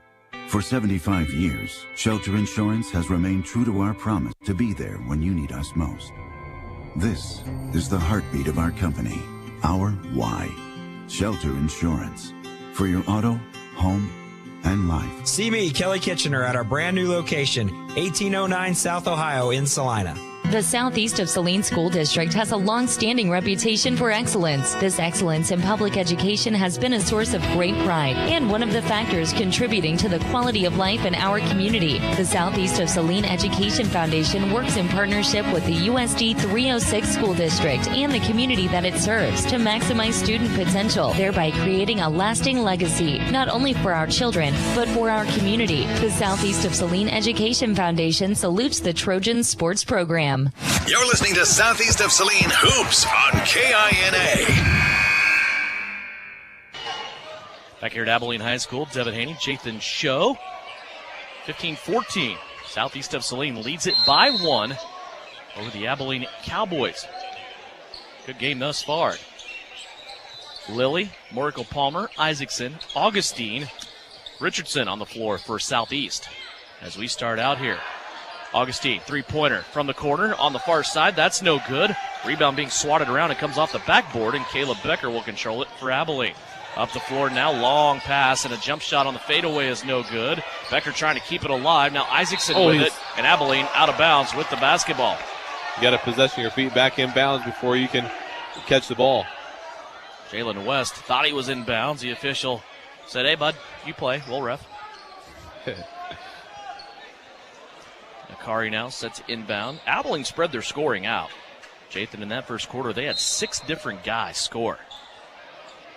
For 75 years, Shelter Insurance has remained true to our promise to be there when you need us most. This is the heartbeat of our company, our why. Shelter Insurance. For your auto, home, and life. See me, Kelly Kitchener, at our brand new location, 1809 South Ohio in Salina. The Southeast of Saline School District has a long-standing reputation for excellence. This excellence in public education has been a source of great pride and one of the factors contributing to the quality of life in our community. The Southeast of Saline Education Foundation works in partnership with the USD 306 School District and the community that it serves to maximize student potential, thereby creating a lasting legacy, not only for our children, but for our community. The Southeast of Saline Education Foundation salutes the Trojan sports program. You're listening to Southeast of Saline Hoops on KINA. Back here at Abilene High School, Devin Haney, Jathan Show. 15-14. Southeast of Saline leads it by 1 over the Abilene Cowboys. Good game thus far. Lilly, Morikel Palmer, Isaacson, Augustine, Richardson on the floor for Southeast as we start out here. Augustine, three-pointer from the corner on the far side. That's no good. Rebound being swatted around. It comes off the backboard, and Caleb Becker will control it for Abilene. Up the floor now, long pass, and a jump shot on the fadeaway is no good. Becker trying to keep it alive. Now Isaacson with it, and Abilene out of bounds with the basketball. You got to possession your feet back in bounds before you can catch the ball. Jalen West thought he was in bounds. The official said, "Hey, bud, you play. We'll ref." Nakari now sets inbound. Abilene spread their scoring out. Jathan, in that first quarter, they had 6 different guys score.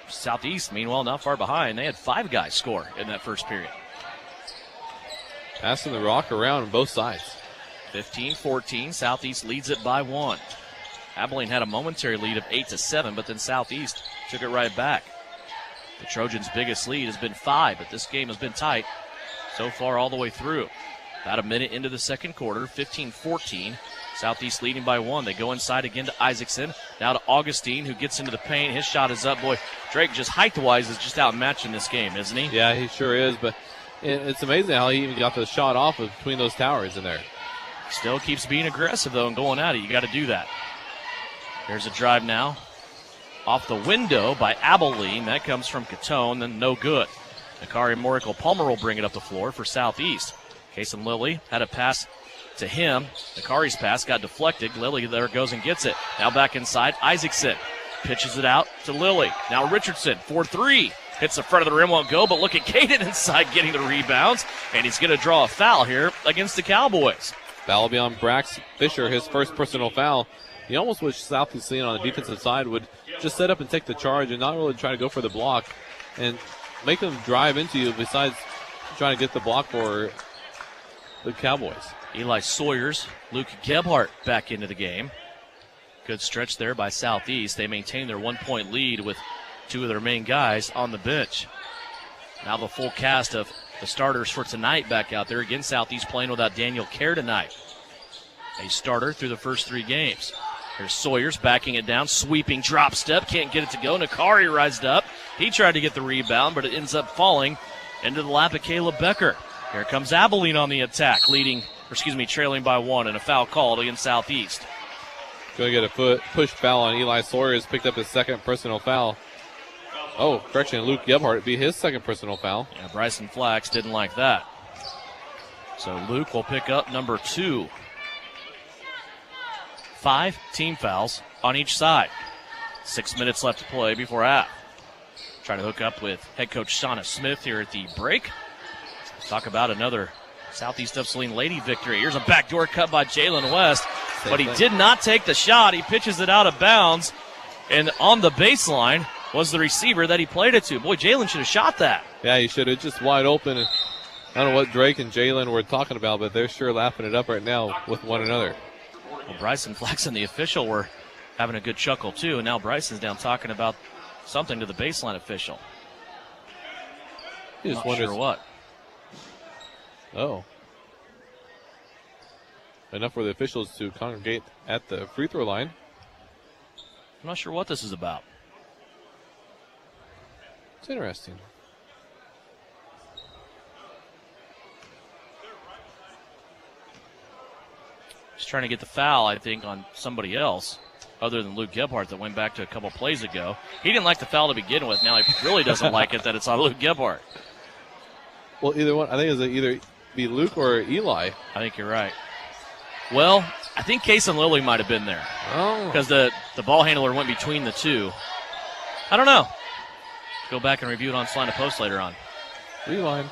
Southeast, meanwhile, not far behind. They had 5 guys score in that first period. Passing the rock around on both sides. 15-14. Southeast leads it by 1. Abilene had a momentary lead of 8-7, but then Southeast took it right back. The Trojans' biggest lead has been 5, but this game has been tight so far all the way through. About a minute into the second quarter, 15-14. Southeast leading by 1. They go inside again to Isaacson. Now to Augustine, who gets into the paint. His shot is up. Boy, Drake just height-wise is just outmatched in this game, isn't he? Yeah, he sure is. But it's amazing how he even got the shot off of between those towers in there. Still keeps being aggressive, though, and going at it. You got to do that. There's a drive now. off the window by Abilene. That comes from Catone, and no good. Nakari Morical Palmer will bring it up the floor for Southeast. Kason Lilly had a pass to him. Nakari's pass got deflected. Lilly there goes and gets it. Now back inside. Isaacson pitches it out to Lilly. Now Richardson for 3. Hits the front of the rim, won't go, but look at Caden inside getting the rebounds, and he's going to draw a foul here against the Cowboys. Foul will be on Brax Fisher, his first personal foul. He almost wished Southeast Lean on the defensive side would just set up and take the charge and not really try to go for the block and make them drive into you besides trying to get the block for the Cowboys. Eli Sawyers, Luke Gebhardt back into the game. Good stretch there by Southeast. They maintain their 1-point lead with 2 of their main guys on the bench. Now the full cast of the starters for tonight back out there. Again, Southeast playing without Daniel Kerr tonight. A starter through the first 3 games. There's Sawyers backing it down, sweeping drop step, can't get it to go. Nakari rised up. He tried to get the rebound, but it ends up falling into the lap of Caleb Becker. Here comes Abilene on the attack, trailing by 1, and a foul called against Southeast. Going to get a push foul on Eli Sawyers, picked up his second personal foul. Oh, correction, Luke Gebhardt be his second personal foul. Yeah, Bryson Flax didn't like that. So Luke will pick up number 2. 5 team fouls on each side. 6 minutes left to play before half. Trying to hook up with head coach Shauna Smith here at the break. Let's talk about another Southeast of Saline Lady victory. Here's a backdoor cut by Jalen West, but he did not take the shot. He pitches it out of bounds, and on the baseline was the receiver that he played it to. Boy, Jalen should have shot that. Yeah, he should have. Just wide open. I don't know what Drake and Jalen were talking about, but they're sure laughing it up right now with one another. Well, Bryson Flex and the official were having a good chuckle, too, and now Bryson's down talking about something to the baseline official. He just Not wonders sure what. Oh. Enough for the officials to congregate at the free throw line. I'm not sure what this is about. It's interesting. He's trying to get the foul, I think, on somebody else other than Luke Gebhardt that went back to a couple plays ago. He didn't like the foul to begin with. Now he really doesn't like it that it's on Luke Gebhardt. Well, either one. I think it's either be Luke or Eli. I think you're right. Well, I think Kason Lilly might have been there. Oh. Because the ball handler went between the two. I don't know. Go back and review it on Salina Post later on. Rewind.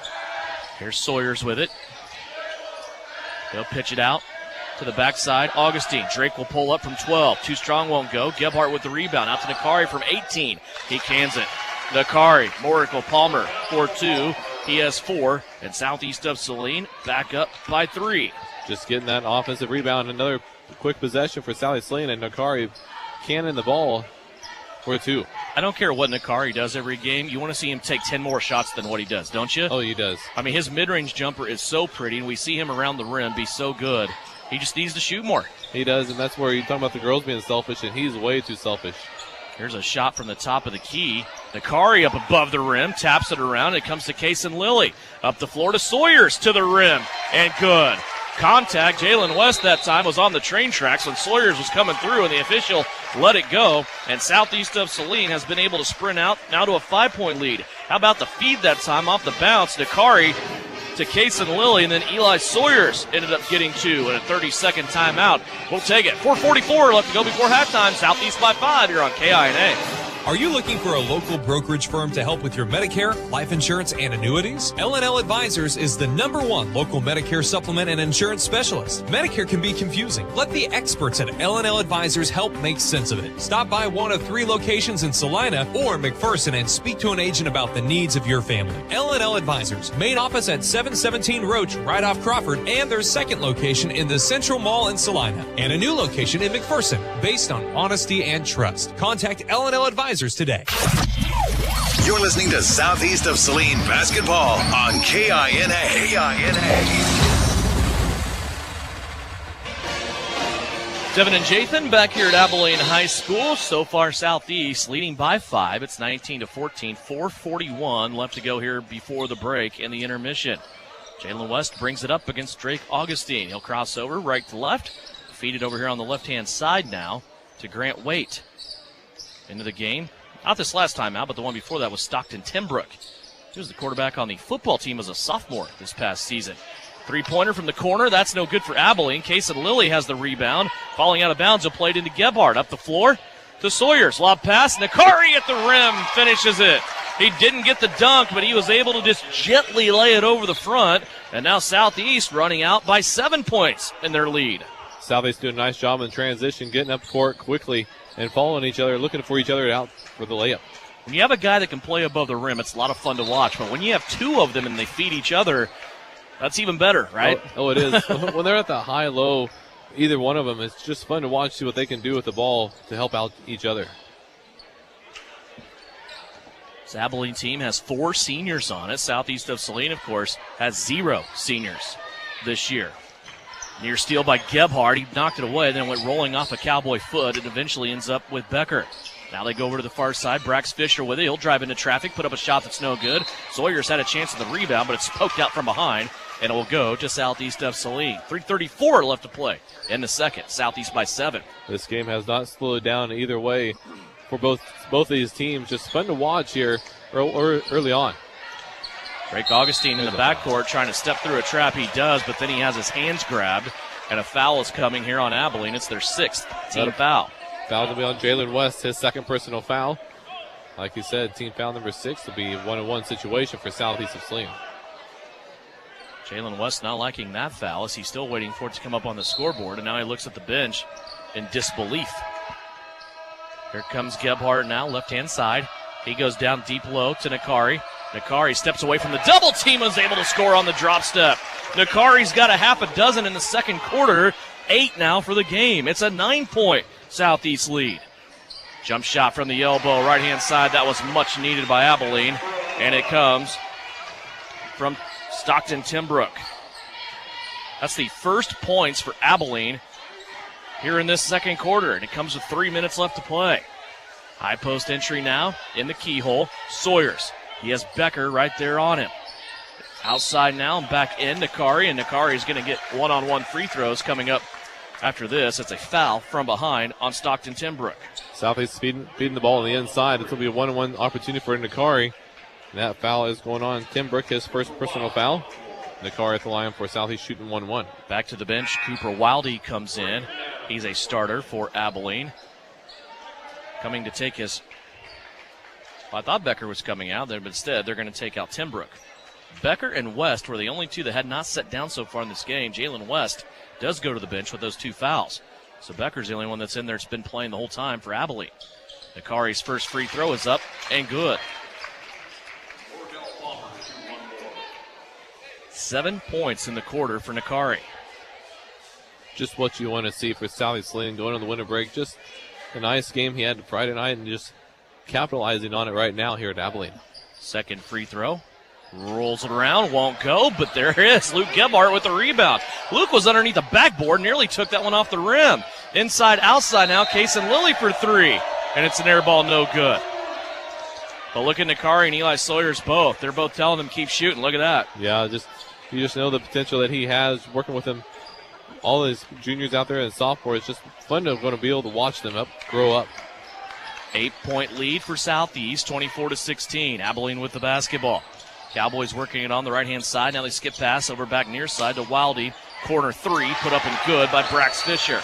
Here's Sawyers with it. They'll pitch it out to the backside. Augustine. Drake will pull up from 12. Too strong, won't go. Gebhardt with the rebound. Out to Nakari from 18. He cans it. Nakari, Morical Palmer, 4-2. He has 4. And Southeast of Saline back up by 3. Just getting that offensive rebound. Another quick possession for Sally Saline, and Nakari cannon the ball for 2. I don't care what Nakari does every game. You want to see him take 10 more shots than what he does, don't you? Oh, he does. I mean, his mid-range jumper is so pretty, and we see him around the rim be so good. He just needs to shoot more. He does, and that's where you're talking about the girls being selfish, and he's way too selfish. Here's a shot from the top of the key. Nakari up above the rim, taps it around. It comes to Kason Lilly. Up the floor to Sawyers to the rim, and good. Contact. Jalen West that time was on the train tracks when Sawyers was coming through, and the official let it go. And Southeast of Saline has been able to sprint out now to a 5-point lead. How about the feed that time off the bounce? Nakari to Kason Lilly, and then Eli Sawyers ended up getting 2 and a 30-second timeout. We'll take it. 4:44 left to go before halftime. Southeast by 5 here on KINA. Are you looking for a local brokerage firm to help with your Medicare, life insurance, and annuities? L&L Advisors is the #1 local Medicare supplement and insurance specialist. Medicare can be confusing. Let the experts at L&L Advisors help make sense of it. Stop by one of 3 locations in Salina or McPherson and speak to an agent about the needs of your family. L&L Advisors, main office at 717 Roach, right off Crawford, and their second location in the Central Mall in Salina, and a new location in McPherson, based on honesty and trust. Contact L&L Advisors today. You're listening to Southeast of Saline basketball on KINA. Devin and Jathan back here at Abilene High School. So far, Southeast leading by 5. It's 19-14. 4:41 left to go here before the break and the intermission. Jalen West brings it up against Drake Augustine. He'll cross over right to left. Feed it over here on the left-hand side now to Grant Waite. into the game. Not this last time out, but the one before that was Stockton Timbrook. He was the quarterback on the football team as a sophomore this past season. Three-pointer from the corner. That's no good for Abilene. Kason Lilly has the rebound. Falling out of bounds, he'll play it into Gebhardt. Up the floor to Sawyers. Lob pass. Nakari at the rim finishes it. He didn't get the dunk, but he was able to just gently lay it over the front. And now Southeast running out by 7 points in their lead. Southeast doing a nice job in transition, getting up court quickly and following each other, looking for each other out for the layup. When you have a guy that can play above the rim, it's a lot of fun to watch. But when you have two of them and they feed each other, that's even better, right? Oh, it is. When they're at the high-low, either one of them, it's just fun to watch, see what they can do with the ball to help out each other. This Abilene team has 4 seniors on it. Southeast of Saline, of course, has 0 seniors this year. Near steal by Gebhardt. He knocked it away, then went rolling off a Cowboy foot and eventually ends up with Becker. Now they go over to the far side. Brax Fisher with it. He'll drive into traffic, put up a shot that's no good. Sawyer's had a chance at the rebound, but it's poked out from behind, and it will go to Southeast of Saline. 3:34 left to play in the second. Southeast by 7. This game has not slowed down either way for both of these teams. Just fun to watch here early on. Drake Augustine in the backcourt trying to step through a trap. He does, but then he has his hands grabbed, and a foul is coming here on Abilene. It's their 6th team foul. Foul to be on Jalen West, his 2nd personal foul. Like you said, team foul number 6 will be a 1-on-1 situation for Southeast of Saline. Jalen West not liking that foul as he's still waiting for it to come up on the scoreboard, and now he looks at the bench in disbelief. Here comes Gebhardt now, left-hand side. He goes down deep low to Nakari. Nakari steps away from the double team and is able to score on the drop step. Nakari's got a half a dozen in the second quarter. 8 now for the game. It's a 9-point Southeast lead. Jump shot from the elbow, right-hand side. That was much needed by Abilene, and it comes from Stockton Timbrook. That's the first points for Abilene here in this second quarter, and it comes with 3 minutes left to play. High post entry now in the keyhole. Sawyers. He has Becker right there on him. Outside now and back in Nakari, and Nakari is going to get one-on-one free throws coming up after this. It's a foul from behind on Stockton Timbrook. Southeast feeding the ball on the inside. This will be a 1-on-1 opportunity for Nakari. That foul is going on Timbrook, his first personal foul. Nakari at the line for Southeast shooting 1-1. Back to the bench, Cooper Wildy comes in. He's a starter for Abilene. Coming to take his... Well, I thought Becker was coming out there, but instead they're going to take out Timbrook. Becker and West were the only two that had not sat down so far in this game. Jalen West does go to the bench with those 2 fouls. So Becker's the only one that's in there that's been playing the whole time for Abilene. Nakari's first free throw is up and good. 7 points in the quarter for Nakari. Just what you want to see for Southeast Saline going on the winter break. Just a nice game he had Friday night and just capitalizing on it right now here at Abilene. Second free throw. Rolls it around, won't go, but there it is. Luke Gebhardt with the rebound. Luke was underneath the backboard, nearly took that one off the rim. Inside, outside now, Kason Lilly for 3. And it's an air ball, no good. But look at Nakari and Eli Sawyers both. They're both telling him keep shooting. Look at that. Yeah, you just know the potential that he has working with him. All his juniors out there and sophomores. It's just fun to going to be able to watch them grow up. 8-point lead for Southeast, 24-16. Abilene with the basketball. Cowboys working it on the right-hand side. Now they skip pass over back near side to Wildy. Corner 3 put up and good by Brax Fisher.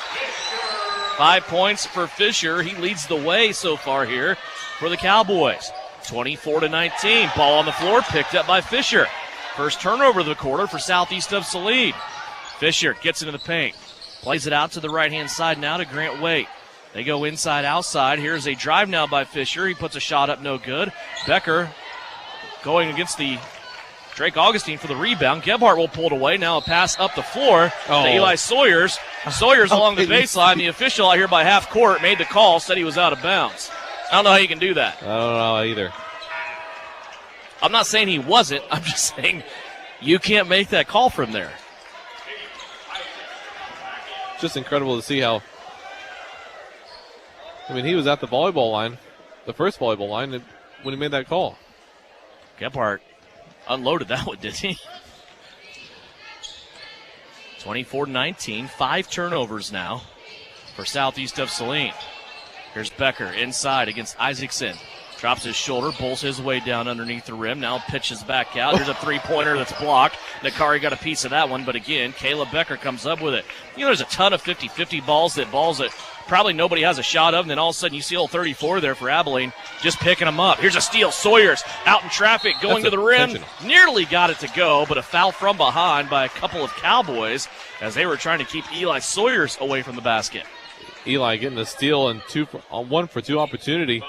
5 points for Fisher. He leads the way so far here for the Cowboys. 24-19. Ball on the floor picked up by Fisher. First turnover of the quarter for Southeast of Saline. Fisher gets into the paint. Plays it out to the right-hand side now to Grant Waite. They go inside, outside. Here's a drive now by Fisher. He puts a shot up, no good. Becker going against the Drake Augustine for the rebound. Gebhardt will pull it away. Now a pass up the floor to Eli Sawyers. Sawyers along the baseline. The official out here by half court made the call, said he was out of bounds. I don't know how you can do that. I don't know either. I'm not saying he wasn't. I'm just saying you can't make that call from there. Just incredible to see how, he was at the volleyball line, the first volleyball line, when he made that call. Gebhardt unloaded that one, didn't he? 24-19, 5 turnovers now for Southeast of Saline. Here's Becker inside against Isaacson. Drops his shoulder, bowls his way down underneath the rim. Now pitches back out. Here's a three-pointer that's blocked. Nakari got a piece of that one, but again, Caleb Becker comes up with it. You know, there's a ton of 50-50 balls that probably nobody has a shot of, and then all of a sudden you see old 34 there for Abilene just picking them up. Here's a steal. Sawyers out in traffic going to the rim. Nearly got it to go, but a foul from behind by a couple of Cowboys as they were trying to keep Eli Sawyers away from the basket. Eli getting the steal and 1 for 2 opportunity.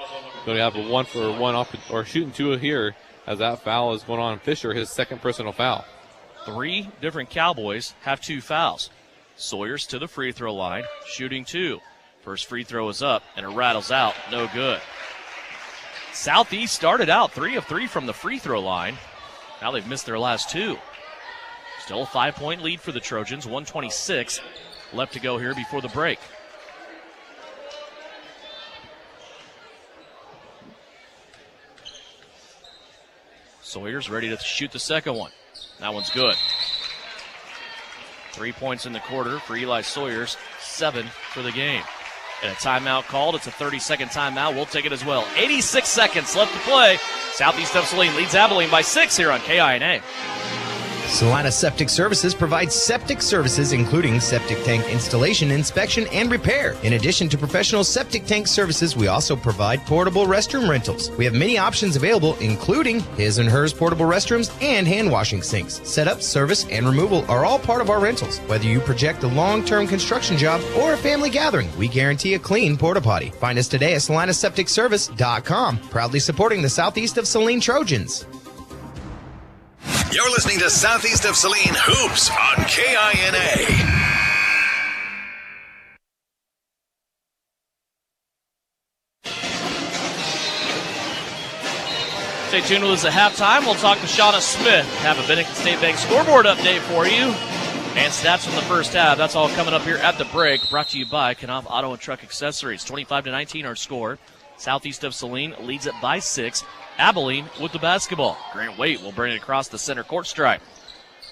Going to have a 1 for 1 or shooting 2 here as that foul is going on Fisher, his second personal foul. 3 different Cowboys have 2 fouls. Sawyers to the free throw line, shooting 2. First free throw is up, and it rattles out. No good. Southeast started out 3 of 3 from the free throw line. Now they've missed their last 2. Still a 5-point lead for the Trojans. 1:26 left to go here before the break. Sawyers ready to shoot the second one. That one's good. 3 points in the quarter for Eli Sawyers, 7 for the game. And a timeout called. It's a 30-second timeout. We'll take it as well. 86 seconds left to play. Southeast of Saline leads Abilene by 6 here on KINA. Salina Septic Services provides septic services including septic tank installation, inspection, and repair. In addition to professional septic tank services, we also provide portable restroom rentals. We have many options available, including his and hers portable restrooms and hand washing sinks. Setup, service, and removal are all part of our rentals. Whether you project a long-term construction job or a family gathering, we guarantee a clean porta potty. Find us today at salinasepticservice.com, proudly supporting the Southeast of Saline Trojans. You're listening to Southeast of Saline Hoops on KINA. Stay tuned with us at halftime. We'll talk to Shauna Smith. Have a Bennington State Bank scoreboard update for you. And stats from the first half. That's all coming up here at the break. Brought to you by Knopf Auto and Truck Accessories. 25-19 our score. Southeast of Saline leads it by 6. Abilene with the basketball. Grant Waite will bring it across the center court stripe.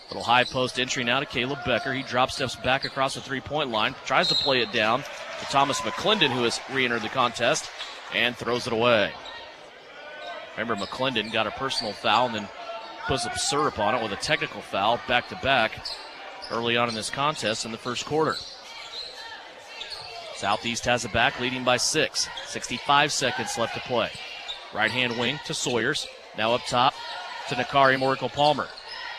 Little high post entry now to Caleb Becker. He drop steps back across the three-point line. Tries to play it down to Thomas McClendon, who has re-entered the contest, and throws it away. Remember, McClendon got a personal foul and then put some syrup on it with a technical foul back-to-back early on in this contest in the first quarter. Southeast has it back, leading by 6. 65 seconds left to play. Right-hand wing to Sawyers. Now up top to Nakari Morikel-Palmer.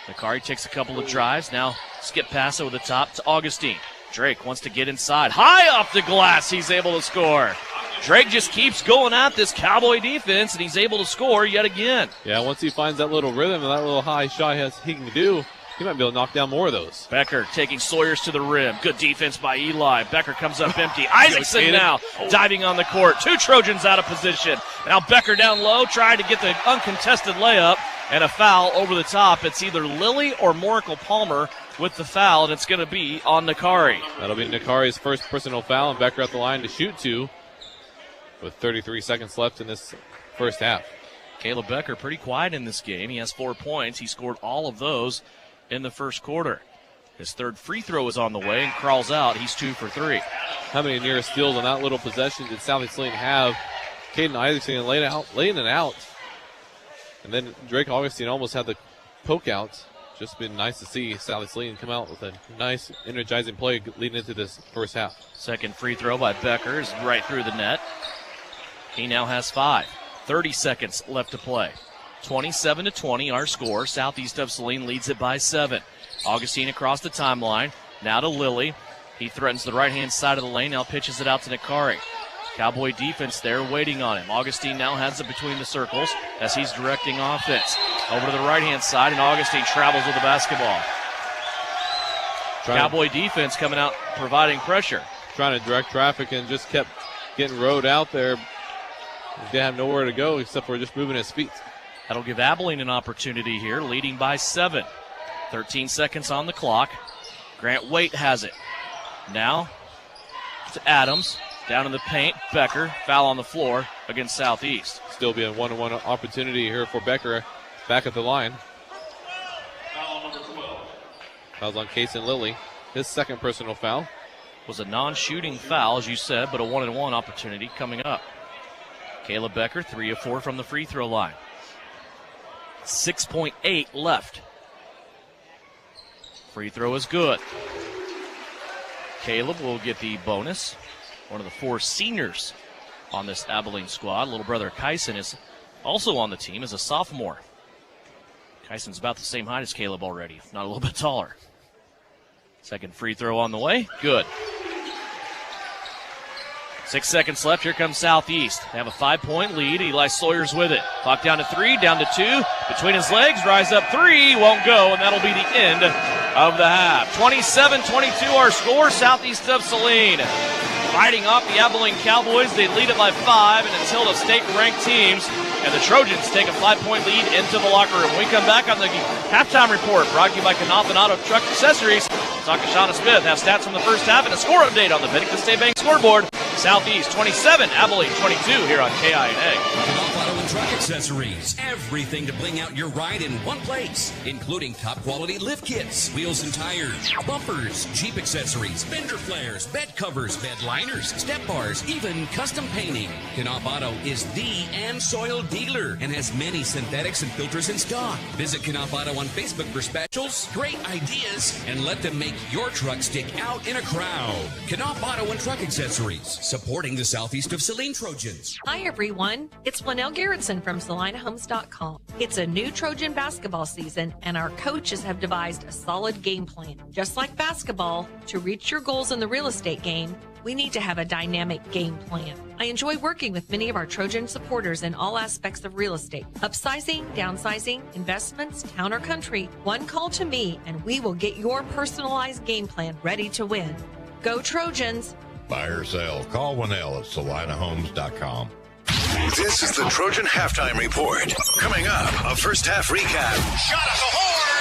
Nakari takes a couple of drives. Now skip pass over the top to Augustine. Drake wants to get inside. High off the glass. He's able to score. Drake just keeps going at this Cowboy defense, and he's able to score yet again. Yeah, once he finds that little rhythm and that little high shot he can do, he might be able to knock down more of those. Becker taking Sawyers to the rim. Good defense by Eli. Becker comes up empty. Isaacson now diving on the court. 2 Trojans out of position. Now Becker down low trying to get the uncontested layup. And a foul over the top. It's either Lilly or Morikel-Palmer with the foul, and it's going to be on Nakari. That'll be Nakari's first personal foul, and Becker at the line to shoot 2 with 33 seconds left in this first half. Caleb Becker pretty quiet in this game. He has 4 points. He scored all of those in the first quarter. His third free throw is on the way and crawls out. He's 2 for 3. How many near steals on that little possession did Southeast Saline have? Caden Isaacson laying it out. And then Drake Augustine almost had the poke out. Just been nice to see Southeast Saline come out with a nice energizing play leading into this first half. Second free throw by Becker is right through the net. He now has 5. 30 seconds left to play. 27-20 our score. Southeast of Saline leads it by 7. Augustine across the timeline. Now to Lilly. He threatens the right-hand side of the lane. Now pitches it out to Nakari. Cowboy defense there waiting on him. Augustine now has it between the circles as he's directing offense. Over to the right-hand side, and Augustine travels with the basketball. Cowboy defense coming out providing pressure. Trying to direct traffic and just kept getting rode out there. He didn't have nowhere to go except for just moving his feet. That'll give Abilene an opportunity here, leading by 7. 13 seconds on the clock. Grant Waite has it. Now to Adams. Down in the paint, Becker, foul on the floor against Southeast. Still be a 1-on-1 opportunity here for Becker back at the line. Foul's on Kason Lilly, his second personal foul. was a non-shooting foul, as you said, but a 1-on-1 opportunity coming up. Caleb Becker, 3 of 4 from the free throw line. 6.8 left. Free throw is good. Caleb will get the bonus. One of the 4 seniors on this Abilene squad. Little brother Kyson is also on the team as a sophomore. Kyson's about the same height as Caleb already, if not a little bit taller. Second free throw on the way. Good. 6 seconds left. Here comes Southeast. They have a 5-point lead. Eli Sawyer's with it. Clock down to 3, down to 2. Between his legs, rise up 3. Won't go, and that'll be the end of the half. 27-22 our score. Southeast of Saline fighting off the Abilene Cowboys. They lead it by 5, and until the state-ranked teams and the Trojans take a 5-point lead into the locker room. When we come back on the halftime report, brought to you by Knopf Auto Truck Accessories. Talk to Shauna Smith, have stats from the first half and a score update on the Bennington State Bank scoreboard. Southeast 27, Abilene 22 here on KINA. Knopf Auto and Truck Accessories. Everything to bling out your ride in one place, including top quality lift kits, wheels and tires, bumpers, Jeep accessories, fender flares, bed covers, bed liners, step bars, even custom painting. Knopf Auto is the and soil dealer and has many synthetics and filters in stock. Visit Knopf Auto on Facebook for specials, great ideas, and let them make your truck stick out in a crowd. Knopf Auto and Truck Accessories, supporting the Southeast of Saline Trojans. Hi, everyone. It's Flanell Garrettson from SalineHomes.com. It's a new Trojan basketball season, and our coaches have devised a solid game plan. Just like basketball, to reach your goals in the real estate game, we need to have a dynamic game plan. I enjoy working with many of our Trojan supporters in all aspects of real estate. Upsizing, downsizing, investments, town or country. One call to me, and we will get your personalized game plan ready to win. Go Trojans! Buy or sell, call Winnell at SalinaHomes.com. This is the Trojan Halftime Report. Coming up, a first half recap. Shot at the horn!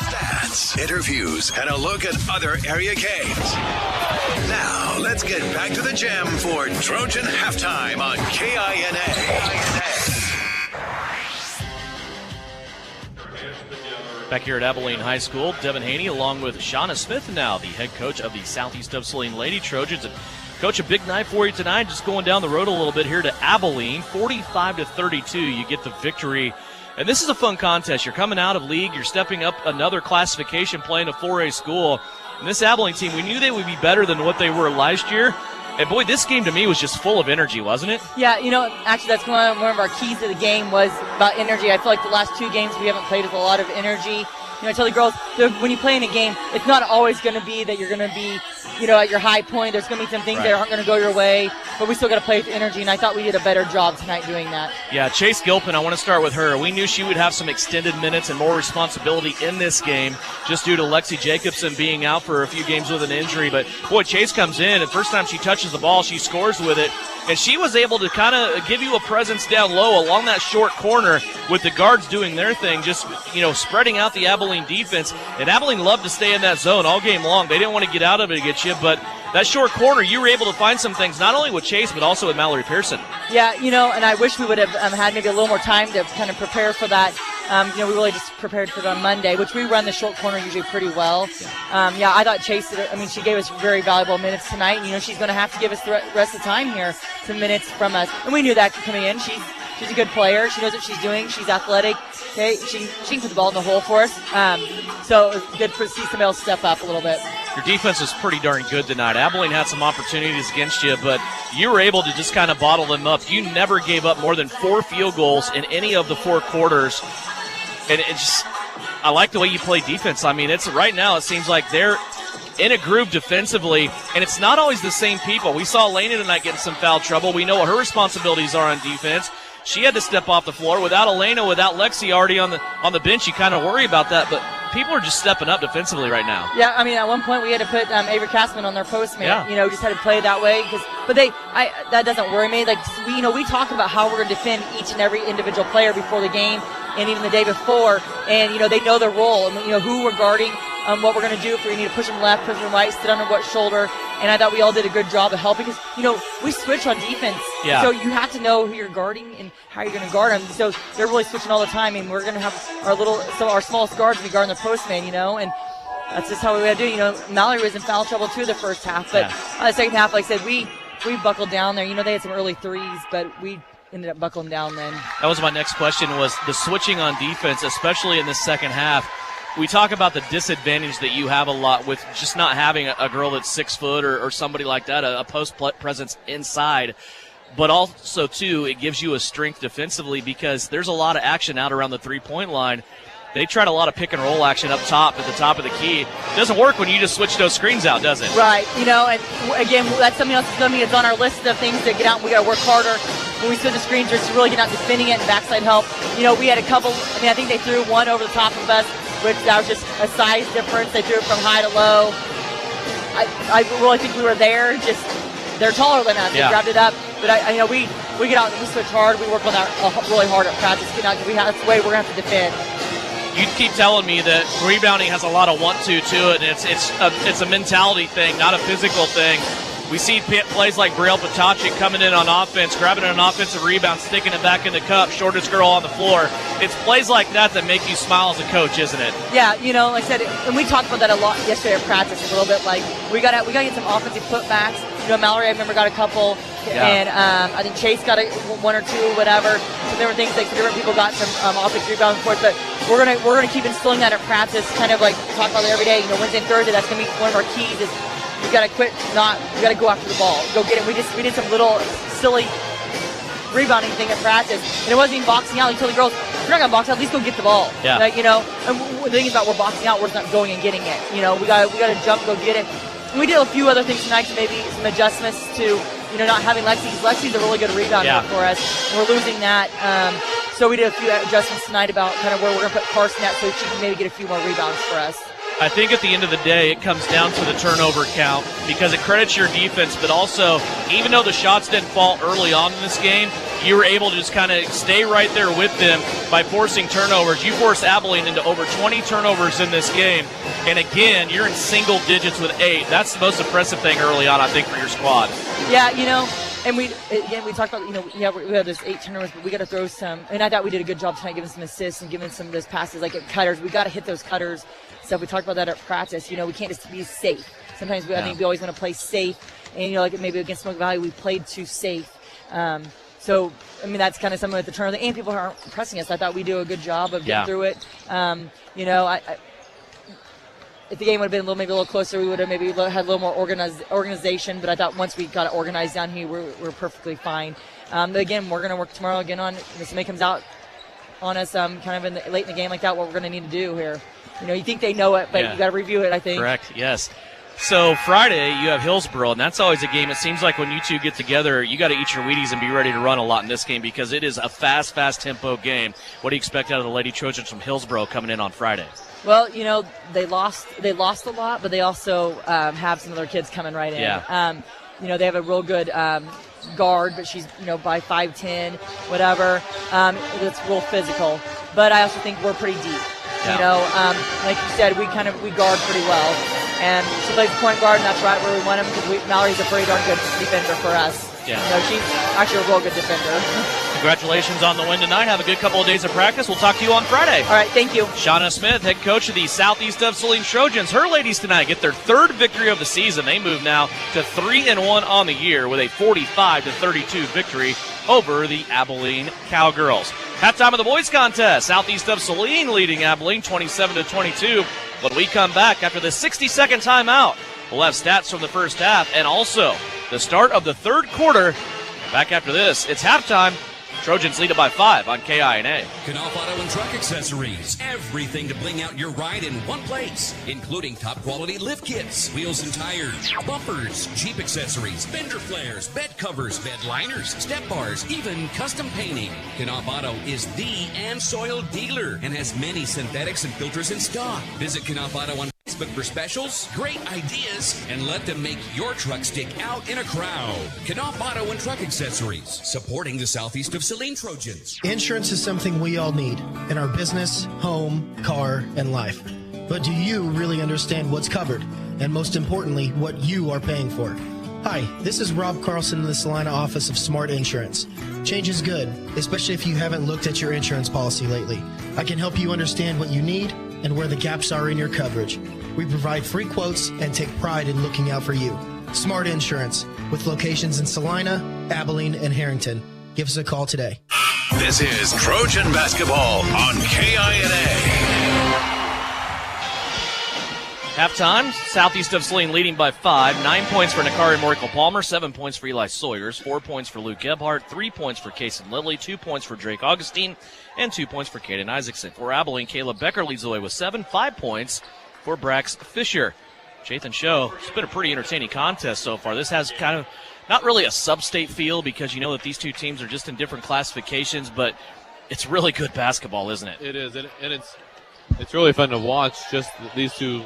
Stats, interviews, and a look at other area games. Now, let's get back to the gym for Trojan Halftime on KINA. Back here at Abilene High School, Devin Haney along with Shauna Smith now, the head coach of the Southeast of Saline Lady Trojans. And Coach, a big night for you tonight, just going down the road a little bit here to Abilene, 45-32, you get the victory. And this is a fun contest. You're coming out of league, you're stepping up another classification, playing a 4A school. And this Abilene team, we knew they would be better than what they were last year. And, boy, this game to me was just full of energy, wasn't it? Yeah, actually that's one of our keys to the game was about energy. I feel like the last 2 games we haven't played with a lot of energy. I tell the girls, when you play in a game, it's not always going to be that you're going to be, at your high point. There's going to be some things that aren't going to go your way, but we still got to play with energy, and I thought we did a better job tonight doing that. Yeah, Chase Gilpin, I want to start with her. We knew she would have some extended minutes and more responsibility in this game just due to Lexi Jacobson being out for a few games with an injury. But, boy, Chase comes in, and first time she touches the ball, she scores with it. And she was able to kind of give you a presence down low along that short corner with the guards doing their thing, just, spreading out the Abilene defense. And Abilene loved to stay in that zone all game long. They didn't want to get out of it against you, but that short corner, you were able to find some things, not only with Chase, but also with Mallory Pearson. Yeah, and I wish we would have had maybe a little more time to kind of prepare for that. We really just prepared for it on Monday, which we run the short corner usually pretty well. I thought Chase, she gave us very valuable minutes tonight. She's going to have to give us the rest of the time here some minutes from us. And we knew that coming in. She's a good player. She knows what she's doing. She's athletic. Okay, she can put the ball in the hole for us. So it's good to see somebody else step up a little bit. Your defense was pretty darn good tonight. Abilene had some opportunities against you, but you were able to just kind of bottle them up. You never gave up more than 4 field goals in any of the 4 quarters. And I like the way you play defense. It's right now it seems like they're in a groove defensively, and it's not always the same people. We saw Elena tonight getting some foul trouble. We know what her responsibilities are on defense. She had to step off the floor. Without Elena, without Lexi already on the bench, you kind of worry about that. But people are just stepping up defensively right now. Yeah, at one point we had to put Avery Castman on their postman. Yeah. Just had to play that way. But that doesn't worry me. We talk about how we're going to defend each and every individual player before the game and even the day before. And, they know their role and, who we're guarding, what we're going to do if we need to push them left, push them right, sit on what shoulder. And I thought we all did a good job of helping because, we switch on defense. Yeah. So you have to know who you're guarding and how you're going to guard them. So they're really switching all the time. And we're going to have our smallest guards be guarding the postman, and that's just how we had to do it. Mallory was in foul trouble too the first half, but the second half, like I said, we buckled down there. They had some early threes, but we ended up buckling down then. That was my next question, was the switching on defense, especially in the second half. We talk about the disadvantage that you have a lot with just not having a girl that's 6 foot or somebody like that, a post presence inside. But also, too, it gives you a strength defensively because there's a lot of action out around the three-point line. They tried a lot of pick-and-roll action up top at the top of the key. It doesn't work when you just switch those screens out, does it? Right. And, again, that's something else that's on our list of things to get out. We got to work harder when we switch the screens just to really get out defending it and backside help. We had a couple. I think they threw one over the top of us, which that was just a size difference. They threw it from high to low. I really think we were there. Just they're taller than us. They grabbed it up. But we get out and we switch hard. We work on that really hard at practice. That's the way we're going to have to defend. You keep telling me that rebounding has a lot of want-to to it, and it's a mentality thing, not a physical thing. We see plays like Brielle Patachi coming in on offense, grabbing an offensive rebound, sticking it back in the cup, shortest girl on the floor. It's plays like that that make you smile as a coach, isn't it? Yeah, like I said, and we talked about that a lot yesterday at practice a little bit. Like we got to get some offensive putbacks. Mallory, I remember, got a couple, and I think Chase got one or two, whatever. So there were things like different people got some offensive rebounds for it, but we're gonna keep instilling that at practice. Kind of like talk about it every day. Wednesday and Thursday, that's gonna be one of our keys. Is we gotta we gotta go after the ball, go get it. We did some little silly rebounding thing at practice, and it wasn't even boxing out. You told the girls, "You're not gonna box out. At least go get the ball." Yeah. And the thing is about we're boxing out, we're not going and getting it. We gotta jump, go get it. And we did a few other things tonight, maybe some adjustments to not having Lexi. Lexi's a really good rebounder for us. And we're losing that. So we did a few adjustments tonight about kind of where we're going to put Carson at so she can maybe get a few more rebounds for us. I think at the end of the day, it comes down to the turnover count because it credits your defense, but also, even though the shots didn't fall early on in this game, you were able to just kind of stay right there with them by forcing turnovers. You forced Abilene into over 20 turnovers in this game, and again, you're in single digits with 8. That's the most impressive thing early on, I think, for your squad. Yeah, and we talked about, we had those 8 turnovers, but we got to throw some, and I thought we did a good job tonight giving some assists and giving some of those passes, like at cutters. We got to hit those cutters. So we talked about that at practice. We can't just be safe. Sometimes I think we always want to play safe, and like maybe against Smoke Valley, we played too safe. So that's kind of something with the turnover, and people aren't pressing us. I thought we do a good job of getting through it. If the game would have been maybe a little closer, we would have maybe had a little more organization. But I thought once we got it organized down here, we're perfectly fine. But again, we're going to work tomorrow again on if somebody comes out on us kind of late in the game like that, what we're going to need to do here. You think they know it, but you got to review it, I think. Correct, yes. So Friday, you have Hillsboro, and that's always a game. It seems like when you two get together, you got to eat your Wheaties and be ready to run a lot in this game because it is a fast tempo game. What do you expect out of the Lady Trojans from Hillsboro coming in on Friday? Well, they lost a lot, but they also have some of their kids coming right in. Yeah. They have a real good guard, but she's, by 5'10", whatever. It's real physical. But I also think we're pretty deep. Yeah. Like you said, we guard pretty well. And she plays point guard, and that's right where we want them because Mallory's a pretty darn good defender for us. Yeah. She's actually a real good defender. Congratulations on the win tonight. Have a good couple of days of practice. We'll talk to you on Friday. All right, thank you. Shauna Smith, head coach of the Southeast of Saline Trojans. Her ladies tonight get their 3rd victory of the season. They move now to 3-1 on the year with a 45-32 victory over the Abilene Cowgirls. Halftime of the boys contest. Southeast of Saline leading Abilene 27-22. When we come back after the 60-second timeout, we'll have stats from the first half and also the start of the 3rd quarter. Back after this, it's halftime. Trojans lead it by 5 on KINA. Knopf Auto and Truck Accessories. Everything to bling out your ride in one place, including top quality lift kits, wheels and tires, bumpers, Jeep accessories, fender flares, bed covers, bed liners, step bars, even custom painting. Knopf Auto is the and soil dealer and has many synthetics and filters in stock. Visit Knopf Auto on Facebook for specials, great ideas, and let them make your truck stick out in a crowd. Knopf Auto and Truck Accessories, supporting the Southeast of Saline Trojans. Insurance is something we all need in our business, home, car, and life. But do you really understand what's covered? And most importantly, what you are paying for? Hi, this is Rob Carlson in the Salina office of Smart Insurance. Change is good, especially if you haven't looked at your insurance policy lately. I can help you understand what you need and where the gaps are in your coverage. We provide free quotes and take pride in looking out for you. Smart Insurance, with locations in Salina, Abilene, and Harrington. Give us a call today. This is Trojan Basketball on KINA. Halftime, southeast of Saline leading by 5. 9 points for Nakari Morikel-Palmer, 7 points for Eli Sawyers, 4 points for Luke Gebhardt, 3 points for Kason Lilly, 2 points for Drake Augustine, and 2 points for Caden Isaacson. For Abilene, Caleb Becker leads the way with 7, 5 points for Brax Fisher. Jathan Show, it's been a pretty entertaining contest so far. This has kind of not really a sub-state feel because you know that these two teams are just in different classifications, but it's really good basketball, isn't it? It is, and it's really fun to watch just these two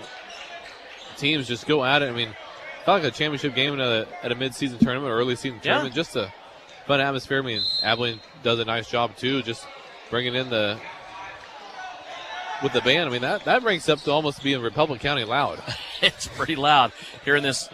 teams just go at it. I mean, it felt like a championship game at a mid-season tournament or early season tournament. Just a fun atmosphere. I mean, Abilene does a nice job too, just bringing in with the band. I mean, that ranks up to almost being Republic County loud. It's pretty loud here in this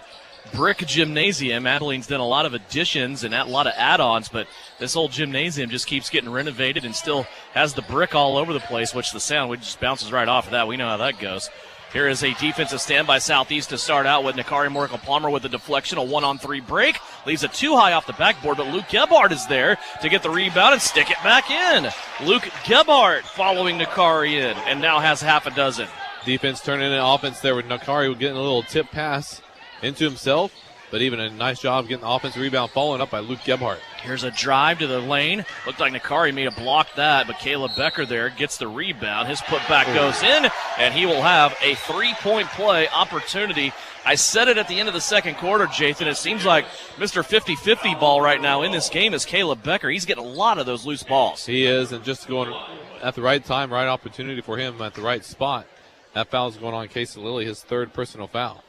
brick gymnasium. Abilene's done a lot of additions and a lot of add-ons, but this old gymnasium just keeps getting renovated and still has the brick all over the place, which the sound just bounces right off of that. We know how that goes. Here is a defensive stand by Southeast to start out with Nakari Morikel-Palmer with a deflection, a 1-on-3 break. Leaves it too high off the backboard, but Luke Gebhardt is there to get the rebound and stick it back in. Luke Gebhardt following Nakari in and now has half a dozen. Defense turning into offense there with Nakari getting a little tip pass into himself, but even a nice job getting the offensive rebound following up by Luke Gebhardt. Here's a drive to the lane. Looked like Nakari made a block that, but Caleb Becker there gets the rebound. His putback goes in, and he will have a three-point play opportunity. I said it at the end of the second quarter, Jathan. It seems like Mr. 50-50 ball right now in this game is Caleb Becker. He's getting a lot of those loose balls. He is, and just going at the right time, right opportunity for him at the right spot. That foul is going on Casey Lilly, his third personal foul.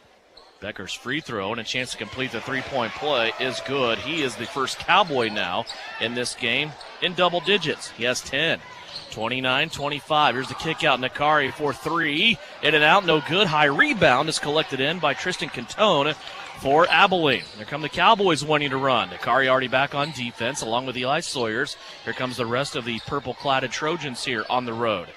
Becker's free throw and a chance to complete the three-point play is good. He is the first Cowboy now in this game in double digits. He has 10. 29-25. Here's the kick out. Nakari for 3. In and out, no good. High rebound is collected in by Tristan Cantone for Abilene. Here come the Cowboys wanting to run. Nakari already back on defense along with Eli Sawyers. Here comes the rest of the purple-cladded Trojans here on the road.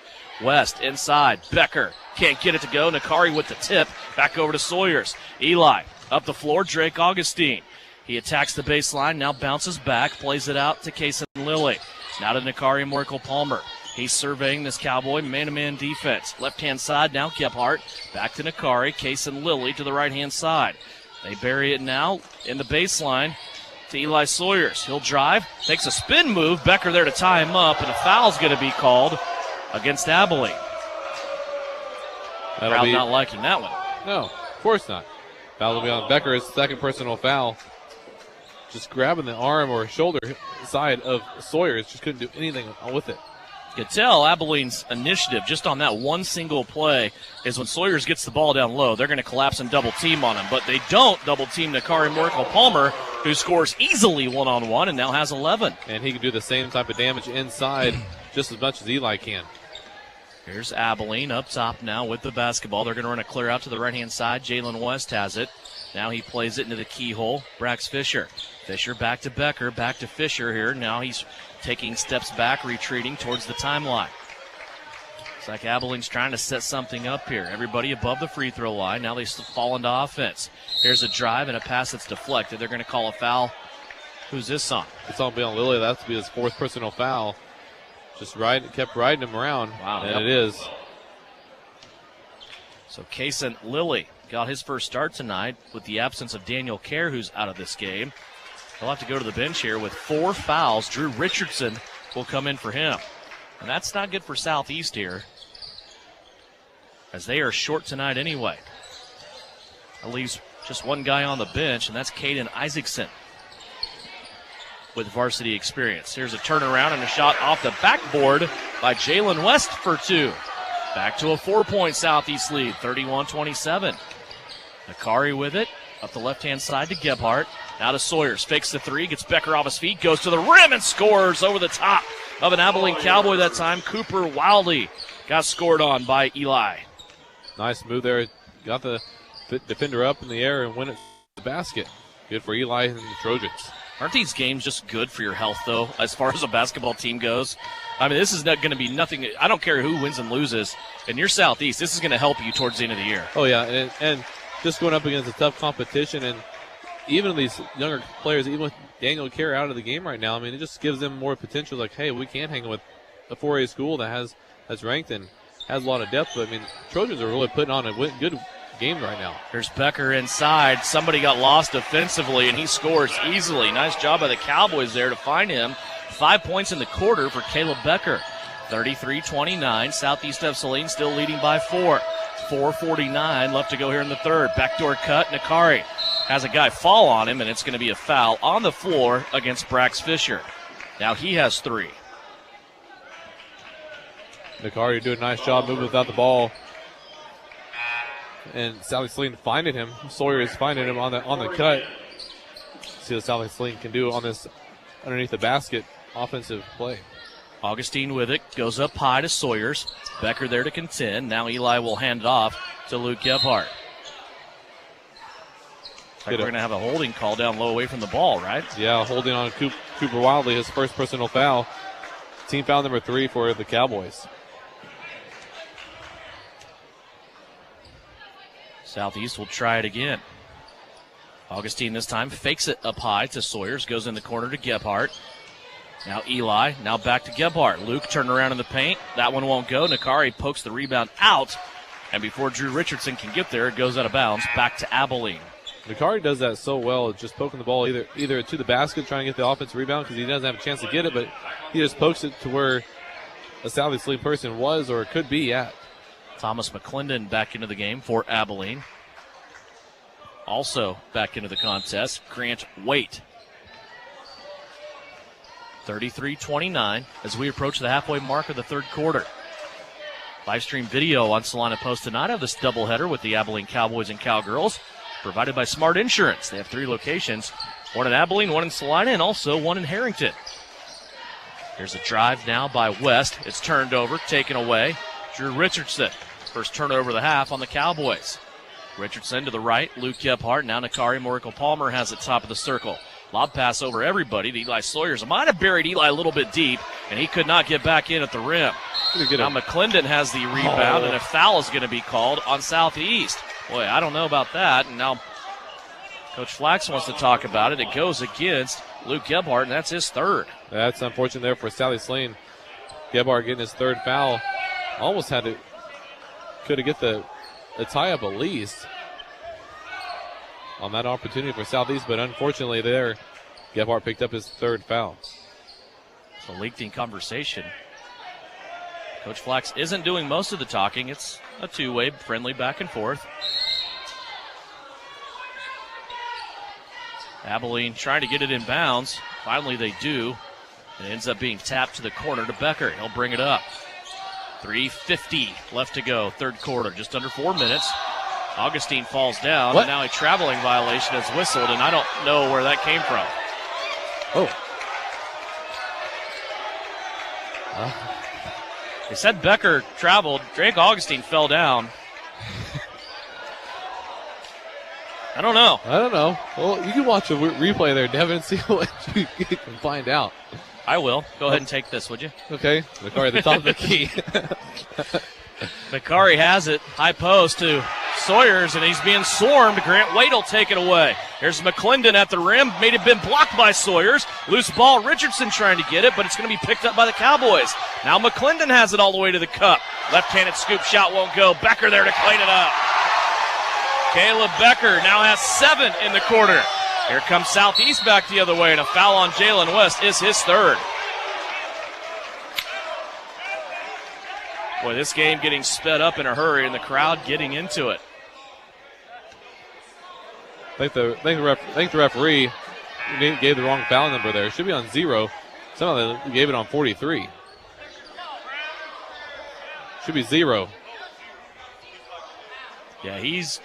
West inside. Becker can't get it to go. Nakari with the tip. Back over to Sawyers. Eli up the floor. Drake Augustine. He attacks the baseline. Now bounces back. Plays it out to Kason Lilly. Now to Nakari Morikel-Palmer. He's surveying this Cowboy man-to-man defense. Left-hand side now Gebhardt. Back to Nakari. Kason Lilly to the right-hand side. They bury it now in the baseline to Eli Sawyers. He'll drive. Takes a spin move. Becker there to tie him up. And a foul's going to be called against Abilene. Crowd not liking that one. No, of course not. Foul will be on Becker, his second personal foul. Just grabbing the arm or shoulder side of Sawyers. Just couldn't do anything with it. You could tell Abilene's initiative just on that one single play is when Sawyers gets the ball down low, they're going to collapse and double team on him. But they don't double team Nakari Morikel-Palmer, who scores easily one-on-one and now has 11. And he can do the same type of damage inside just as much as Eli can. Here's Abilene up top now with the basketball. They're going to run a clear out to the right-hand side. Jalen West has it. Now he plays it into the keyhole. Brax Fisher. Fisher back to Becker, back to Fisher here. Now he's taking steps back, retreating towards the timeline. Looks like Abilene's trying to set something up here. Everybody above the free throw line. Now they fall into offense. Here's a drive and a pass that's deflected. They're going to call a foul. Who's this on? It's on Bill Lilly. That's to be his fourth personal foul. Just kept riding him around. Wow. And it is. So Kason Lilly got his first start tonight with the absence of Daniel Kerr, who's out of this game. He'll have to go to the bench here with 4 fouls. Drew Richardson will come in for him. And that's not good for Southeast here, as they are short tonight anyway. That leaves just one guy on the bench, and that's Caden Isaacson with varsity experience. Here's a turnaround and a shot off the backboard by Jalen West for 2. Back to a 4-point Southeast lead, 31-27. Nakari with it, up the left-hand side to Gebhardt. Now to Sawyers, fakes the 3, gets Becker off his feet, goes to the rim and scores over the top of an Abilene Cowboy that time. Cooper Wildy got scored on by Eli. Nice move there. Got the defender up in the air and went it to the basket. Good for Eli and the Trojans. Aren't these games just good for your health, though, as far as a basketball team goes? I mean, this is not going to be nothing. I don't care who wins and loses. In your Southeast, this is going to help you towards the end of the year. Oh, yeah, and just going up against a tough competition, and even these younger players, even with Daniel Carey out of the game right now, I mean, it just gives them more potential. Like, hey, we can hang with a 4A school that's ranked and has a lot of depth. But, I mean, Trojans are really putting on a good game right now. Here's Becker inside. Somebody got lost defensively, and he scores easily. Nice job by the Cowboys there to find him. 5 points in the quarter for Caleb Becker. 33-29. Southeast of Saline still leading by 4. 4:49 left to go here in the third. Backdoor cut. Nakari has a guy fall on him, and it's going to be a foul on the floor against Brax Fisher. Now he has 3. Nakari doing a nice job moving without the ball. And Southeast Saline finding him. Sawyer is finding him on the cut. See what Southeast Saline can do on this underneath the basket offensive play. Augustine with it, goes up high to Sawyers. Becker there to contend. Now Eli will hand it off to Luke Gebhardt. We're going to have a holding call down low away from the ball, right? Yeah, holding on Cooper Wildley, his first personal foul. Team foul number 3 for the Cowboys. Southeast will try it again. Augustine this time fakes it up high to Sawyers, goes in the corner to Gebhardt. Now Eli, now back to Gebhardt. Luke turned around in the paint. That one won't go. Nakari pokes the rebound out. And before Drew Richardson can get there, it goes out of bounds back to Abilene. Nakari does that so well, just poking the ball either to the basket, trying to get the offensive rebound because he doesn't have a chance to get it, but he just pokes it to where a Southeast Saline person was or could be at. Thomas McClendon back into the game for Abilene. Also back into the contest, Grant Waite. 33-29 as we approach the halfway mark of the third quarter. Live stream video on Salina Post tonight of this doubleheader with the Abilene Cowboys and Cowgirls, provided by Smart Insurance. They have 3 locations, one in Abilene, one in Salina, and also one in Harrington. Here's a drive now by West. It's turned over, taken away. Drew Richardson, first turnover of the half on the Cowboys. Richardson to the right, Luke Gebhardt. Now Nakari Morikel Palmer has it top of the circle. Lob pass over everybody to Eli Sawyers. Might have buried Eli a little bit deep, and he could not get back in at the rim. Now McClendon has the rebound, and a foul is going to be called on Southeast. Boy, I don't know about that. And now Coach Flax wants to talk about it. It goes against Luke Gebhardt, and that's his 3rd. That's unfortunate there for Southeast Saline. Gebhardt getting his 3rd foul. Almost could have get the tie-up at least on that opportunity for Southeast, but unfortunately there, Gebhardt picked up his 3rd foul. It's a lengthy conversation. Coach Flax isn't doing most of the talking. It's a two-way, friendly back and forth. Abilene trying to get it in bounds. Finally they do. It ends up being tapped to the corner to Becker. He'll bring it up. 3:50 left to go, third quarter, just under 4 minutes. Augustine falls down, and now a traveling violation is whistled, and I don't know where that came from. They said Becker traveled. Drake Augustine fell down. I don't know. Well, you can watch a replay there, Devin, and see what you can find out. I will. Go ahead and take this, would you? Okay. Nakari at the top of the key. Nakari has it. High post to Sawyers, and he's being swarmed. Grant Waite will take it away. Here's McClendon at the rim. Made it been blocked by Sawyers. Loose ball. Richardson trying to get it, but it's going to be picked up by the Cowboys. Now McClendon has it all the way to the cup. Left-handed scoop shot won't go. Becker there to clean it up. Caleb Becker now has 7 in the quarter. Here comes Southeast back the other way, and a foul on Jalen West is his 3rd. Boy, this game getting sped up in a hurry, and the crowd getting into it. I think the referee gave the wrong foul number there. It should be on 0. Somehow they gave it on 43. Should be 0. Yeah, he's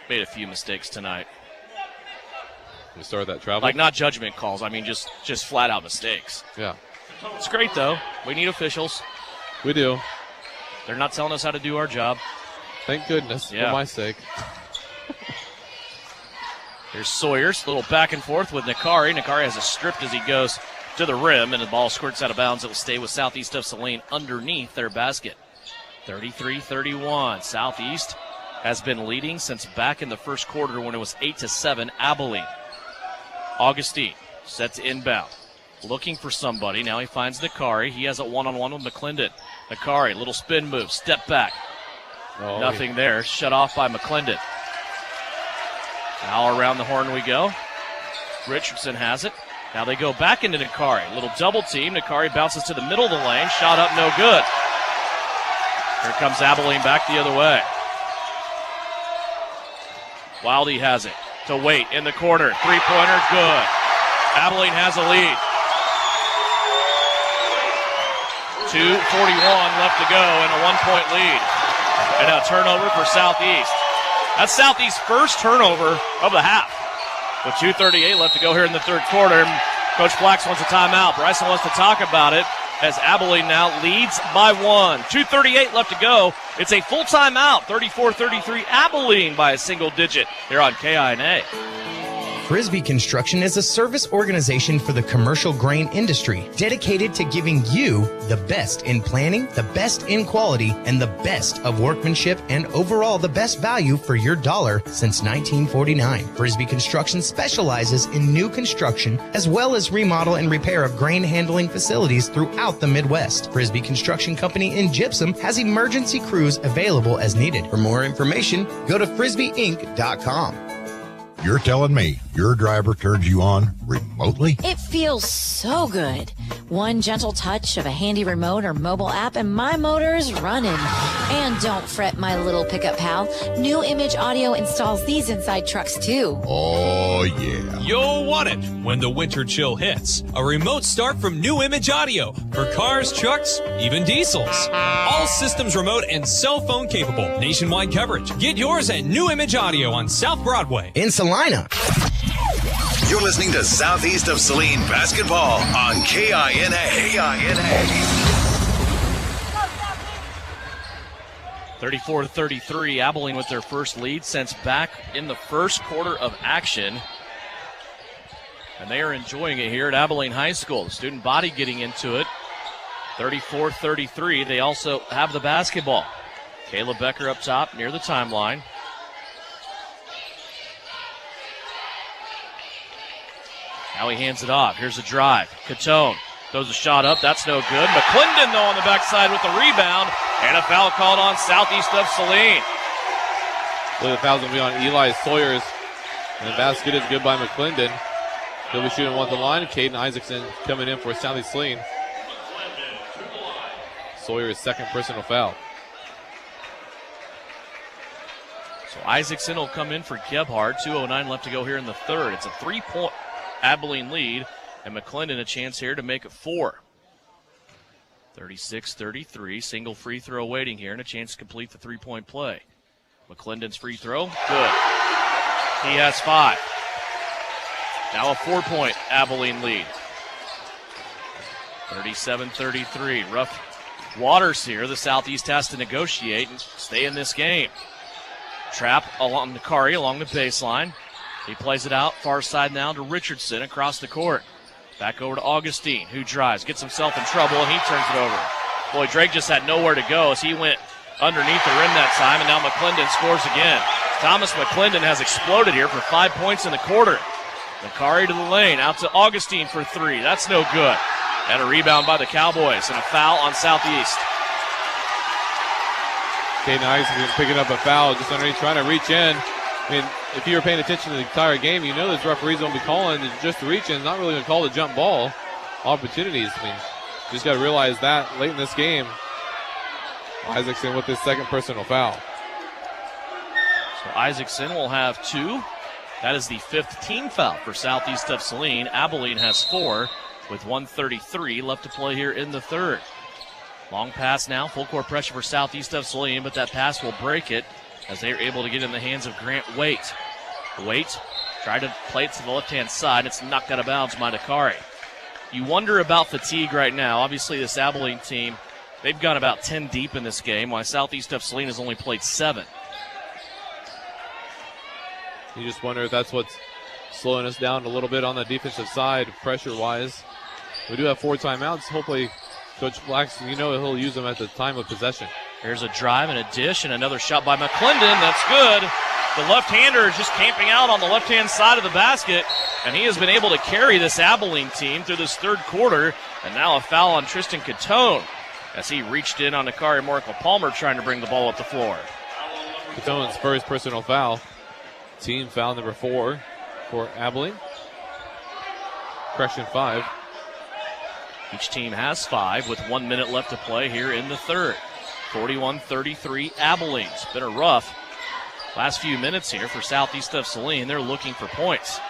made a few mistakes tonight. We start that travel? Like, not judgment calls. I mean, just flat-out mistakes. Yeah. It's great, though. We need officials. We do. They're not telling us how to do our job. Thank goodness, for my sake. Here's Sawyers, a little back and forth with Nakari. Nakari has it stripped as he goes to the rim, and the ball squirts out of bounds. It will stay with Southeast of Saline underneath their basket. 33-31. Southeast has been leading since back in the first quarter when it was 8-7 Abilene. Augustine sets inbound. Looking for somebody. Now he finds Nakari. He has a one-on-one with McClendon. Nakari, little spin move, step back. Nothing there. Shut off by McClendon. Now around the horn we go. Richardson has it. Now they go back into Nakari. Little double team. Nakari bounces to the middle of the lane. Shot up, no good. Here comes Abilene back the other way. Wildy has it to Waite in the corner. Three-pointer, good. Abilene has a lead. 2:41 left to go and a one-point lead. And a turnover for Southeast. That's Southeast's first turnover of the half. With 2:38 left to go here in the third quarter. Coach Flax wants a timeout. Bryson wants to talk about it as Abilene now leads by one. 2:38 left to go. It's a full timeout. 34-33 Abilene by a single digit here on KINA. Frisbee Construction is a service organization for the commercial grain industry dedicated to giving you the best in planning, the best in quality, and the best of workmanship, and overall the best value for your dollar since 1949. Frisbee Construction specializes in new construction as well as remodel and repair of grain handling facilities throughout the Midwest. Frisbee Construction Company in Gypsum has emergency crews available as needed. For more information, go to frisbeeinc.com. You're telling me your driver turns you on remotely? It feels so good. One gentle touch of a handy remote or mobile app and my motor is running. And don't fret, my little pickup pal. New Image Audio installs these inside trucks too. Oh, yeah. You'll want it when the winter chill hits. A remote start from New Image Audio for cars, trucks, even diesels. All systems remote and cell phone capable. Nationwide coverage. Get yours at New Image Audio on South Broadway. In Salina. You're listening to Southeast of Saline basketball on KINA. 34-33, Abilene with their first lead since back in the first quarter of action. And they are enjoying it here at Abilene High School. The student body getting into it. 34-33, they also have the basketball. Caleb Becker up top near the timeline. Now he hands it off. Here's a drive. Catone throws a shot up. That's no good. McClendon, though, on the backside with the rebound. And a foul called on Southeast of Saline. The foul's going to be on Eli Sawyers. And the basket is good by McClendon. He'll be shooting one at the line. Caden Isaacson coming in for Southeast Saline. Sawyer's second personal foul. So Isaacson will come in for Gebhard. 2:09 left to go here in the third. It's a 3-point Abilene lead, and McClendon a chance here to make it 4. 36-33, single free throw waiting here, and a chance to complete the three-point play. McClendon's free throw, good. He has 5. Now a 4-point Abilene lead. 37-33, rough waters here. The Southeast has to negotiate and stay in this game. Trap along Nakari along the baseline. He plays it out, far side now to Richardson across the court. Back over to Augustine, who drives, gets himself in trouble, and he turns it over. Boy, Drake just had nowhere to go as he went underneath the rim that time, and now McClendon scores again. Thomas McClendon has exploded here for 5 points in the quarter. Nakari to the lane, out to Augustine for 3. That's no good. And a rebound by the Cowboys, and a foul on Southeast. Caden Isaacson picking up a foul just underneath, trying to reach in. I mean, if you were paying attention to the entire game, you know this referee's going to be calling just to reach in, not really going to call the jump ball opportunities. I mean, you just got to realize that late in this game, Isaacson with his second personal foul. So Isaacson will have 2. That is the 5th team foul for Southeast of Saline. Abilene has 4 with 1:33 left to play here in the third. Long pass now, full court pressure for Southeast of Saline, but that pass will break it as they are able to get in the hands of Grant Waite. Waite tried to play it to the left-hand side. It's knocked out of bounds by Nakari. You wonder about fatigue right now. Obviously, this Abilene team, they've gone about 10 deep in this game, while Southeast of Saline has only played 7. You just wonder if that's what's slowing us down a little bit on the defensive side, pressure-wise. We do have 4 timeouts. Hopefully, Coach Flax, he'll use them at the time of possession. Here's a drive and a dish and another shot by McClendon. That's good. The left-hander is just camping out on the left-hand side of the basket, and he has been able to carry this Abilene team through this third quarter. And now a foul on Tristan Catone as he reached in on Nakari Morical-Palmer trying to bring the ball up the floor. Catone's first personal foul. Team foul number 4 for Abilene. Correction 5. Each team has 5 with 1 minute left to play here in the third. 41-33 Abilene. It's been a rough last few minutes here for Southeast of Saline. They're looking for points.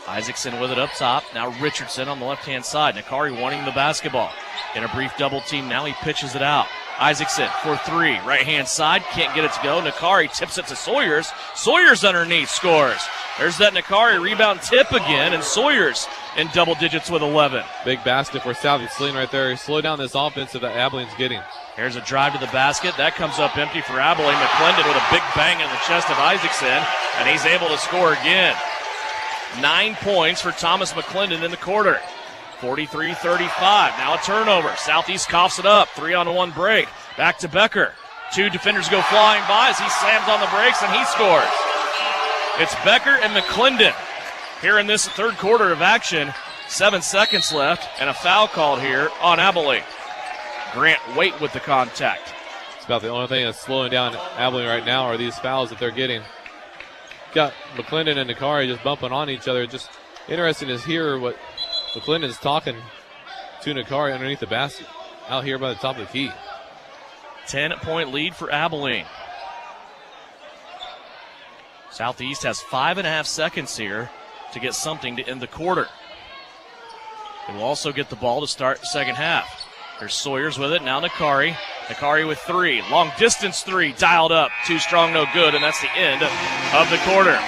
Isaacson with it up top. Now Richardson on the left-hand side. Nakari wanting the basketball. In a brief double team, now he pitches it out. Isaacson for 3. Right-hand side. Can't get it to go. Nakari tips it to Sawyers. Sawyers underneath scores. There's that Nakari rebound tip again, and Sawyers in double digits with 11. Big basket for Southeast Saline right there. Slow down this offensive that Abilene's getting. Here's a drive to the basket. That comes up empty for Abilene. McClendon with a big bang in the chest of Isaacson, and he's able to score again. 9 points for Thomas McClendon in the quarter. 43-35. Now a turnover. Southeast coughs it up. 3-on-1 break. Back to Becker. 2 defenders go flying by as he slams on the brakes and he scores. It's Becker and McClendon here in this third quarter of action. 7 seconds left and a foul called here on Abilene. Grant Waite with the contact. It's about the only thing that's slowing down Abilene right now are these fouls that they're getting. Got McClendon and Nakari just bumping on each other. Just interesting to hear what McClendon's talking to Nakari underneath the basket out here by the top of the key. 10-point lead for Abilene. Southeast has 5.5 seconds here to get something to end the quarter. They will also get the ball to start the second half. There's Sawyers with it. Now Nakari. Nakari with 3. Long distance 3. Dialed up. Too strong, no good. And that's the end of the quarter.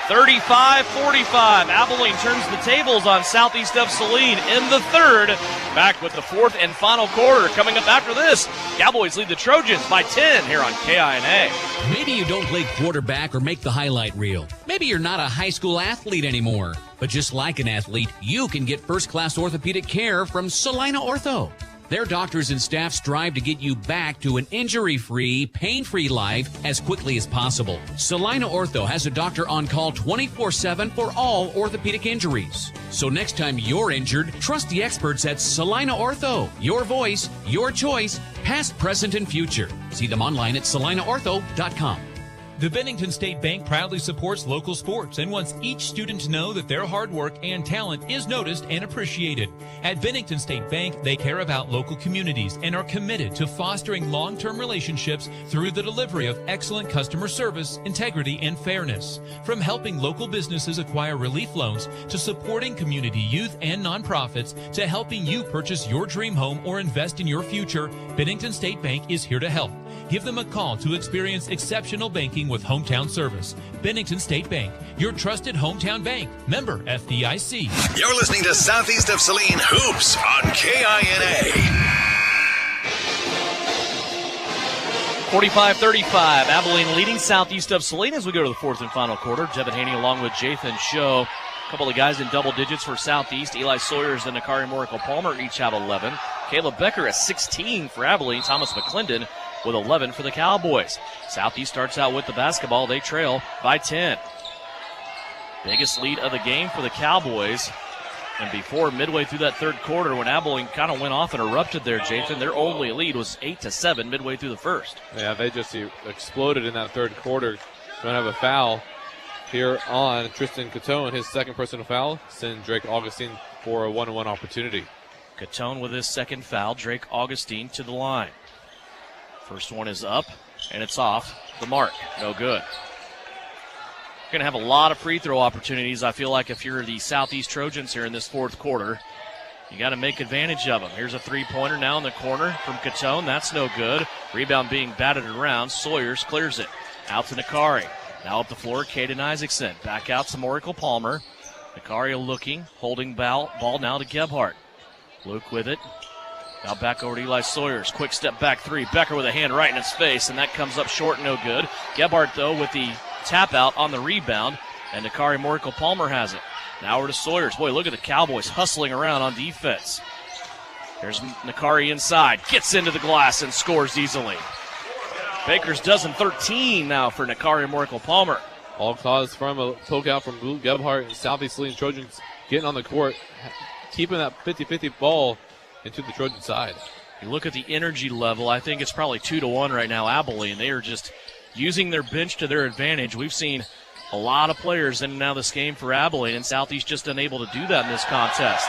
35-45. Abilene turns the tables on Southeast of Saline in the third. Back with the fourth and final quarter. Coming up after this, Cowboys lead the Trojans by 10 here on KINA. Maybe you don't play quarterback or make the highlight reel. Maybe you're not a high school athlete anymore. But just like an athlete, you can get first-class orthopedic care from Saline Ortho. Their doctors and staff strive to get you back to an injury-free, pain-free life as quickly as possible. Saline Ortho has a doctor on call 24/7 for all orthopedic injuries. So next time you're injured, trust the experts at Saline Ortho. Your voice, your choice, past, present, and future. See them online at salineortho.com. The Bennington State Bank proudly supports local sports and wants each student to know that their hard work and talent is noticed and appreciated. At Bennington State Bank, they care about local communities and are committed to fostering long-term relationships through the delivery of excellent customer service, integrity, and fairness. From helping local businesses acquire relief loans to supporting community youth and nonprofits to helping you purchase your dream home or invest in your future, Bennington State Bank is here to help. Give them a call to experience exceptional banking with hometown service. Bennington State Bank, your trusted hometown bank. Member FDIC. You're listening to Southeast of Saline Hoops on KINA. 45-35. Abilene leading Southeast of Saline as we go to the fourth and final quarter. Devin Haney along with Jathan Show. A couple of guys in double digits for Southeast. Eli Sawyers and Nakari Morical-Palmer each have 11. Caleb Becker has 16 for Abilene. Thomas McClendon with 11 for the Cowboys. Southeast starts out with the basketball. They trail by 10. Biggest lead of the game for the Cowboys. And before midway through that third quarter, when Abilene kind of went off and erupted there, Jathan, their only lead was 8-7 midway through the first. Yeah, they just exploded in that third quarter. Going to have a foul here on Tristan Catone, his second personal foul. Send Drake Augustine for a 1-on-1 opportunity. Catone with his second foul. Drake Augustine to the line. First one is up, and it's off the mark. No good. Going to have a lot of free throw opportunities, I feel like, if you're the Southeast Trojans here in this fourth quarter. You got to make advantage of them. Here's a three-pointer now in the corner from Catone. That's no good. Rebound being batted around. Sawyers clears it. Out to Nakari. Now up the floor, Caden Isaacson. Back out to Morical-Palmer. Nakari looking, holding ball now to Gebhardt. Luke with it. Now back over to Eli Sawyers. Quick step back 3. Becker with a hand right in his face, and that comes up short, no good. Gebhardt, though, with the tap out on the rebound. And Nakari Morrico-Palmer has it. Now over to Sawyers. Boy, look at the Cowboys hustling around on defense. There's Nakari inside. Gets into the glass and scores easily. Baker's dozen 13 now for Nakari Morrico-Palmer. All caused from a poke out from Blue Gebhardt and Southeast Saline Trojans getting on the court, keeping that 50-50 ball into the Trojan side. You look at the energy level, I think it's probably 2-1 right now, Abilene. They are just using their bench to their advantage. We've seen a lot of players in and out of this game for Abilene, and Southeast just unable to do that in this contest.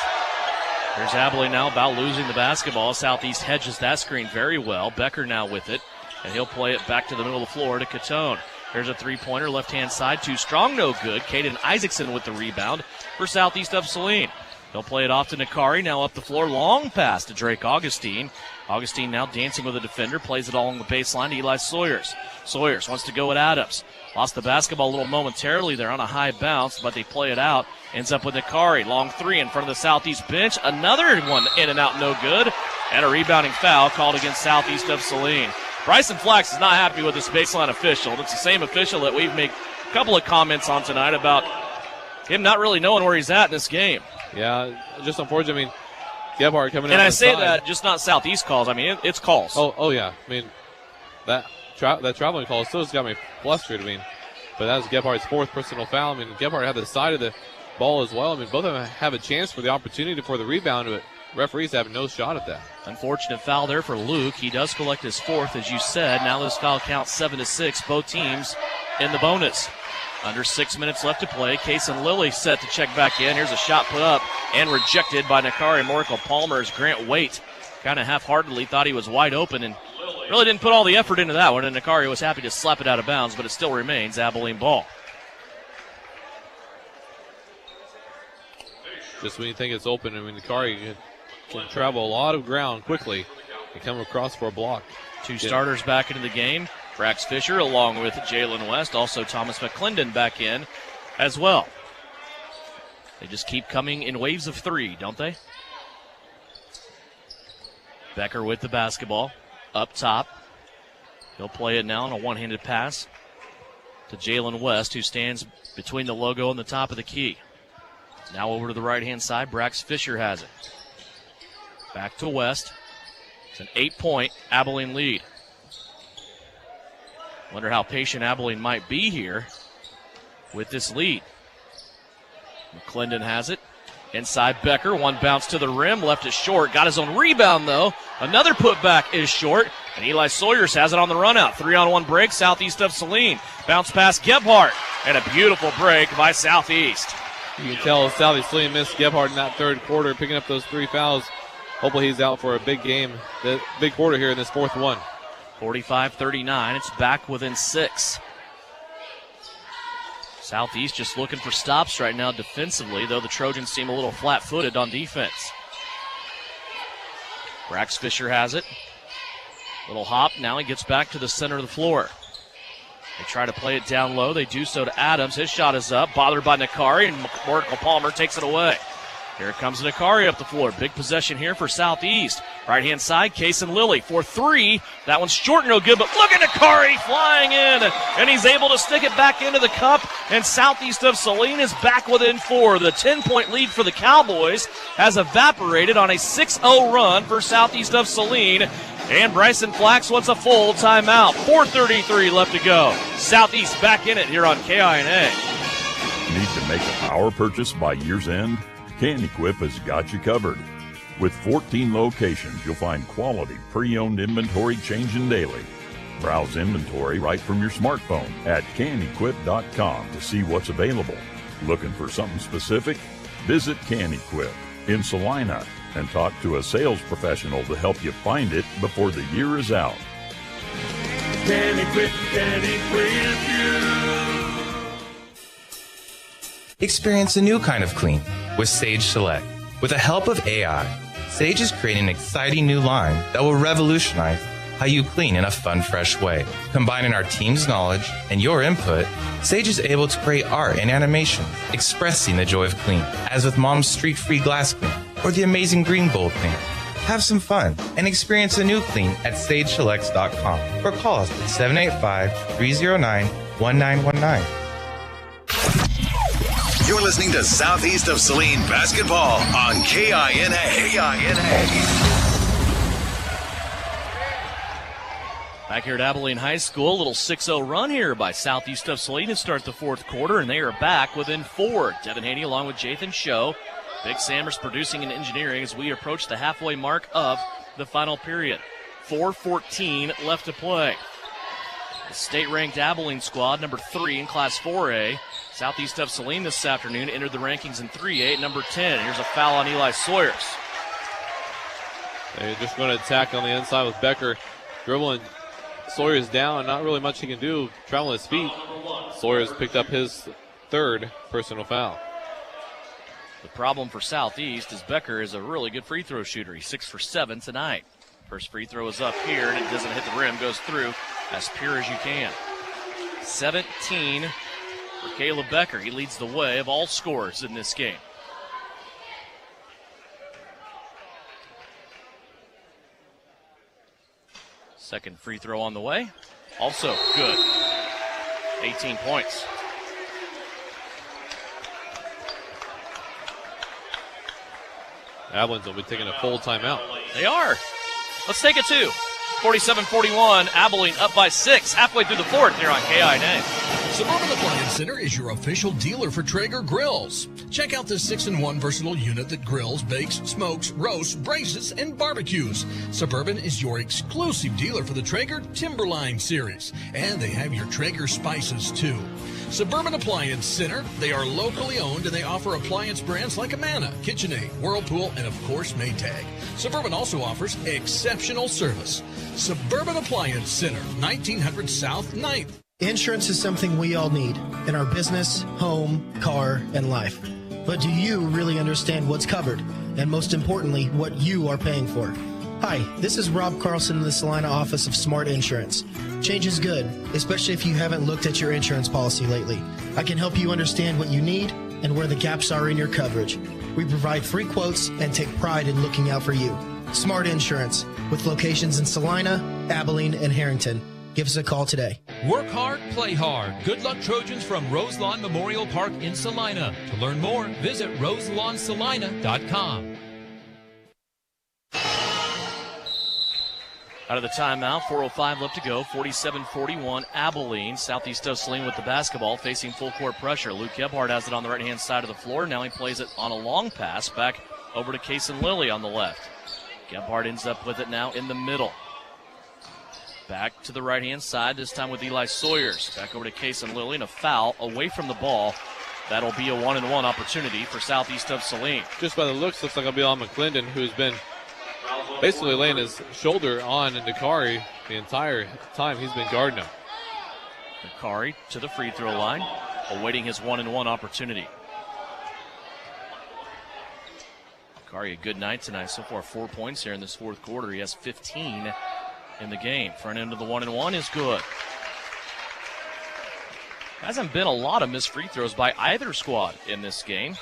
There's Abilene now about losing the basketball. Southeast hedges that screen very well. Becker now with it, and he'll play it back to the middle of the floor to Catone. There's a three-pointer, left-hand side, too strong, no good. Caden Isaacson with the rebound for Southeast of Saline. He'll play it off to Nakari, now up the floor, long pass to Drake Augustine. Augustine now dancing with a defender, plays it along the baseline to Eli Sawyers. Sawyers wants to go at Adams. Lost the basketball a little momentarily there on a high bounce, but they play it out. Ends up with Nakari, long three in front of the Southeast bench. Another one in and out, no good. And a rebounding foul called against Southeast of Saline. Bryson Flax is not happy with this baseline official. It's the same official that we've made a couple of comments on tonight about him not really knowing where he's at in this game. Yeah, just unfortunate. I mean, Gebhardt coming out. And I the say side. that just not Southeast calls. I mean, it's calls. Oh yeah. I mean, that traveling call still has got me flustered. I mean, but that was Gebhardt's fourth personal foul. I mean, Gebhardt had the side of the ball as well. I mean, both of them have a chance for the opportunity for the rebound, but referees have no shot at that. Unfortunate foul there for Luke. He does collect his fourth, as you said. Now this foul counts 7-6. Both teams in the bonus. Under 6 minutes left to play. Case and Lilly set to check back in. Here's a shot put up and rejected by Nakari Morrico-Palmer as Grant Waite kind of half-heartedly thought he was wide open and really didn't put all the effort into that one. And Nakari was happy to slap it out of bounds, but it still remains Abilene ball. Just when you think it's open, I mean, Nakari can travel a lot of ground quickly and come across for a block. Two starters back into the game. Brax Fisher along with Jalen West. Also Thomas McClendon back in as well. They just keep coming in waves of three, don't they? Becker with the basketball up top. He'll play it now on a one-handed pass to Jalen West, who stands between the logo and the top of the key. Now over to the right-hand side. Brax Fisher has it. Back to West. It's an 8-point Abilene lead. Wonder how patient Abilene might be here with this lead. McClendon has it. Inside Becker. One bounce to the rim. Left it short. Got his own rebound, though. Another putback is short. And Eli Sawyers has it on the run out. 3-on-1 break. Southeast of Saline. Bounce pass Gebhardt. And a beautiful break by Southeast. You can tell Southeast Saline missed Gebhardt in that third quarter, picking up those three fouls. Hopefully he's out for a big game, the big quarter here in this fourth one. 45-39. It's back within 6. Southeast just looking for stops right now defensively, though the Trojans seem a little flat-footed on defense. Brax Fisher has it. Little hop. Now he gets back to the center of the floor. They try to play it down low. They do so to Adams. His shot is up. Bothered by Nakari, and Morrico-Palmer takes it away. Here comes Nakari up the floor. Big possession here for Southeast. Right-hand side, Case and Lilly for three. That one's short, no good, but look at Nakari flying in, and he's able to stick it back into the cup, and Southeast of Saline is back within 4. The 10-point lead for the Cowboys has evaporated on a 6-0 run for Southeast of Saline, and Bryson Flax wants a full timeout. 4:33 left to go. Southeast back in it here on KINA. Need to make a power purchase by year's end? CanEquip has got you covered. With 14 locations, you'll find quality pre-owned inventory changing daily. Browse inventory right from your smartphone at canequip.com to see what's available. Looking for something specific? Visit CanEquip in Salina and talk to a sales professional to help you find it before the year is out. CanEquip you. Experience a new kind of clean with Sage Select. With the help of AI, Sage is creating an exciting new line that will revolutionize how you clean in a fun, fresh way. Combining our team's knowledge and your input, Sage is able to create art and animation expressing the joy of clean, as with Mom's Streak-Free Glass Clean or the amazing Green Bowl Clean. Have some fun and experience a new clean at SageSelects.com or call us at 785-309-1919. listening to Southeast of Saline Basketball on KINA. Back here at Abilene High School, a little 6-0 run here by Southeast of Saline to start the fourth quarter, and they are back within 4. Devin Haney along with Jathan Show. Big Sammers producing and engineering as we approach the halfway mark of the final period. 4:14 left to play. The state-ranked Abilene squad, number 3 in Class 4A. Southeast of Saline this afternoon entered the rankings in 3A at number 10. Here's a foul on Eli Sawyers. They're just going to attack on the inside with Becker dribbling Sawyers down. Not really much he can do traveling his feet. Sawyers picked up his 3rd personal foul. The problem for Southeast is Becker is a really good free throw shooter. He's 6 for 7 tonight. First free throw is up here, and it doesn't hit the rim, goes through as pure as you can. 17 for Caleb Becker. He leads the way of all scorers in this game. Second free throw on the way. Also good. 18 points. Abilene's will be taking a full timeout. They are. Let's take it too. 47-41, Abilene up by 6, halfway through the fourth here on KINA. Suburban Appliance Center is your official dealer for Traeger grills. Check out this 6-in-1 versatile unit that grills, bakes, smokes, roasts, braces, and barbecues. Suburban is your exclusive dealer for the Traeger Timberline series, and they have your Traeger spices too. Suburban Appliance Center, they are locally owned and they offer appliance brands like Amana, KitchenAid, Whirlpool, and of course Maytag. Suburban also offers exceptional service. Suburban Appliance Center, 1900 South 9th. Insurance is something we all need in our business, home, car, and life. But do you really understand what's covered? And most importantly, what you are paying for? Hi, this is Rob Carlson in the Salina office of Smart Insurance. Change is good, especially if you haven't looked at your insurance policy lately. I can help you understand what you need and where the gaps are in your coverage. We provide free quotes and take pride in looking out for you. Smart Insurance, with locations in Salina, Abilene, and Harrington. Give us a call today. Work hard, play hard. Good luck, Trojans, from Roselawn Memorial Park in Salina. To learn more, visit roselawnsalina.com. Out of the timeout, 4:05 left to go, 47-41, Abilene. Southeast of Saline with the basketball, facing full court pressure. Luke Gebhardt has it on the right-hand side of the floor. Now he plays it on a long pass back over to Kason Lilly on the left. Gebhardt ends up with it now in the middle. Back to the right-hand side, this time with Eli Sawyers. Back over to Kason Lilly, and a foul away from the ball. That'll be a 1-and-1 opportunity for Southeast of Saline. Just by the looks, looks like it'll be on McClendon, who's been basically laying his shoulder on Nakari the entire time he's been guarding him. Nakari to the free throw line, awaiting his 1-and-1 opportunity. Nakari, a good night tonight. So far, 4 points here in this fourth quarter. He has 15 in the game. Front end of the 1-and-1 is good. Hasn't been a lot of missed free throws by either squad in this game.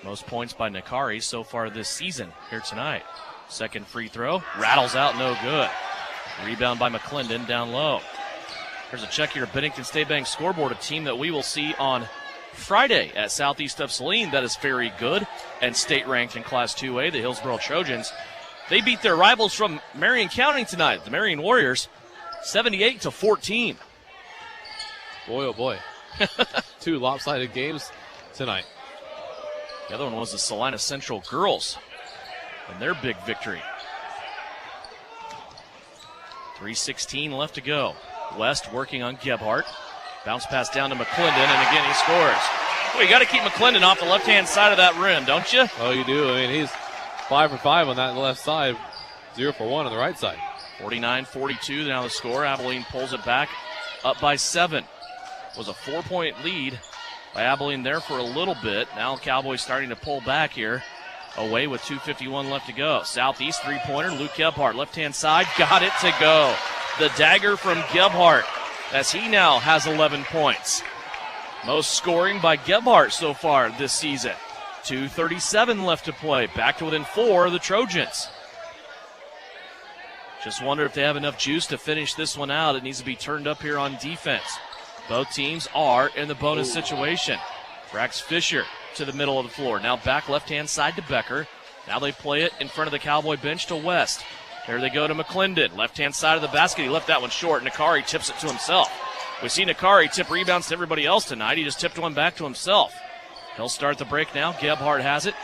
Most points by Nakari so far this season here tonight. Second free throw, rattles out, no good. Rebound by McClendon down low. Here's a check here, Bennington State Bank scoreboard, a team that we will see on Friday at Southeast of Saline that is very good and state ranked in Class 2A, the Hillsboro Trojans. They beat their rivals from Marion County tonight, the Marion Warriors, 78-14. Boy, oh boy. 2 lopsided games tonight. The other one was the Salina Central Girls and their big victory. 3:16 left to go. West working on Gebhardt. Bounce pass down to McClendon, and again he scores. Well, you got to keep McClendon off the left-hand side of that rim, don't you? Oh, you do. I mean, he's 5 for 5 on that left side, 0 for 1 on the right side. 49-42 now the score. Abilene pulls it back, up by 7. It was a 4-point lead by Abilene there for a little bit. Now Cowboys starting to pull back here, away with 2:51 left to go. Southeast three-pointer, Luke Gebhardt, left-hand side, got it to go. The dagger from Gebhardt, as he now has 11 points. Most scoring by Gebhardt so far this season. 2:37 left to play. Back to within 4 of the Trojans. Just wonder if they have enough juice to finish this one out. It needs to be turned up here on defense. Both teams are in the bonus situation. Brax Fisher to the middle of the floor. Now back left-hand side to Becker. Now they play it in front of the Cowboy bench to West. Here they go to McClendon. Left-hand side of the basket. He left that one short. Nakari tips it to himself. We've seen Nakari tip rebounds to everybody else tonight. He just tipped one back to himself. He'll start the break now. Gebhardt has it.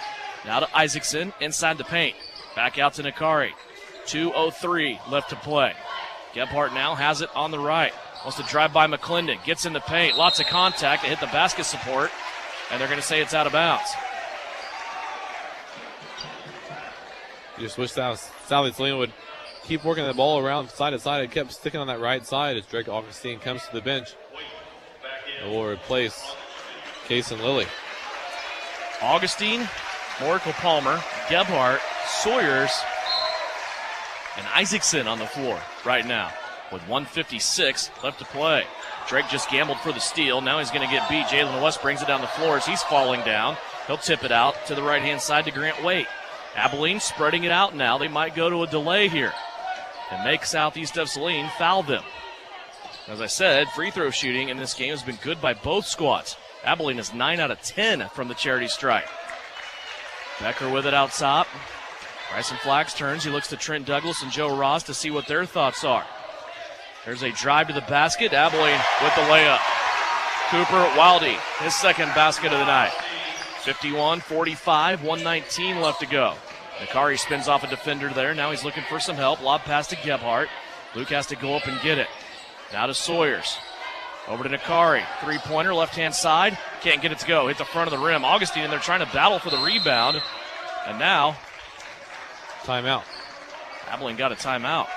Now to Isaacson inside the paint. Back out to Nakari. 2:03 left to play. Gebhardt now has it on the right. Wants to drive by McClendon. Gets in the paint. Lots of contact. They hit the basket support. And they're going to say it's out of bounds. You just wish that Saline would keep working the ball around side to side. It kept sticking on that right side as Drake Augustine comes to the bench. And will replace Case and Lilly. Augustine, Oracle Palmer, Gebhardt, Sawyers, and Isaacson on the floor right now with 1:56 left to play. Drake just gambled for the steal. Now he's going to get beat. Jalen West brings it down the floor as he's falling down. He'll tip it out to the right-hand side to Grant Waite. Abilene spreading it out now. They might go to a delay here and make Southeast of Saline foul them. As I said, free throw shooting in this game has been good by both squads. Abilene is 9 out of 10 from the charity stripe. Becker with it out top. Bryson Flax turns. He looks to Trent Douglas and Joe Ross to see what their thoughts are. There's a drive to the basket. Abilene with the layup. Cooper Wildy, his second basket of the night. 51-45, 1:19 left to go. Nakari spins off a defender there. Now he's looking for some help. Lob pass to Gebhardt. Luke has to go up and get it. Now to Sawyers. Over to Nakari. Three-pointer, left-hand side. Can't get it to go. Hit the front of the rim. Augustine in there trying to battle for the rebound. And now, timeout. Abilene got a timeout.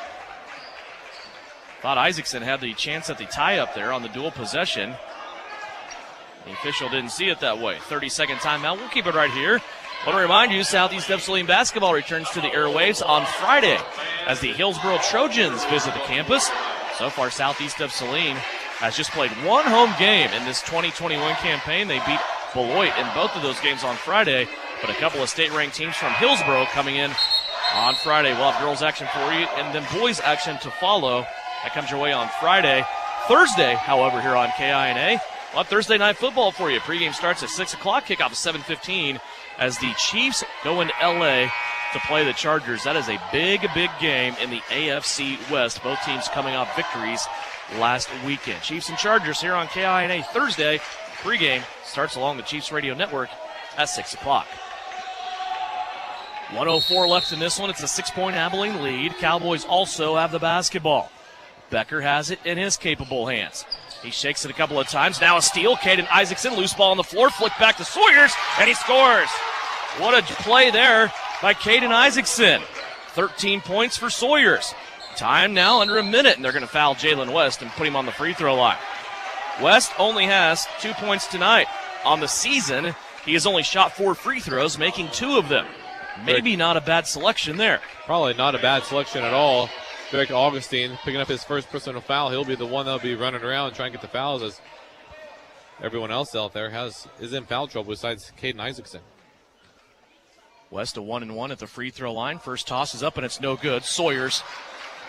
Thought Isaacson had the chance at the tie-up there on the dual possession. The official didn't see it that way. 30-second timeout. We'll keep it right here. I want to remind you, Southeast of Saline basketball returns to the airwaves on Friday as the Hillsboro Trojans visit the campus. So far, Southeast of Saline has just played one home game in this 2021 campaign. They beat Beloit in both of those games on Friday, but a couple of state-ranked teams from Hillsboro coming in on Friday. We'll have girls action for you and then boys action to follow. That comes your way on Friday. Thursday, however, here on KINA, we'll have Thursday night football for you. Pregame starts at 6 o'clock, kickoff at 7:15 as the Chiefs go into L.A. to play the Chargers. That is a big, big game in the AFC West. Both teams coming off victories last weekend. Chiefs and Chargers here on KINA Thursday. Pregame starts along the Chiefs Radio Network at 6 o'clock. 1:04 left in this one. It's a 6-point Abilene lead. Cowboys also have the basketball. Becker has it in his capable hands. He shakes it a couple of times. Now a steal. Caden Isaacson, loose ball on the floor. Flick back to Sawyers, and he scores. What a play there by Caden Isaacson. 13 points for Sawyers. Time now under a minute, and they're going to foul Jalen West and put him on the free throw line. West only has 2 points tonight. On the season, he has only shot 4 free throws, making 2 of them. Maybe not a bad selection there. Probably not a bad selection at all. Drake Augustine picking up his first personal foul. He'll be the one that'll be running around and trying to get the fouls as everyone else out there is in foul trouble besides Caden Isaacson. West a 1-1 at the free throw line. First toss is up and it's no good. Sawyers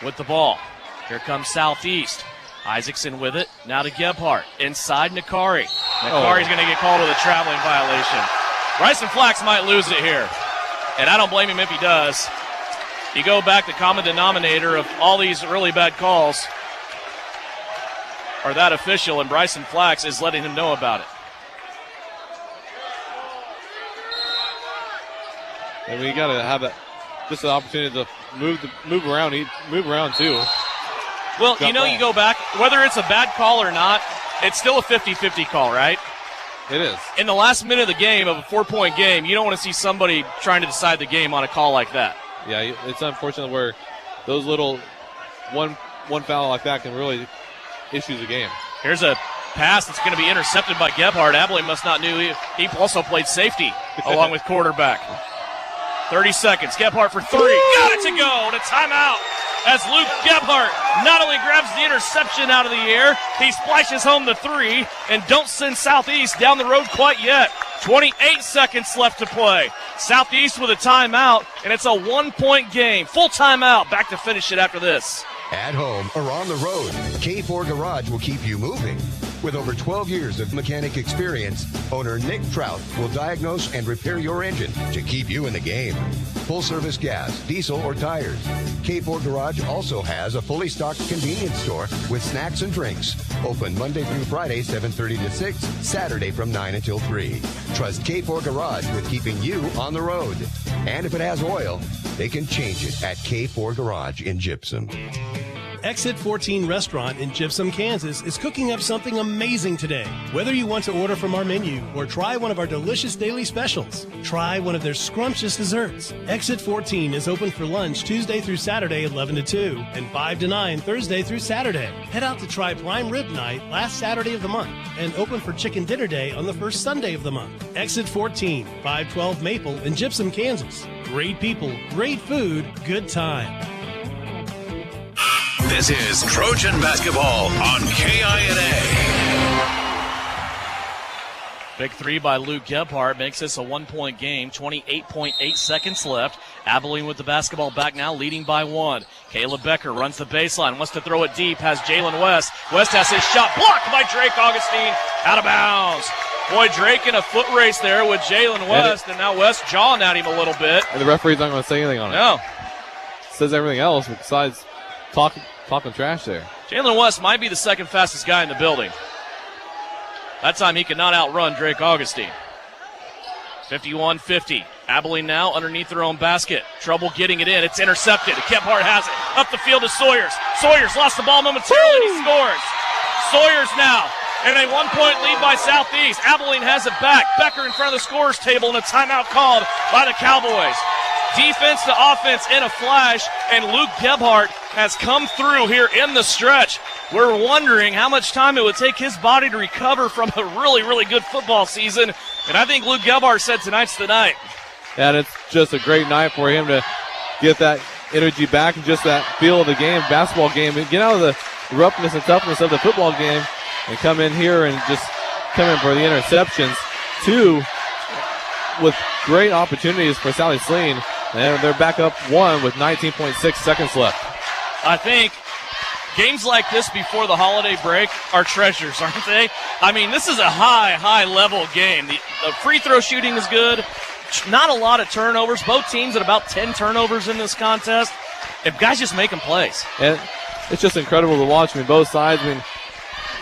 with the ball. Here comes Southeast. Isaacson with it. Now to Gebhardt. Inside Nakari. Nakari's going to get called with a traveling violation. Bryson Flax might lose it here. And I don't blame him if he does. You go back, the common denominator of all these really bad calls are that official, and Bryson Flax is letting him know about it. And we got to have just an opportunity to move around too. Well, you go back, whether it's a bad call or not, it's still a 50-50 call, right? It is. In the last minute of the game, of a 4-point game, you don't want to see somebody trying to decide the game on a call like that. Yeah, it's unfortunate where those little one foul like that can really issue the game. Here's a pass that's going to be intercepted by Gebhardt. Abilene must not knew he also played safety along with quarterback. 30 seconds. Gebhardt for 3. Got it to go. And a timeout as Luke Gebhardt not only grabs the interception out of the air, he splashes home the 3 and don't send Southeast down the road quite yet. 28 seconds left to play. Southeast with a timeout, and it's a 1-point game. Full timeout. Back to finish it after this. At home or on the road, K4 Garage will keep you moving. With over 12 years of mechanic experience, owner Nick Trout will diagnose and repair your engine to keep you in the game. Full service gas, diesel, or tires. K4 Garage also has a fully stocked convenience store with snacks and drinks. Open Monday through Friday, 7:30 to 6, Saturday from 9 until 3. Trust K4 Garage with keeping you on the road. And if it has oil, they can change it at K4 Garage in Gypsum. Exit 14 Restaurant in Gypsum, Kansas is cooking up something amazing today. Whether you want to order from our menu or try one of our delicious daily specials, try one of their scrumptious desserts. Exit 14 is open for lunch Tuesday through Saturday 11 to 2 and 5 to 9 Thursday through Saturday. Head out to try Prime Rib Night last Saturday of the month and open for Chicken Dinner Day on the first Sunday of the month. Exit 14, 512 Maple in Gypsum, Kansas. Great people, great food, good time. This is Trojan Basketball on KINA. Big three by Luke Gebhardt makes this a 1-point game. 28.8 seconds left. Abilene with the basketball back now, leading by 1. Caleb Becker runs the baseline, wants to throw it deep, has Jalen West. West has his shot blocked by Drake Augustine, out of bounds. Boy, Drake in a foot race there with Jalen West, and now West jawing at him a little bit. And the referee's not going to say anything on it. No. Says everything else besides talking trash there. Jalen West might be the second fastest guy in the building. That time he could not outrun Drake Augustine. 51-50. Abilene now underneath their own basket. Trouble getting it in. It's intercepted. Gebhardt has it. Up the field to Sawyers. Sawyers lost the ball momentarily and he scores. Sawyers now in a 1-point lead by Southeast. Abilene has it back. Becker in front of the scorer's table and a timeout called by the Cowboys. Defense to offense in a flash, and Luke Gebhardt has come through here in the stretch. We're wondering how much time it would take his body to recover from a really, really good football season, and I think Luke Gebhardt said tonight's the night. And it's just a great night for him to get that energy back and just that feel of the game, basketball game, and get out of the roughness and toughness of the football game and come in here and just come in for the interceptions. 2 with great opportunities for Saline. And they're back up 1 with 19.6 seconds left. I think games like this before the holiday break are treasures, aren't they? I mean, this is a high level game. The free throw shooting is good. Not a lot of turnovers. Both teams at about 10 turnovers in this contest. If guys just making plays. And it's just incredible to watch. I mean, both sides. I mean,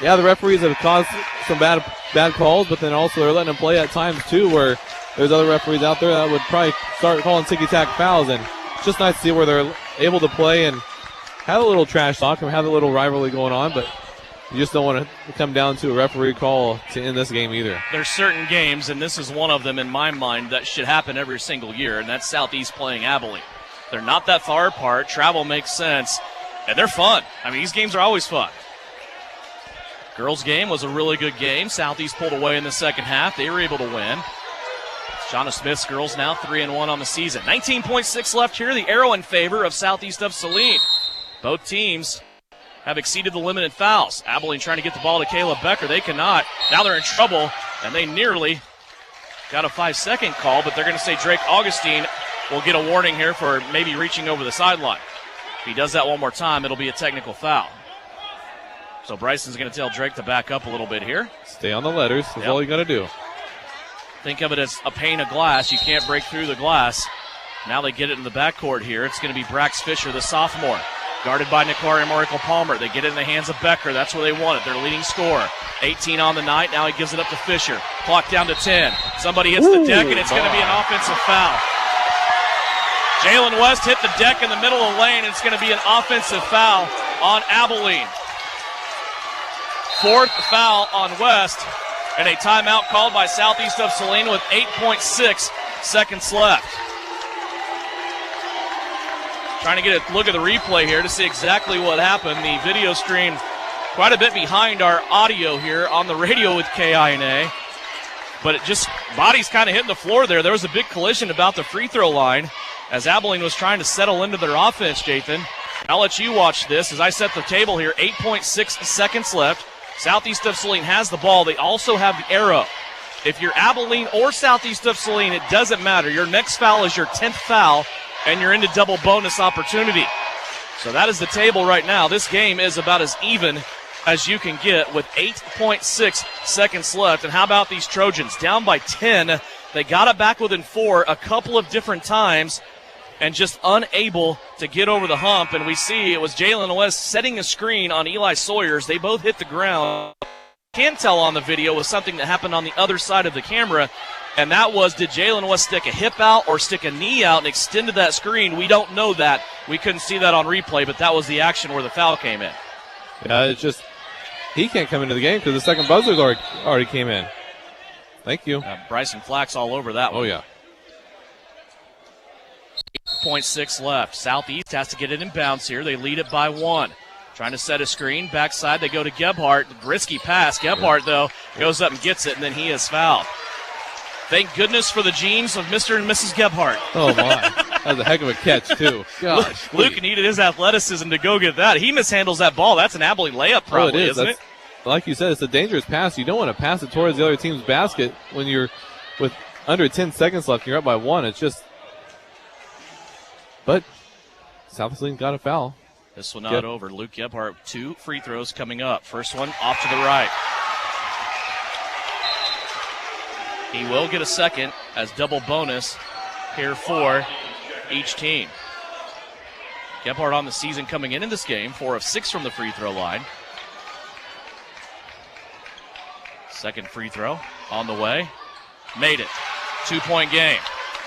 yeah, the referees have caused some bad calls, but then also they're letting them play at times too where there's other referees out there that would probably start calling ticky-tack fouls, and it's just nice to see where they're able to play and have a little trash talk and have a little rivalry going on, but you just don't want to come down to a referee call to end this game either. There's certain games, and this is one of them in my mind, that should happen every single year, and that's Southeast playing Abilene. They're not that far apart. Travel makes sense, and they're fun. I mean, these games are always fun. Girls' game was a really good game. Southeast pulled away in the second half. They were able to win. Shauna Smith's girls now 3-1 on the season. 19.6 left here. The arrow in favor of Southeast of Saline. Both teams have exceeded the limit in fouls. Abilene trying to get the ball to Caleb Becker. They cannot. Now they're in trouble, and they nearly got a 5-second call, but they're going to say Drake Augustine will get a warning here for maybe reaching over the sideline. If he does that one more time, it'll be a technical foul. So Bryson's going to tell Drake to back up a little bit here. Stay on the letters. That's all you got to do. Think of it as a pane of glass. You can't break through the glass. Now they get it in the backcourt here. It's going to be Brax Fisher, the sophomore, guarded by Nikari Miracle Palmer. They get it in the hands of Becker. That's where they want it. Their leading scorer. 18 on the night. Now he gives it up to Fisher. Clock down to 10. Somebody hits the deck, and it's going to be an offensive foul. Jalen West hit the deck in the middle of the lane, and it's going to be an offensive foul on Abilene. 4th foul on West. And a timeout called by Southeast of Saline with 8.6 seconds left. Trying to get a look at the replay here to see exactly what happened. The video stream quite a bit behind our audio here on the radio with KINA. But it just, bodies kind of hitting the floor there. There was a big collision about the free throw line as Abilene was trying to settle into their offense, Jathan. I'll let you watch this as I set the table here. 8.6 seconds left. Southeast of Saline has the ball. They also have the arrow. If you're Abilene or Southeast of Saline, it doesn't matter. Your next foul is your 10th foul, and you're into double bonus opportunity. So that is the table right now. This game is about as even as you can get with 8.6 seconds left. And how about these Trojans? Down by 10. They got it back within 4 a couple of different times and just unable to get over the hump. And we see it was Jalen West setting a screen on Eli Sawyers. They both hit the ground. Can tell on the video was something that happened on the other side of the camera, and that was, did Jalen West stick a hip out or stick a knee out and extended that screen? We don't know that. We couldn't see that on replay, but that was the action where the foul came in. Yeah, it's just he can't come into the game because the second buzzer's already came in. Thank you. Bryson Flax all over that one. Oh, yeah. 8.6 left. Southeast has to get it in bounds here. They lead it by 1. Trying to set a screen. Backside, they go to Gebhardt. Risky pass. Gebhardt, though, goes up and gets it, and then he is fouled. Thank goodness for the genes of Mr. and Mrs. Gebhardt. Oh, my. That was a heck of a catch, too. Gosh. Luke needed his athleticism to go get that. He mishandles that ball. That's an Abilene layup probably, isn't it? Like you said, it's a dangerous pass. You don't want to pass it towards the other team's basket when you're with under 10 seconds left. You're up by 1. It's just – but South Saline got a foul. This one not over. Luke Gebhardt, 2 free throws coming up. First one off to the right. He will get a second as double bonus here for each team. Gebhardt on the season coming in this game, 4 of 6 from the free throw line. Second free throw on the way. Made it. 2-point game.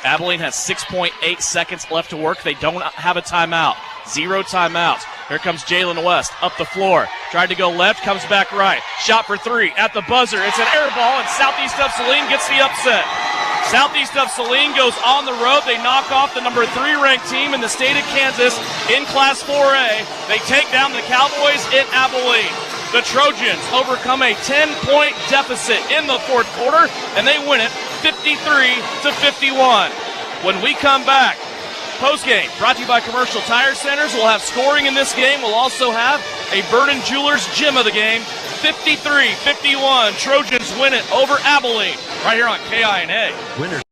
Abilene has 6.8 seconds left to work. They don't have a timeout. 0 timeouts. Here comes Jalen West up the floor. Tried to go left, comes back right. Shot for 3 at the buzzer. It's an air ball, and Southeast of Saline gets the upset. Southeast of Saline goes on the road. They knock off the number 3 ranked team in the state of Kansas in Class 4A. They take down the Cowboys in Abilene. The Trojans overcome a 10-point deficit in the fourth quarter, and they win it 53-51. When we come back, postgame brought to you by Commercial Tire Centers. We'll have scoring in this game. We'll also have a Vernon Jewelers gem of the game. 53-51. Trojans win it over Abilene right here on KINA. Winners.